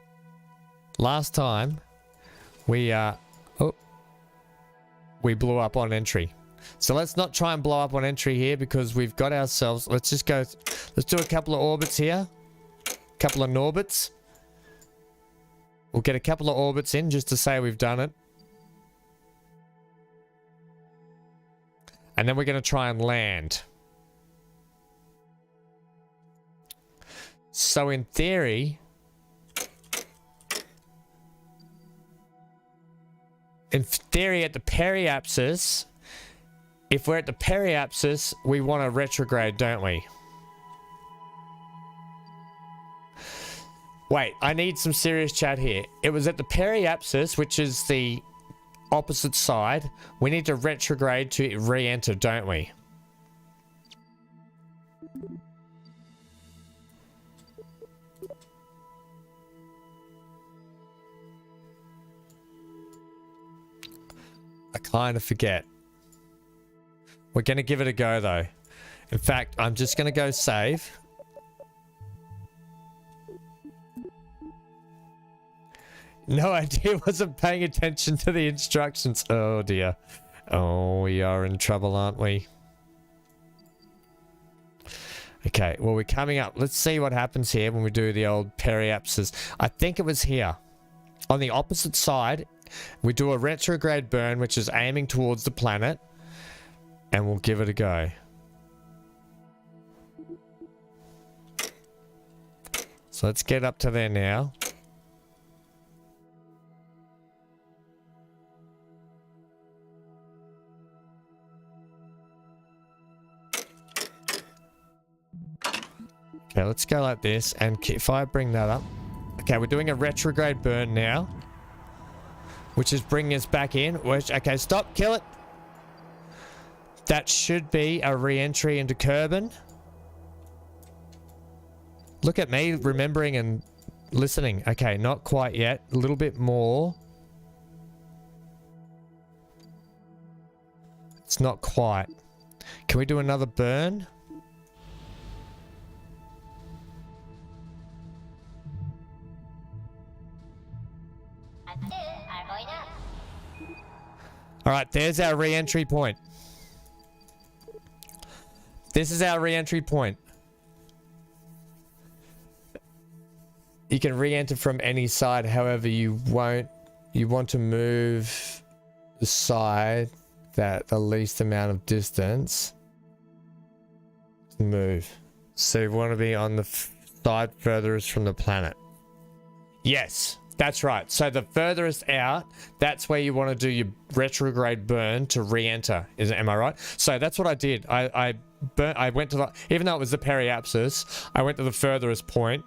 we blew up on entry. So let's not try and blow up on entry here because we've got ourselves, let's do a couple of orbits here. Couple of orbits. We'll get a couple of orbits in just to say we've done it. And then we're going to try and land. So in theory, at the periapsis, if we're at the periapsis, we want to retrograde, don't we? Wait, I need some serious chat here. It was at the periapsis, which is the opposite side. We need to retrograde to re-enter, don't we? I kind of forget. We're going to give it a go, though. In fact, I'm just going to go save. No idea, wasn't paying attention to the instructions. Oh dear. Oh, we are in trouble, aren't we? Okay, well, we're coming up. Let's see what happens here when we do the old periapsis. I think it was here. On the opposite side, we do a retrograde burn, which is aiming towards the planet. And we'll give it a go. So let's get up to there now. Okay, let's go like this, and if I bring that up... Okay, we're doing a retrograde burn now. Which is bringing us back in. Okay, stop, kill it. That should be a re-entry into Kerbin. Look at me remembering and listening. Okay, not quite yet. A little bit more. It's not quite. Can we do another burn? Alright, there's our re-entry point. This is our re-entry point. You can re-enter from any side, however you want to move the side that the least amount of distance to move. So you want to be on the side furthest from the planet. Yes. That's right. So the furthest out, that's where you want to do your retrograde burn to re-enter. Am I right? So that's what I did. I went to the, even though it was the periapsis, I went to the furthest point,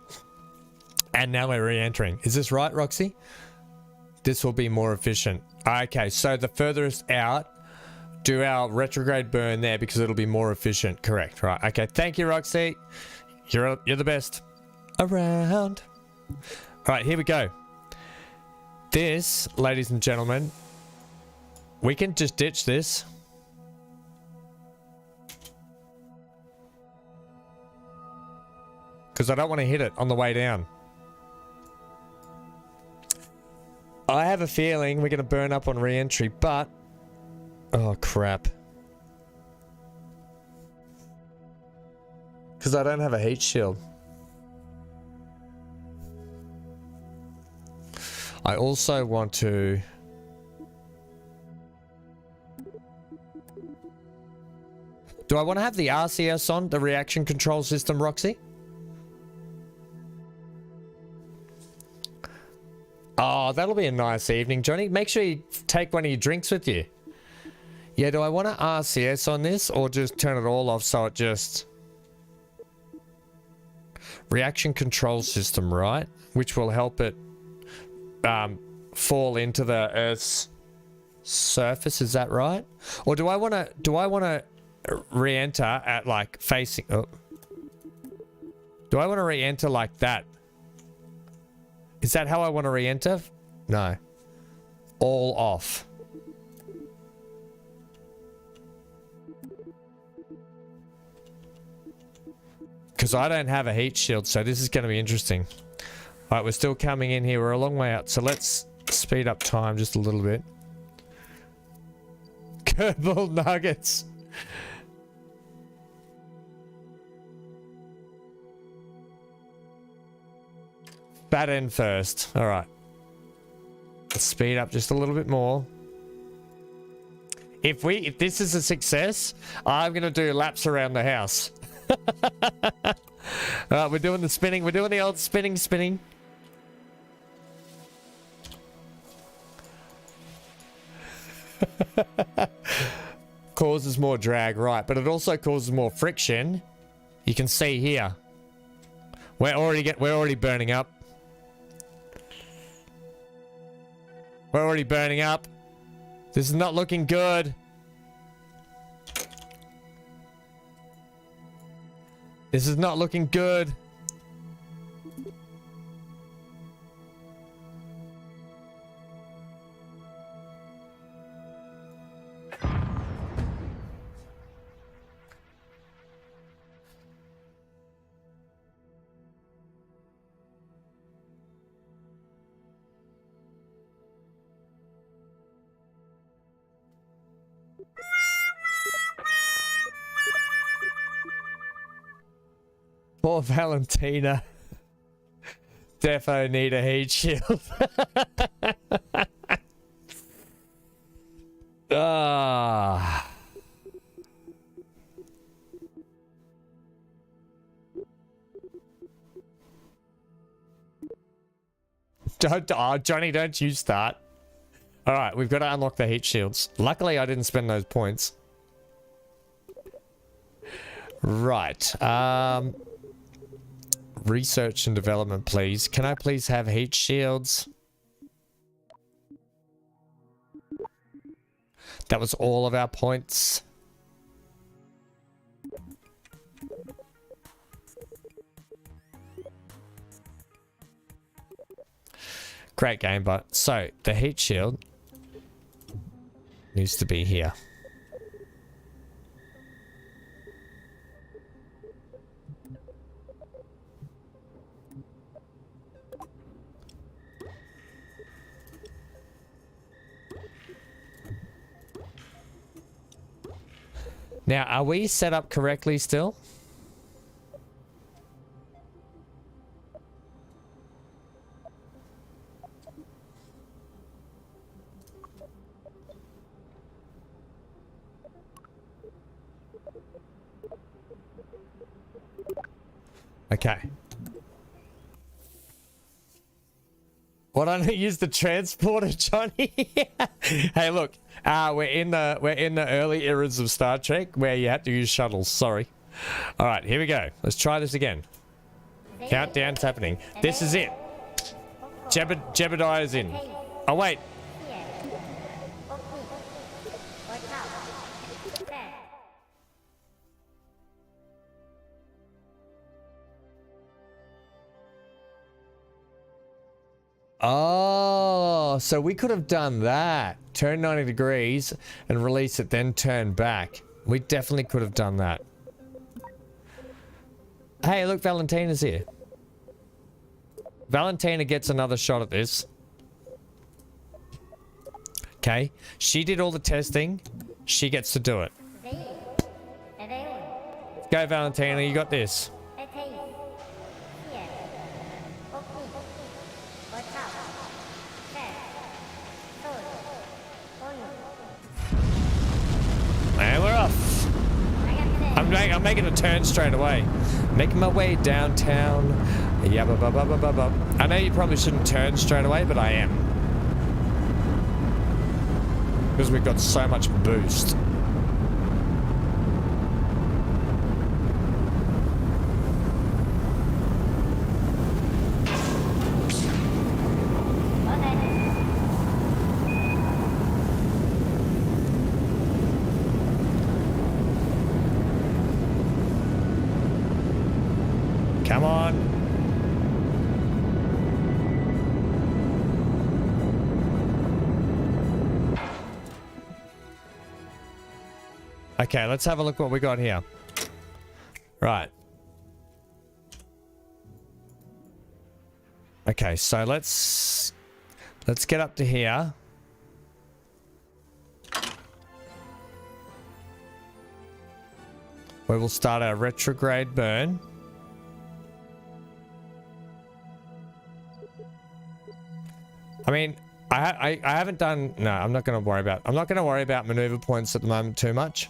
and now we're re-entering. Is this right, Roxy? This will be more efficient. Okay, so the furthest out do our retrograde burn there because it'll be more efficient. Correct. Right. Okay. Thank you, Roxy. You're the best around. All right, here we go. This, ladies and gentlemen, we can just ditch this. Because I don't want to hit it on the way down. I have a feeling we're going to burn up on re-entry, but... Oh, crap. Because I don't have a heat shield. I also want to... Do I want to have the RCS on, the reaction control system, Roxy? Oh, that'll be a nice evening, Johnny. Make sure you take one of your drinks with you. Yeah, do I want to RCS on this or just turn it all off so it just... Reaction control system, right? Which will help it fall into the Earth's surface, is that right? Or do I want to re-enter at like facing... Oh. Do I want to re-enter like that? Is that how I want to re-enter? No. All off. Because I don't have a heat shield, so this is going to be interesting. Alright, we're still coming in here. We're a long way out, so let's speed up time just a little bit. Kerbal nuggets. Bad end first. Alright. Let's speed up just a little bit more. If this is a success, I'm going to do laps around the house. Alright, we're doing the spinning. We're doing the old spinning. Causes more drag, right, but it also causes more friction. You can see here. We're already burning up. We're already burning up. This is not looking good. This is not looking good. Poor Valentina. Defo need a heat shield. Ah. Johnny, don't you start. Alright, we've got to unlock the heat shields. Luckily, I didn't spend those points. Right. Research and development, please. Can I please have heat shields? That was all of our points. Great game, but so the heat shield needs to be here. Now, are we set up correctly still? Okay. Why don't I use the transporter, Johnny? Hey, look. We're in the early eras of Star Trek where you had to use shuttles. Sorry. All right, here we go. Let's try this again. Countdown's happening. This is it. Jebediah's in. Oh wait. Oh, so we could have done that. Turn 90 degrees and release it, then turn back. We definitely could have done that. Hey, look, Valentina's here. Valentina gets another shot at this. Okay, she did all the testing. She gets to do it. Go, Valentina, you got this. And we're off. I'm making a turn straight away. Making my way downtown. Yeah, I know you probably shouldn't turn straight away, but I am. Because we've got so much boost. Come on. Okay, let's have a look what we got here. Right. Okay, so let's get up to here. We will start our retrograde burn. I mean, I haven't done... No, I'm not going to worry about... I'm not going to worry about maneuver points at the moment too much.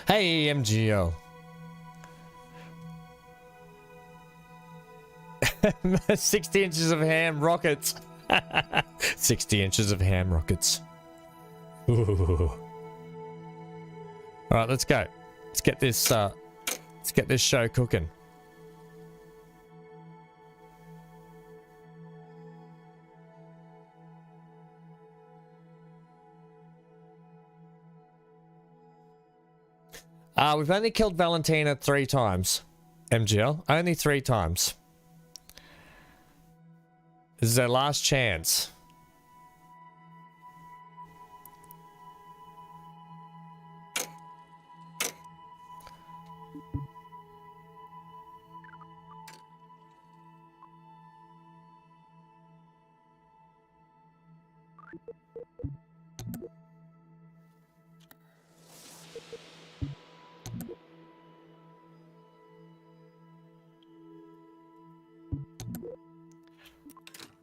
Hey, MGO. 60 inches of ham rockets. 60 inches of ham rockets. Ooh. All right, let's go. Let's get this show cooking. We've only killed Valentina 3 times. MGL. Only 3 times. This is our last chance.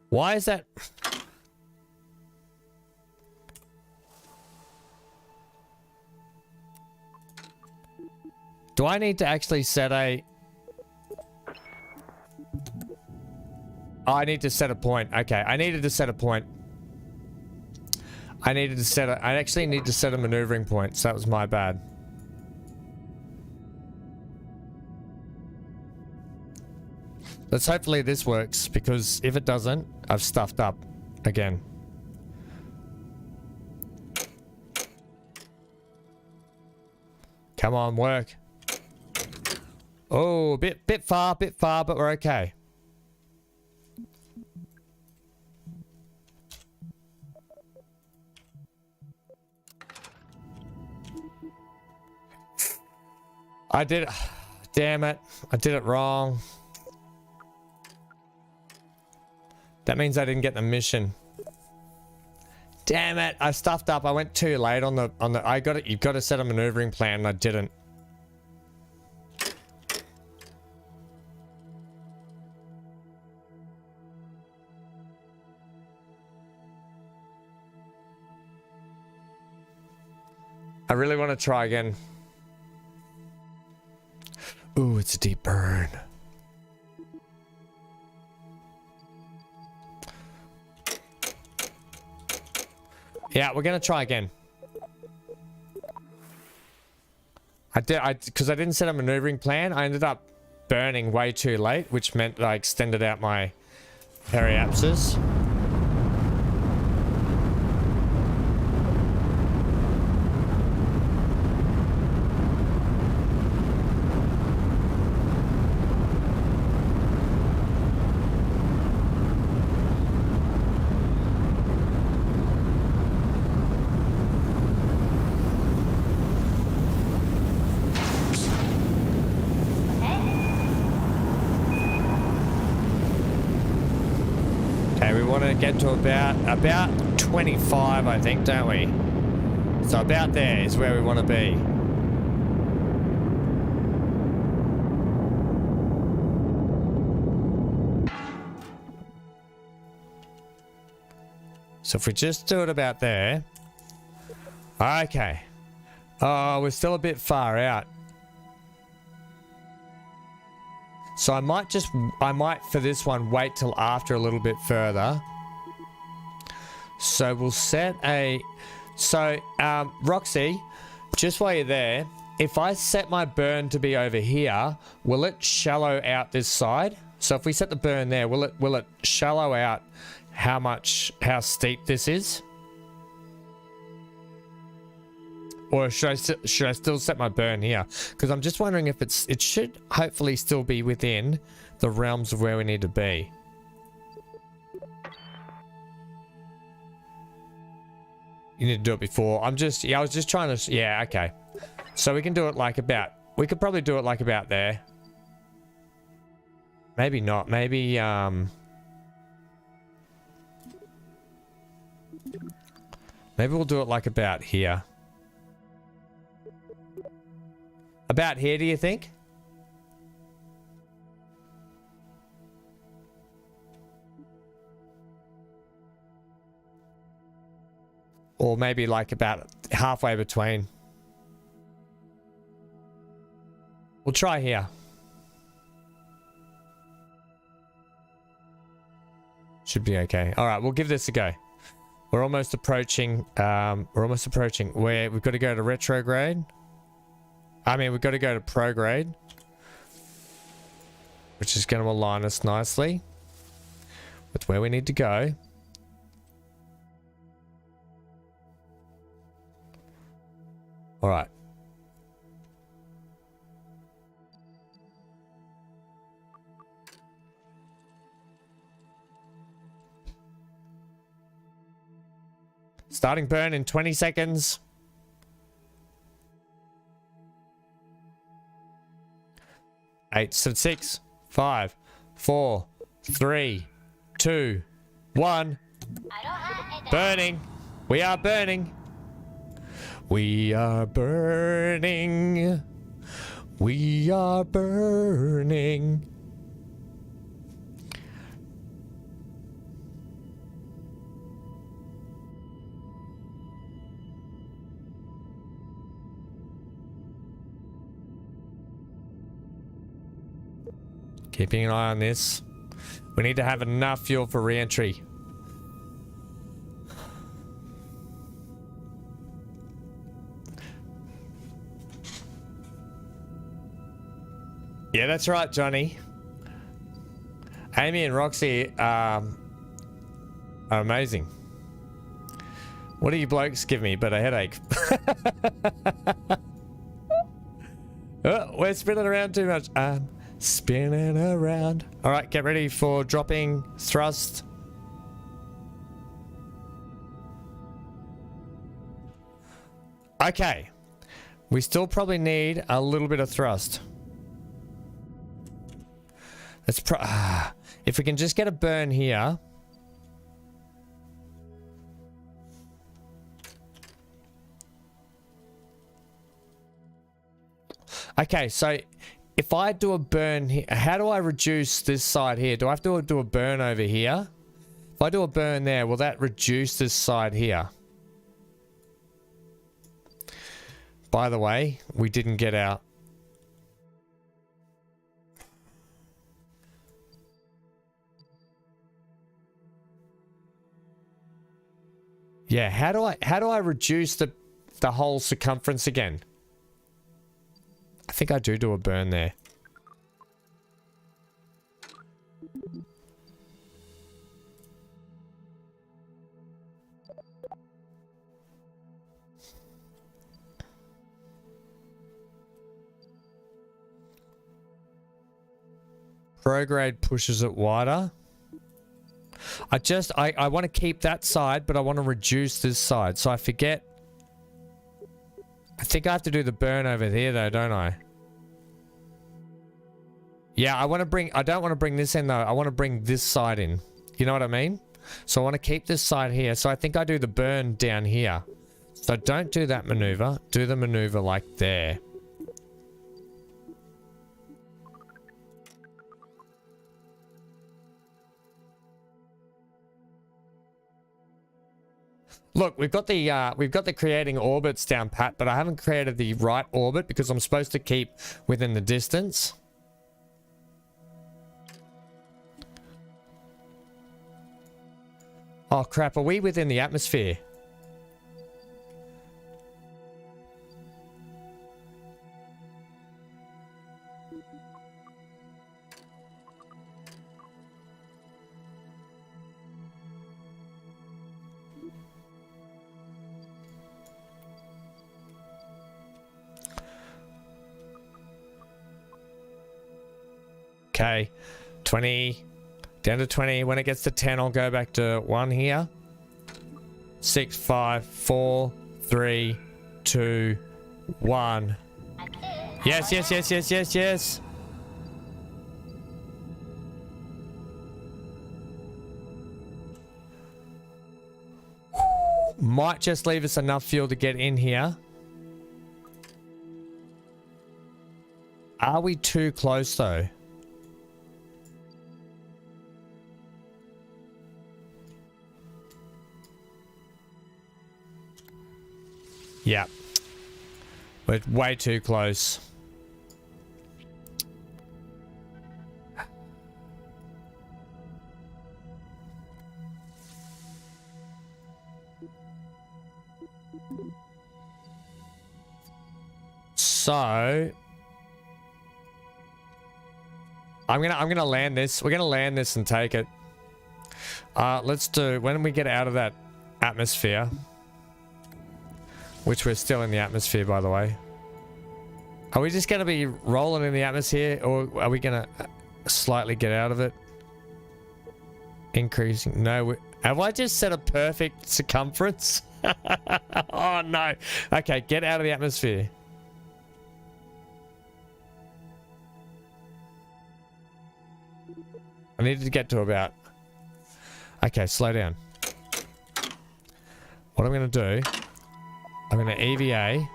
Why is that? Do I need to actually set a... Oh, I need to set a point. Okay, I needed to set a point. I actually need to set a maneuvering point, so that was my bad. Let's hopefully this works, because if it doesn't, I've stuffed up again. Come on, work. Oh, bit far, but we're okay. I did it. Damn it. I did it wrong. That means I didn't get the mission. Damn it. I stuffed up. I went too late on the I got it. You've got to set a maneuvering plan and I didn't. I really want to try again. Ooh, it's a deep burn. Yeah, we're gonna try again. Because I didn't set a maneuvering plan. I ended up burning way too late, which meant that I extended out my periapsis. want to get to about 25, I think, don't we? So about there is where we want to be. So if we just do it about there. Okay. Oh, we're still a bit far out. So I might for this one wait till after a little bit further. So we'll set a, so Roxy, just while you're there, if I set my burn to be over here, will it shallow out this side? So if we set the burn there, will it shallow out how steep this is? Or should I still set my burn here? Because I'm just wondering if it should hopefully still be within the realms of where we need to be. You need to do it before. I was just trying to, yeah, okay. So we can do it like about, we could probably do it like about there. Maybe not, maybe we'll do it like about here. About here, do you think? Or maybe like about halfway between. We'll try here. Should be okay. All right, we'll give this a go. We're almost approaching. Where we've got to go to retrograde. We've got to go to prograde, which is going to align us nicely with where we need to go. All right. Starting burn in 20 seconds. 8, 6, 5, 4, 3, 2, 1. Burning. We are burning. We are burning. We are burning. Keeping an eye on this. We need to have enough fuel for re-entry. Yeah, that's right, Johnny. Amy and Roxy are amazing. What do you blokes give me but a headache? Oh, we're spinning around too much. Spinning around. All right, get ready for dropping thrust. Okay. We still probably need a little bit of thrust. Let's if we can just get a burn here. Okay, so if I do a burn here, how do I reduce this side here? Do I have to do a burn over here? If I do a burn there, will that reduce this side here? By the way, we didn't get out. Yeah, how do I reduce the whole circumference again? I think I do a burn there. Prograde pushes it wider. I want to keep that side, but I want to reduce this side. So I forget. I think I have to do the burn over here though, don't I? Yeah, I don't want to bring this in though. I want to bring this side in. You know what I mean? So I want to keep this side here. So I think I do the burn down here. So don't do that maneuver. Do the maneuver like there. Look, we've got the creating orbits down pat, but I haven't created the right orbit because I'm supposed to keep within the distance. Oh crap, are we within the atmosphere? Okay, 20, down to 20. When it gets to 10, I'll go back to 1 here. 6, 5, 4, 3, 2, 1. Yes, yes, yes, yes, yes, yes. Might just leave us enough fuel to get in here. Are we too close though? Yeah. We're way too close. So I'm gonna land this. We're gonna land this and take it. Let's do, when we get out of that atmosphere, which we're still in the atmosphere, by the way. Are we just going to be rolling in the atmosphere, or are we going to slightly get out of it? Increasing. No. Have I just set a perfect circumference? Oh, no. Okay, get out of the atmosphere. I needed to get to about... Okay, slow down. What I'm going to do... I'm going to EVA.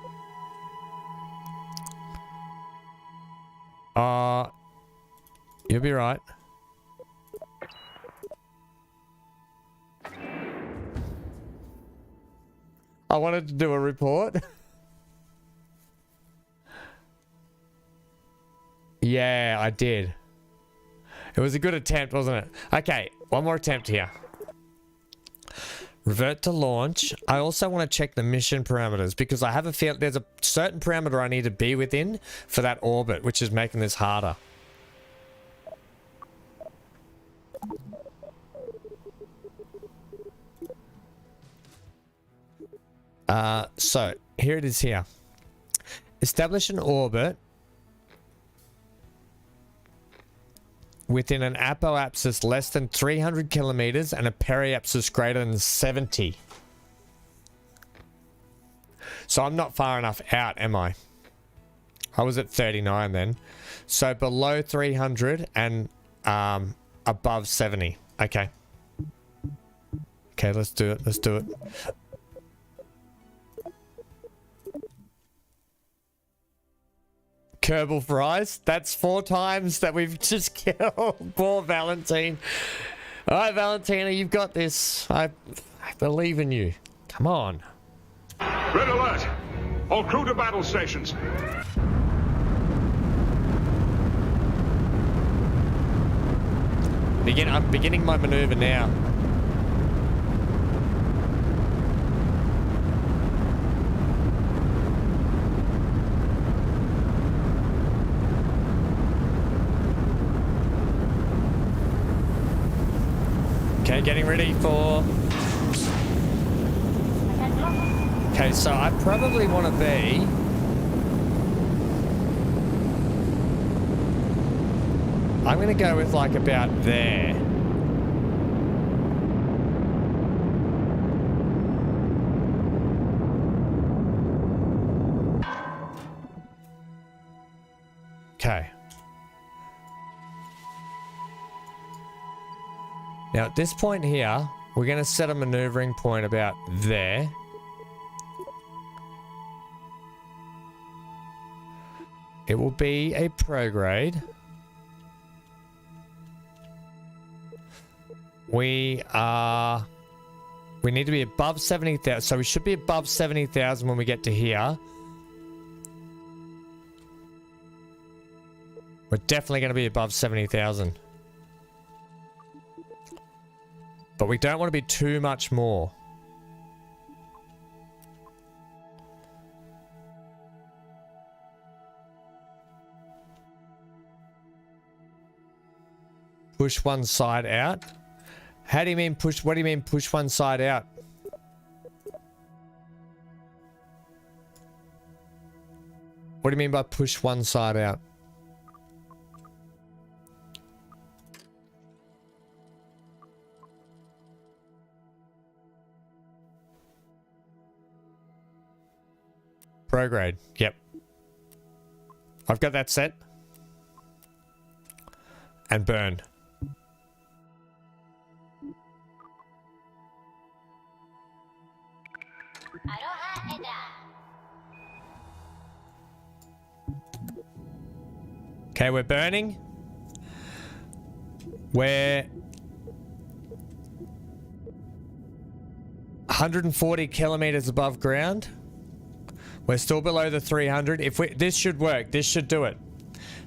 You'll be right. I wanted to do a report. Yeah, I did. It was a good attempt, wasn't it? Okay, one more attempt here. Revert to launch. I also want to check the mission parameters because I have a feel there's a certain parameter I need to be within for that orbit, which is making this harder. So here it is here. Establish an orbit within an apoapsis less than 300 kilometers and a periapsis greater than 70. So I'm not far enough out, am I? I was at 39 then. So below 300 and above 70. Okay. Okay, let's do it. Let's do it. Kerbal fries. That's 4 times that we've just killed. Poor Valentine. All right, Valentina, you've got this. I believe in you. Come on.
Red alert! All crew to battle stations.
I'm beginning my maneuver now. Okay, getting ready for... Okay, so I probably want to be... I'm going to go with like about there. Okay. Now at this point here, We're going to set a maneuvering point about there. It will be a prograde. We need to be above 70,000. So we should be above 70,000 when we get to here. We're definitely going to be above 70,000. But we don't want to be too much more. Push one side out. How do you mean push? What do you mean push one side out? What do you mean by push one side out? Prograde. Yep. I've got that set. And burn. Okay, we're burning. We're 140 kilometers above ground. We're still below the 300. If we, this should work. This should do it.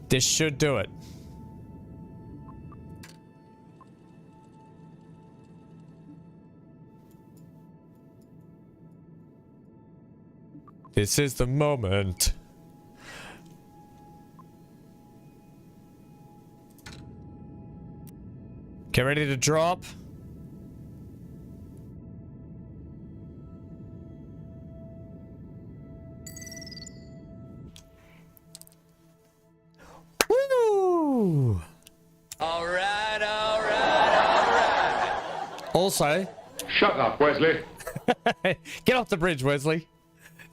This should do it. This is the moment. Get ready to drop. Woo!
All right, all right, all right.
Also,
Shut up, Wesley.
get off the bridge, Wesley.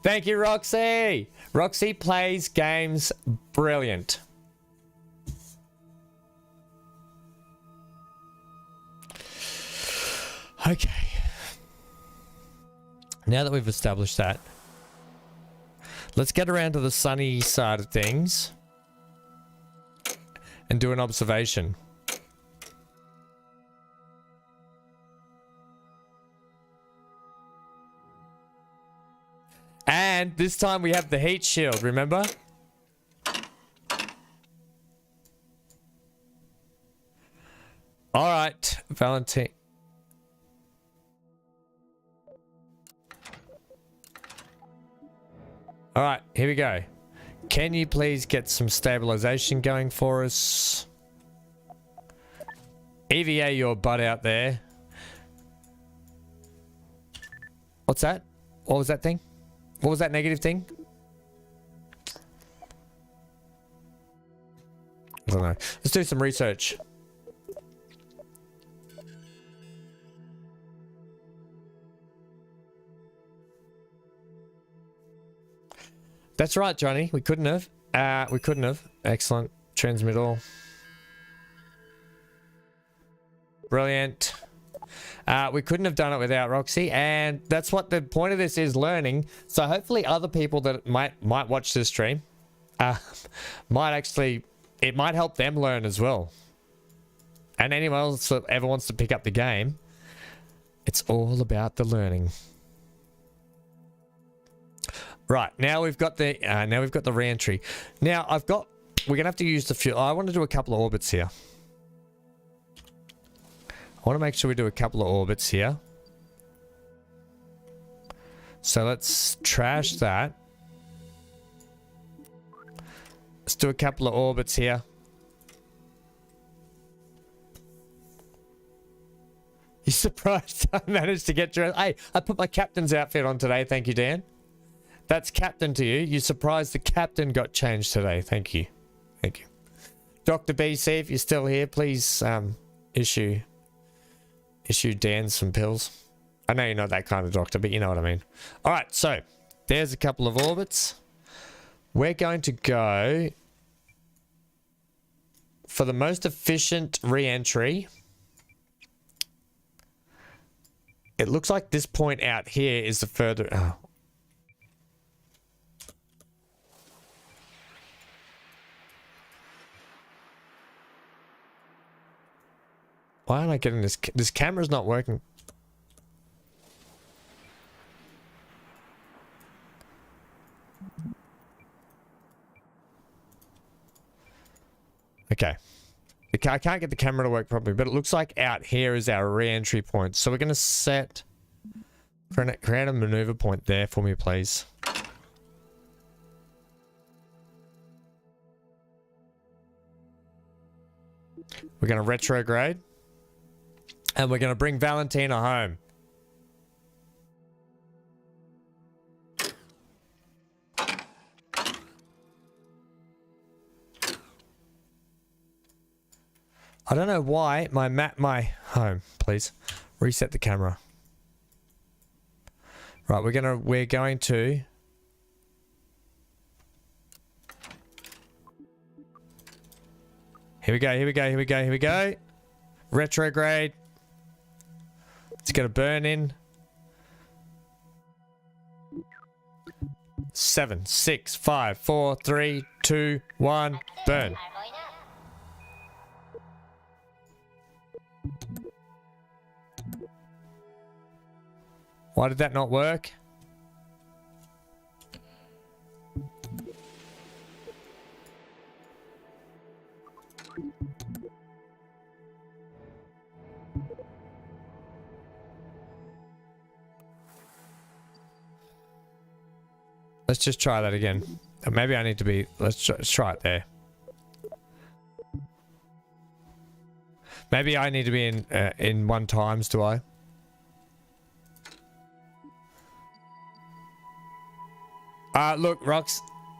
Thank you, Roxy. Roxy plays games brilliant. Okay. Now that we've established that, let's get around to the sunny side of things and do an observation. And this time we have the heat shield, remember? All right, Valentine. All right, here we go. Can you please get some stabilization going for us? EVA your butt out there. What's that? What was that thing? What was that negative thing? I don't know. Let's do some research. That's right, Johnny. We couldn't have. We couldn't have. Excellent. Transmittal. Brilliant. We couldn't have done it without Roxy, and that's what the point of this is, learning. So hopefully other people that might watch this stream might actually, it might help them learn as well. And anyone else that ever wants to pick up the game, it's all about the learning. Right, now we've got the re-entry. Now we're gonna have to use the fuel. I want to do a couple of orbits here. I want to make sure we do a couple of orbits here. So let's trash that. Let's do a couple of orbits here. You surprised I managed to get dressed? Hey, I put my captain's outfit on today. Thank you, Dan. That's captain to you. You surprised the captain got changed today. Thank you. Thank you. Dr. BC, if you're still here, please issue Dan some pills. I know you're not that kind of doctor, but you know what I mean. All right, so there's a couple of orbits. We're going to go for the most efficient re-entry. It looks like this point out here is the further... Oh. Why aren't I getting this? This camera's not working. Okay. I can't get the camera to work properly, but it looks like out here is our re-entry point. So we're going to set... Create a maneuver point there for me, please. We're going to retrograde. And we're going to bring Valentina home. I don't know why my home, please. Reset the camera. Right, we're going to Here we go. Retrograde. It's gonna burn in 7, 6, 5, 4, 3, 2, 1, burn. Why did that not work? Let's just try that again. Maybe I need to be... Let's try it there. Maybe I need to be in 1 times, do I? Look,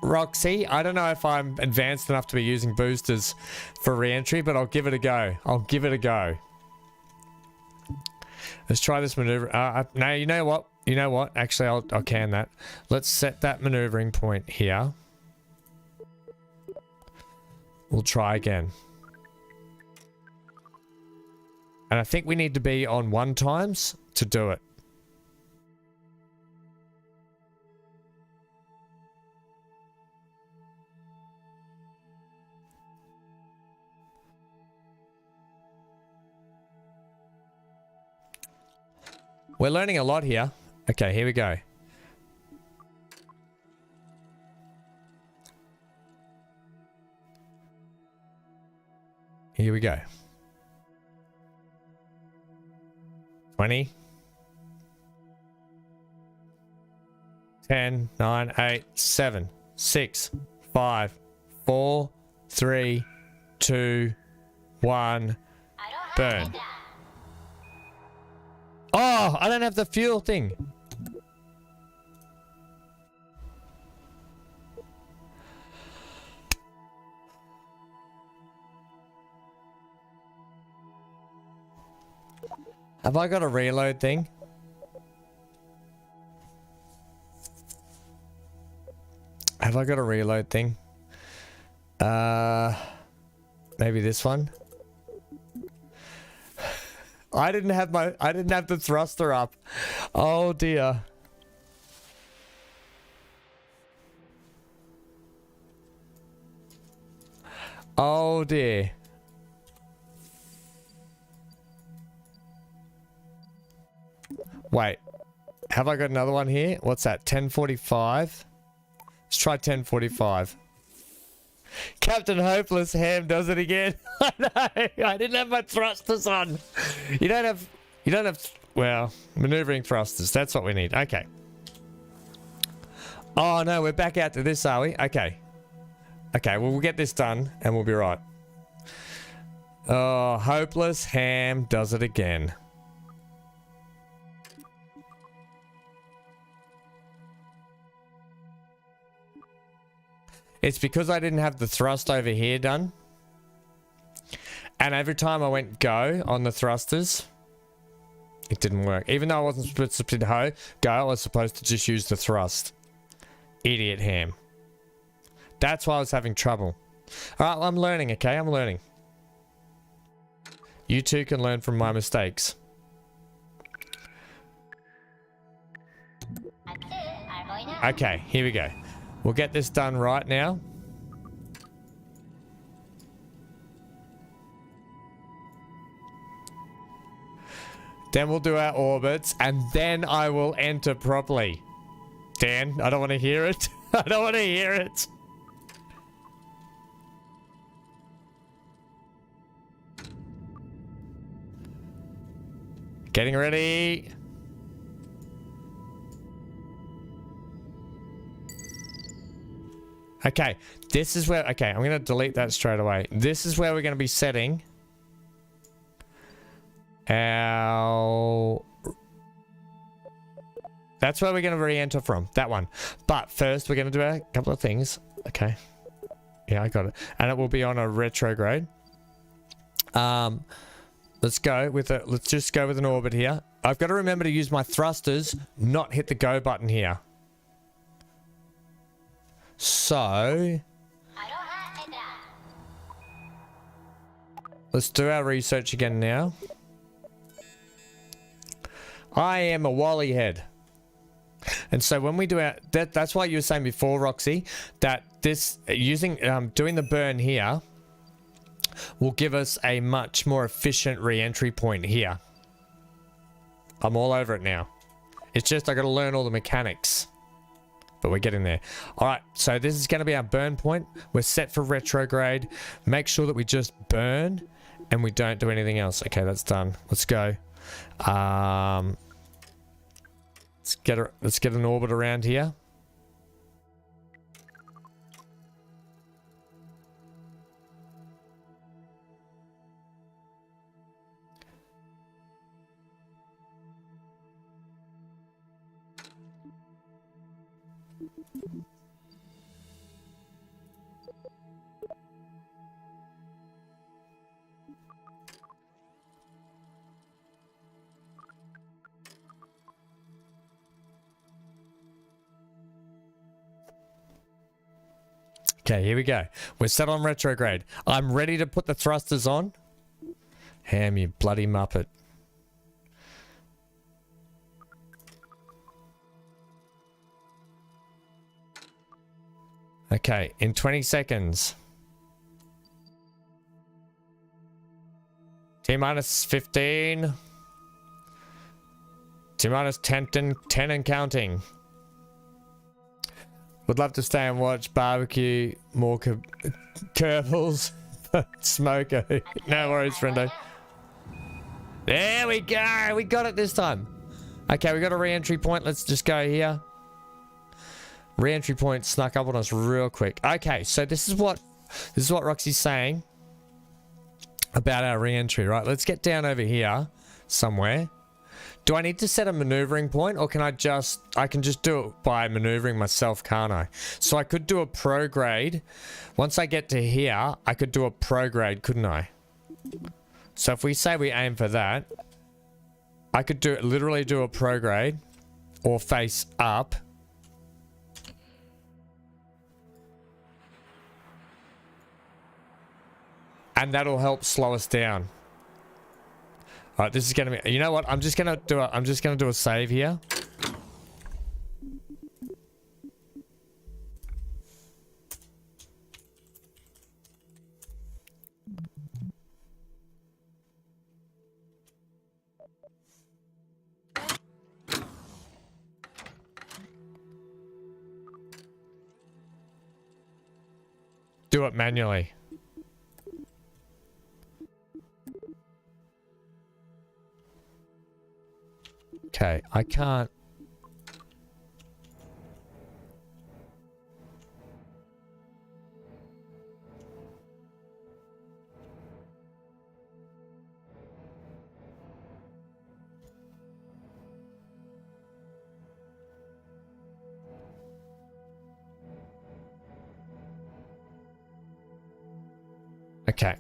Roxy, I don't know if I'm advanced enough to be using boosters for re-entry, but I'll give it a go. Let's try this maneuver. No, you know what? Actually, I'll can that. Let's set that maneuvering point here. We'll try again. And I think we need to be on 1 times to do it. We're learning a lot here. Okay, here we go. Here we go. 20. 10, 9, 8, 7, 6, 5, 4, 3, 2, 1, burn. Oh, I don't have the fuel thing. Have I got a reload thing? Maybe this one. I didn't have the thruster up. Oh dear. Oh dear. Wait. Have I got another one here? What's that? 1045? Let's try 1045. Captain Hopeless Ham does it again. I know. I didn't have my thrusters on. You don't have, well, maneuvering thrusters. That's what we need. Okay. Oh no, we're back out to this, are we? Okay. Okay, well, we'll get this done and we'll be right. Oh, Hopeless Ham does it again. It's because I didn't have the thrust over here done. And every time I went go on the thrusters, it didn't work. Even though I wasn't supposed to go, I was supposed to just use the thrust. Idiot Ham. That's why I was having trouble. Alright, well, I'm learning, okay? I'm learning. You too can learn from my mistakes. Okay, here we go. We'll get this done right now. Then we'll do our orbits, and then I will enter properly. Dan, I don't want to hear it. I don't want to hear it. Getting ready. Okay, this is where... Okay, I'm going to delete that straight away. This is where we're going to be setting our... That's where we're going to re-enter from. That one. But first, we're going to do a couple of things. Okay. Yeah, I got it. And it will be on a retrograde. Let's go with a... Let's just go with an orbit here. I've got to remember to use my thrusters, not hit the go button here. So... Let's do our research again now. I am a Wally head. And so when we do our... That's why you were saying before, Roxy, that this... Using... doing the burn here will give us a much more efficient re-entry point here. I'm all over it now. It's just I got to learn all the mechanics. But we're getting there. Alright, so this is going to be our burn point. We're set for retrograde. Make sure that we just burn and we don't do anything else. Okay, that's done. Let's go. Let's get an orbit around here. Okay, here we go. We're set on retrograde. I'm ready to put the thrusters on. Ham, you bloody muppet. Okay, in 20 seconds. T-minus 15. T-minus 10 and counting. Would love to stay and watch barbecue, more Kerbals, smoker. No worries, friendo. There we go. We got it this time. Okay, we got a re-entry point. Let's just go here. Re-entry point snuck up on us real quick. Okay, so this is what Roxy's saying about our re-entry, right? Let's get down over here somewhere. Do I need to set a maneuvering point, or can I can just do it by maneuvering myself, can't I? So I could do a prograde. Once I get to here, I could do a prograde, couldn't I? So if we say we aim for that, I could literally do a prograde or face up. And that'll help slow us down. All right, this is gonna be. You know what? I'm just gonna do a save here. Do it manually. Okay, I can't. Okay.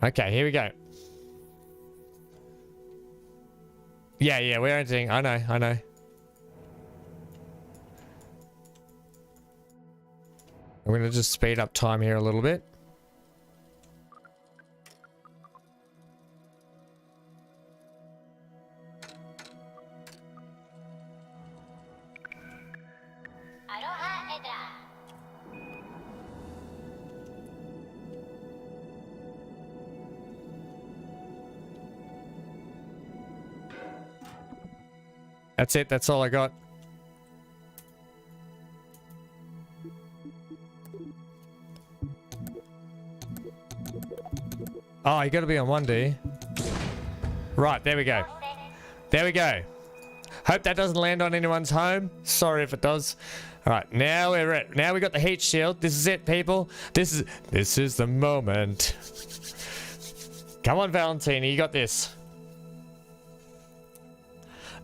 Okay, here we go. Yeah, we're entering. I know. I'm going to just speed up time here a little bit. That's it. That's all I got. Oh, you got to be on one, do you? Right, there we go. There we go. Hope that doesn't land on anyone's home. Sorry if it does. All right, now we're at. Now we got the heat shield. This is it, people. This is the moment. Come on, Valentina, you got this.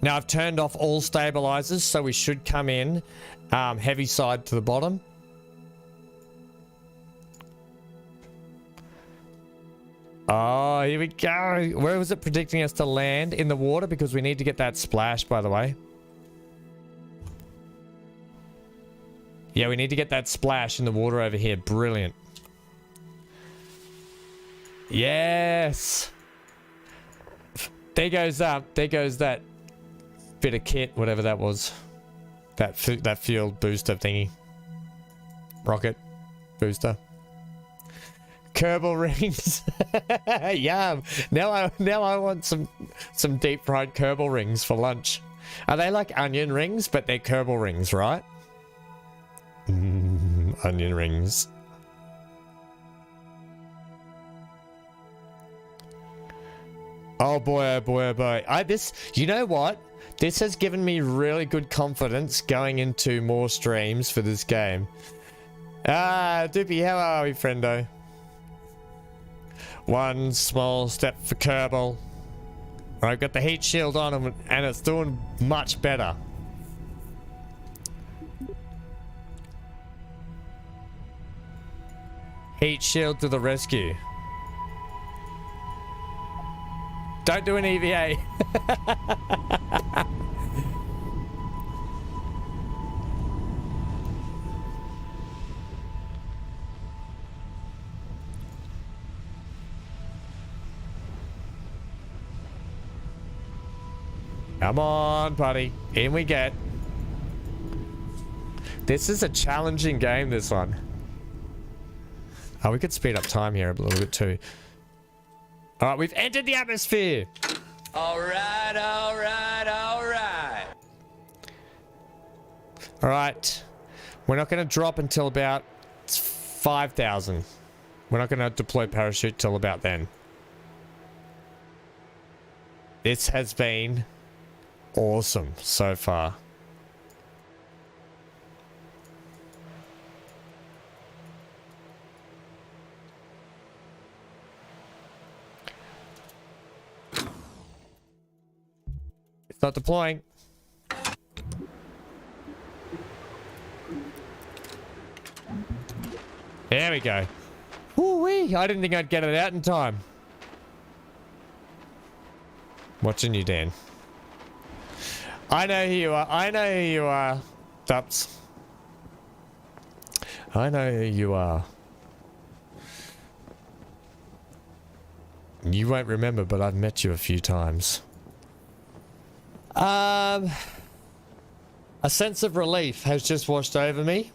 Now I've turned off all stabilizers, so we should come in heavy side to the bottom. Oh, here we go. Where was it predicting us to land? In the water, because we need to get that splash, by the way. Yeah, we need to get that splash in the water over here. Brilliant. Yes. There goes that bit of kit, whatever that was. That fuel booster thingy. Rocket booster. Kerbal rings. Yum. Now I want some deep fried Kerbal rings for lunch. Are they like onion rings, but they're Kerbal rings, right? Onion rings. Oh boy, oh boy, oh boy. You know what? This has given me really good confidence going into more streams for this game. Ah, Doopy, how are we, friendo? One small step for Kerbal. I've got the heat shield on and it's doing much better. Heat shield to the rescue. Don't do an EVA. Come on, buddy. In we get. This is a challenging game, this one. Oh, we could speed up time here a little bit too. All right, we've entered the atmosphere.
All right, all right, all right.
All right. We're not going to drop until about 5,000. We're not going to deploy parachute till about then. This has been awesome so far. It's not deploying. There we go. Woo-wee! I didn't think I'd get it out in time. Watching you, Dan. I know who you are. I know who you are, Dups. I know who you are. You won't remember, but I've met you a few times. A sense of relief has just washed over me.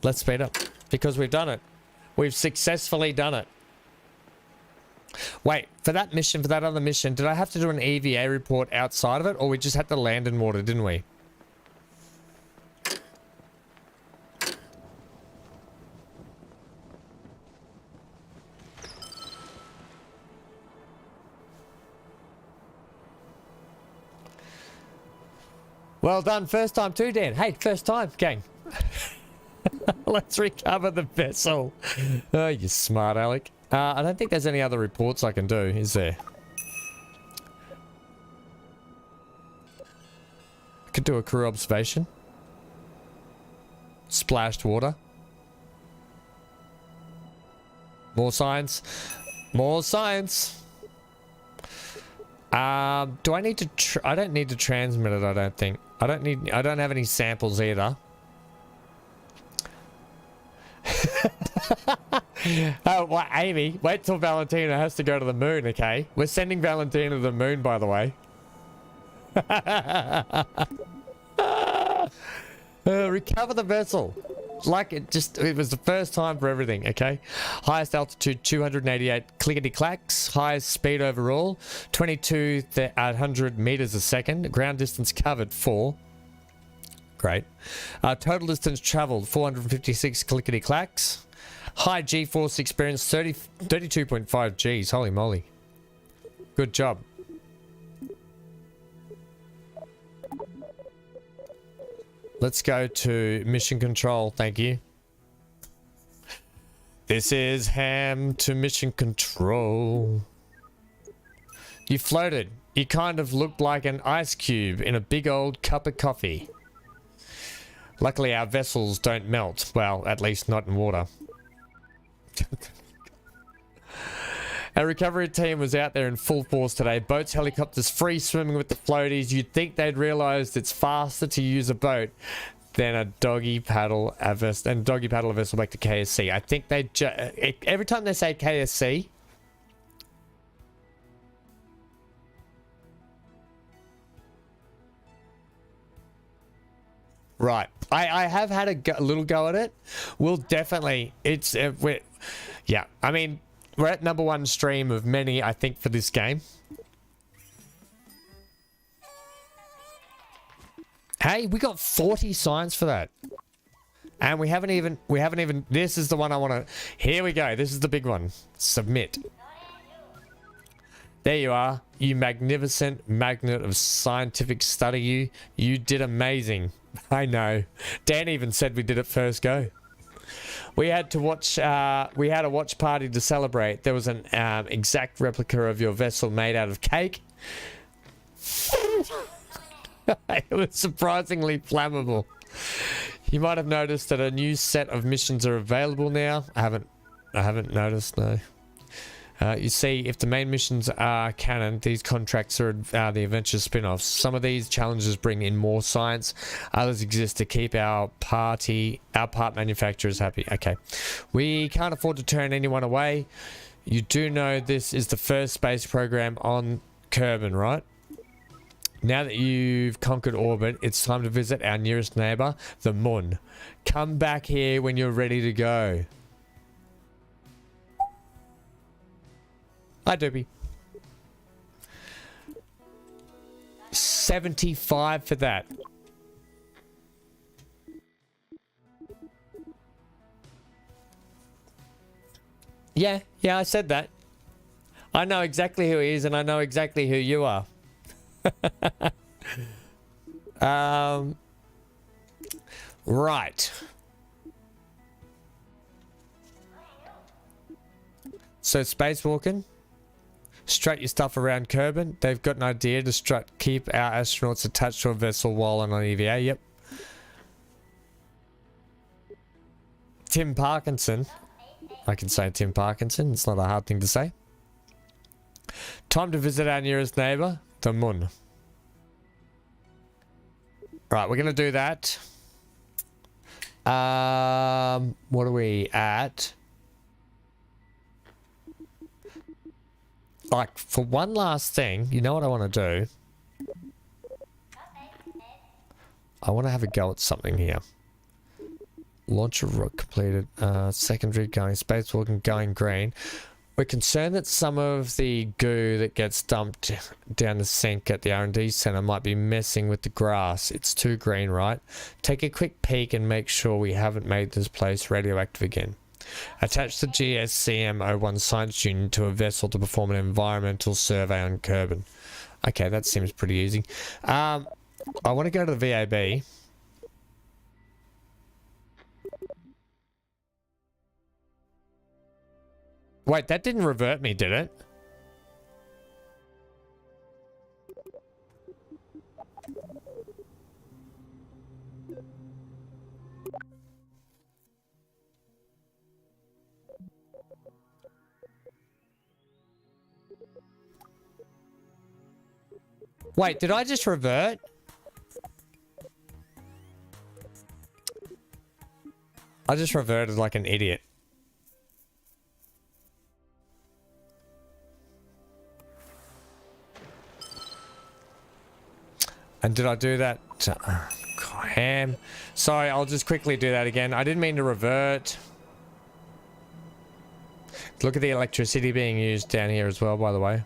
Let's speed up, because we've done it. We've successfully done it. Wait, for that mission, for that other mission, did I have to do an EVA report outside of it, or we just had to land in water, didn't we? Well done, first time too, Dan. Hey, first time, gang. Let's recover the vessel. Oh, you smart Alec. I don't think there's any other reports I can do, is there? I could do a crew observation. Splashed water. More science. More science. Do I need to... I don't need to transmit it, I don't think. I don't have any samples either. Oh, well, Amy, wait till Valentina has to go to the moon, okay? We're sending Valentina to the moon, by the way. Recover the vessel. Like it was the first time for everything, okay? Highest altitude 288 clickety clacks. Highest speed overall 2200 meters a second. Ground distance covered 4. Great. Total distance traveled 456 clickety clacks. High G-force experience 32.5 Gs. Holy moly. Good job. Let's go to mission control. Thank you. This is Ham to mission control. You floated. You kind of looked like an ice cube in a big old cup of coffee. Luckily, our vessels don't melt. Well, at least not in water. Our recovery team was out there in full force today. Boats, helicopters, free swimming with the floaties. You'd think they'd realized it's faster to use a boat than a doggy paddle a vessel back to KSC. I think they every time they say KSC, right. I have had a little go at it. We'll definitely. Yeah. I mean, we're at #1 stream of many, I think, for this game. Hey, we got 40 signs for that. And we haven't even, this is the one I want to, here we go. This is the big one. Submit. There you are. You magnificent magnet of scientific study. You did amazing. I know. Dan even said we did it first go. We had to watch, we had a watch party to celebrate. There was an exact replica of your vessel made out of cake. It was surprisingly flammable. You might have noticed that a new set of missions are available now. I haven't noticed, no. You see, if the main missions are canon, these contracts are the adventure spin-offs. Some of these challenges bring in more science. Others exist to keep our part manufacturers happy. Okay. We can't afford to turn anyone away. You do know this is the first space program on Kerbal, right? Now that you've conquered orbit, it's time to visit our nearest neighbor, the Moon. Come back here when you're ready to go. Hi, Doopy. 75 for that. Yeah, I said that. I know exactly who he is, and I know exactly who you are. Right. So spacewalking. Strut your stuff around Kerbal. They've got an idea to keep our astronauts attached to a vessel while on an EVA. Yep. Tim Parkinson. I can say Tim Parkinson. It's not a hard thing to say. Time to visit our nearest neighbor, the Moon. Right, we're gonna do that. What are we at? Like, for one last thing, you know what I want to do? I want to have a go at something here. Launcher rook completed. Secondary going, spacewalking going green. We're concerned that some of the goo that gets dumped down the sink at the R&D center might be messing with the grass. It's too green, right? Take a quick peek and make sure we haven't made this place radioactive again. Attach the GSCM-01 science unit to a vessel to perform an environmental survey on Kerbal. Okay, that seems pretty easy. I want to go to the VAB. Wait, that didn't revert me, did it? Wait, did I just revert? I just reverted like an idiot. And did I do that? Oh, God. Ham. Sorry, I'll just quickly do that again. I didn't mean to revert. Look at the electricity being used down here as well, by the way.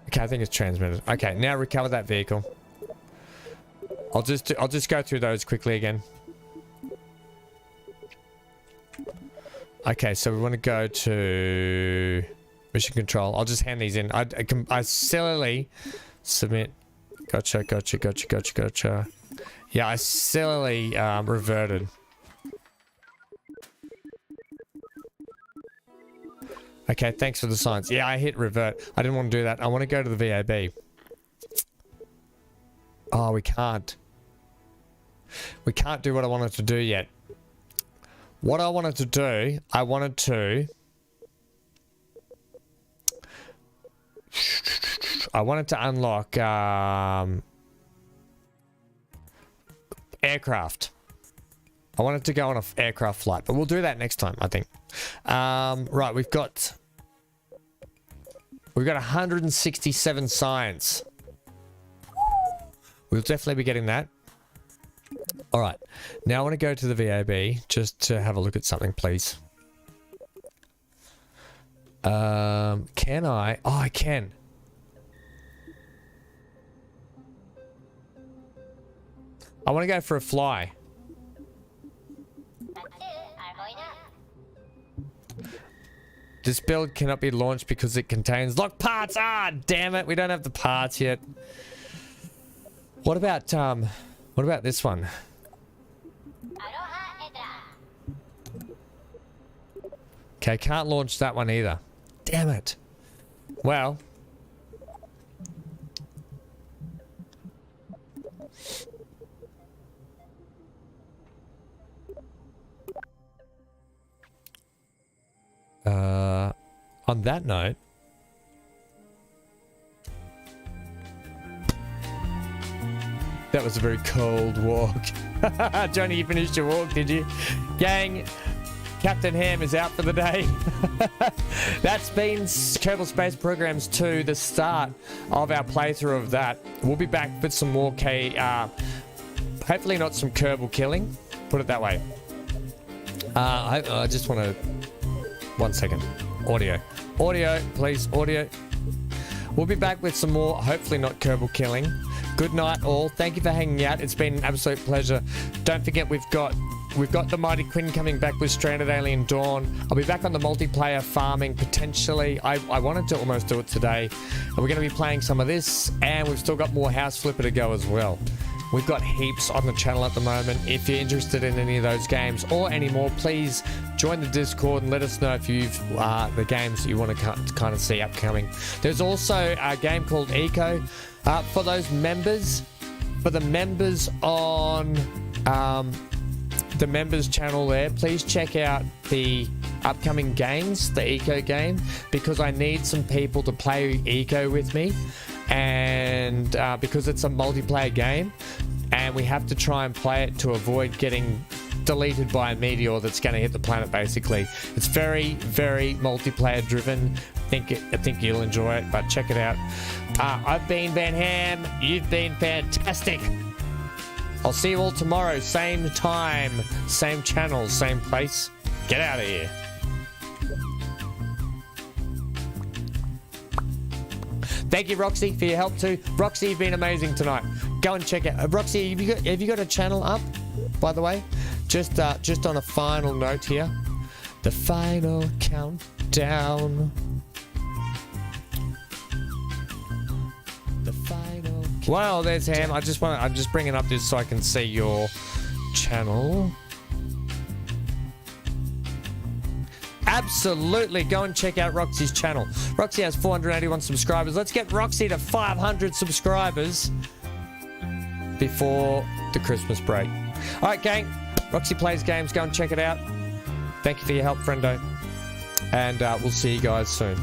Okay, I think it's transmitted. Okay, now recover that vehicle. I'll just go through those quickly again. Okay, so we want to go to mission control. I'll just hand these in. I sillily submit. Gotcha. Yeah, I sillily reverted. Okay, thanks for the science. Yeah, I hit revert. I didn't want to do that. I want to go to the VAB. Oh, we can't. We can't do what I wanted to do yet. What I wanted to do, I wanted to unlock aircraft. I wanted to go on an aircraft flight, but we'll do that next time, I think. Right, we've got 167 science. We'll definitely be getting that. All right, now I want to go to the VAB just to have a look at something, please. Can I? Oh, I can. I want to go for a fly. This build cannot be launched because it contains locked parts. Ah, damn it. We don't have the parts yet. What about this one? Okay, can't launch that one either. Damn it. Well. On that note, that was a very cold walk. Johnny, you finished your walk, did you? Gang, Captain Ham is out for the day. That's been Kerbal Space Programs 2, the start of our playthrough of that. We'll be back with some more hopefully not some Kerbal killing, put it that way. I just want to... 1 second. Audio, please, audio. We'll be back with some more, hopefully not Kerbal killing. Good night, all. Thank you for hanging out. It's been an absolute pleasure. Don't forget, we've got the Mighty Quinn coming back with Stranded Alien Dawn. I'll be back on the multiplayer farming potentially. I wanted to almost do it today. And we're going to be playing some of this, and we've still got more House Flipper to go as well. We've got heaps on the channel at the moment. If you're interested in any of those games or any more, please join the Discord and let us know if you've the games that you want to kind of see upcoming. There's also a game called Eco for those members. For the members on the members channel there, please check out the upcoming games, the Eco game, because I need some people to play Eco with me. And because it's a multiplayer game and we have to try and play it to avoid getting deleted by a meteor that's going to hit the planet, basically. It's very, very multiplayer driven. I think you'll enjoy it, but check it out. I've been Van Ham. You've been fantastic. I'll see you all tomorrow, same time, same channel, same place. Get out of here. Thank you, Roxy, for your help too. Roxy, you've been amazing tonight. Go and check out. Roxy, have you got a channel up, by the way? Just on a final note here. The final countdown. The final. Well, there's Ham. I'm just bringing up this so I can see your channel. Absolutely, go and check out Roxy's channel. Roxy has 481 subscribers. Let's get Roxy to 500 subscribers before the Christmas break. All right, gang. Roxy plays games. Go and check it out. Thank you for your help, friendo. And we'll see you guys soon.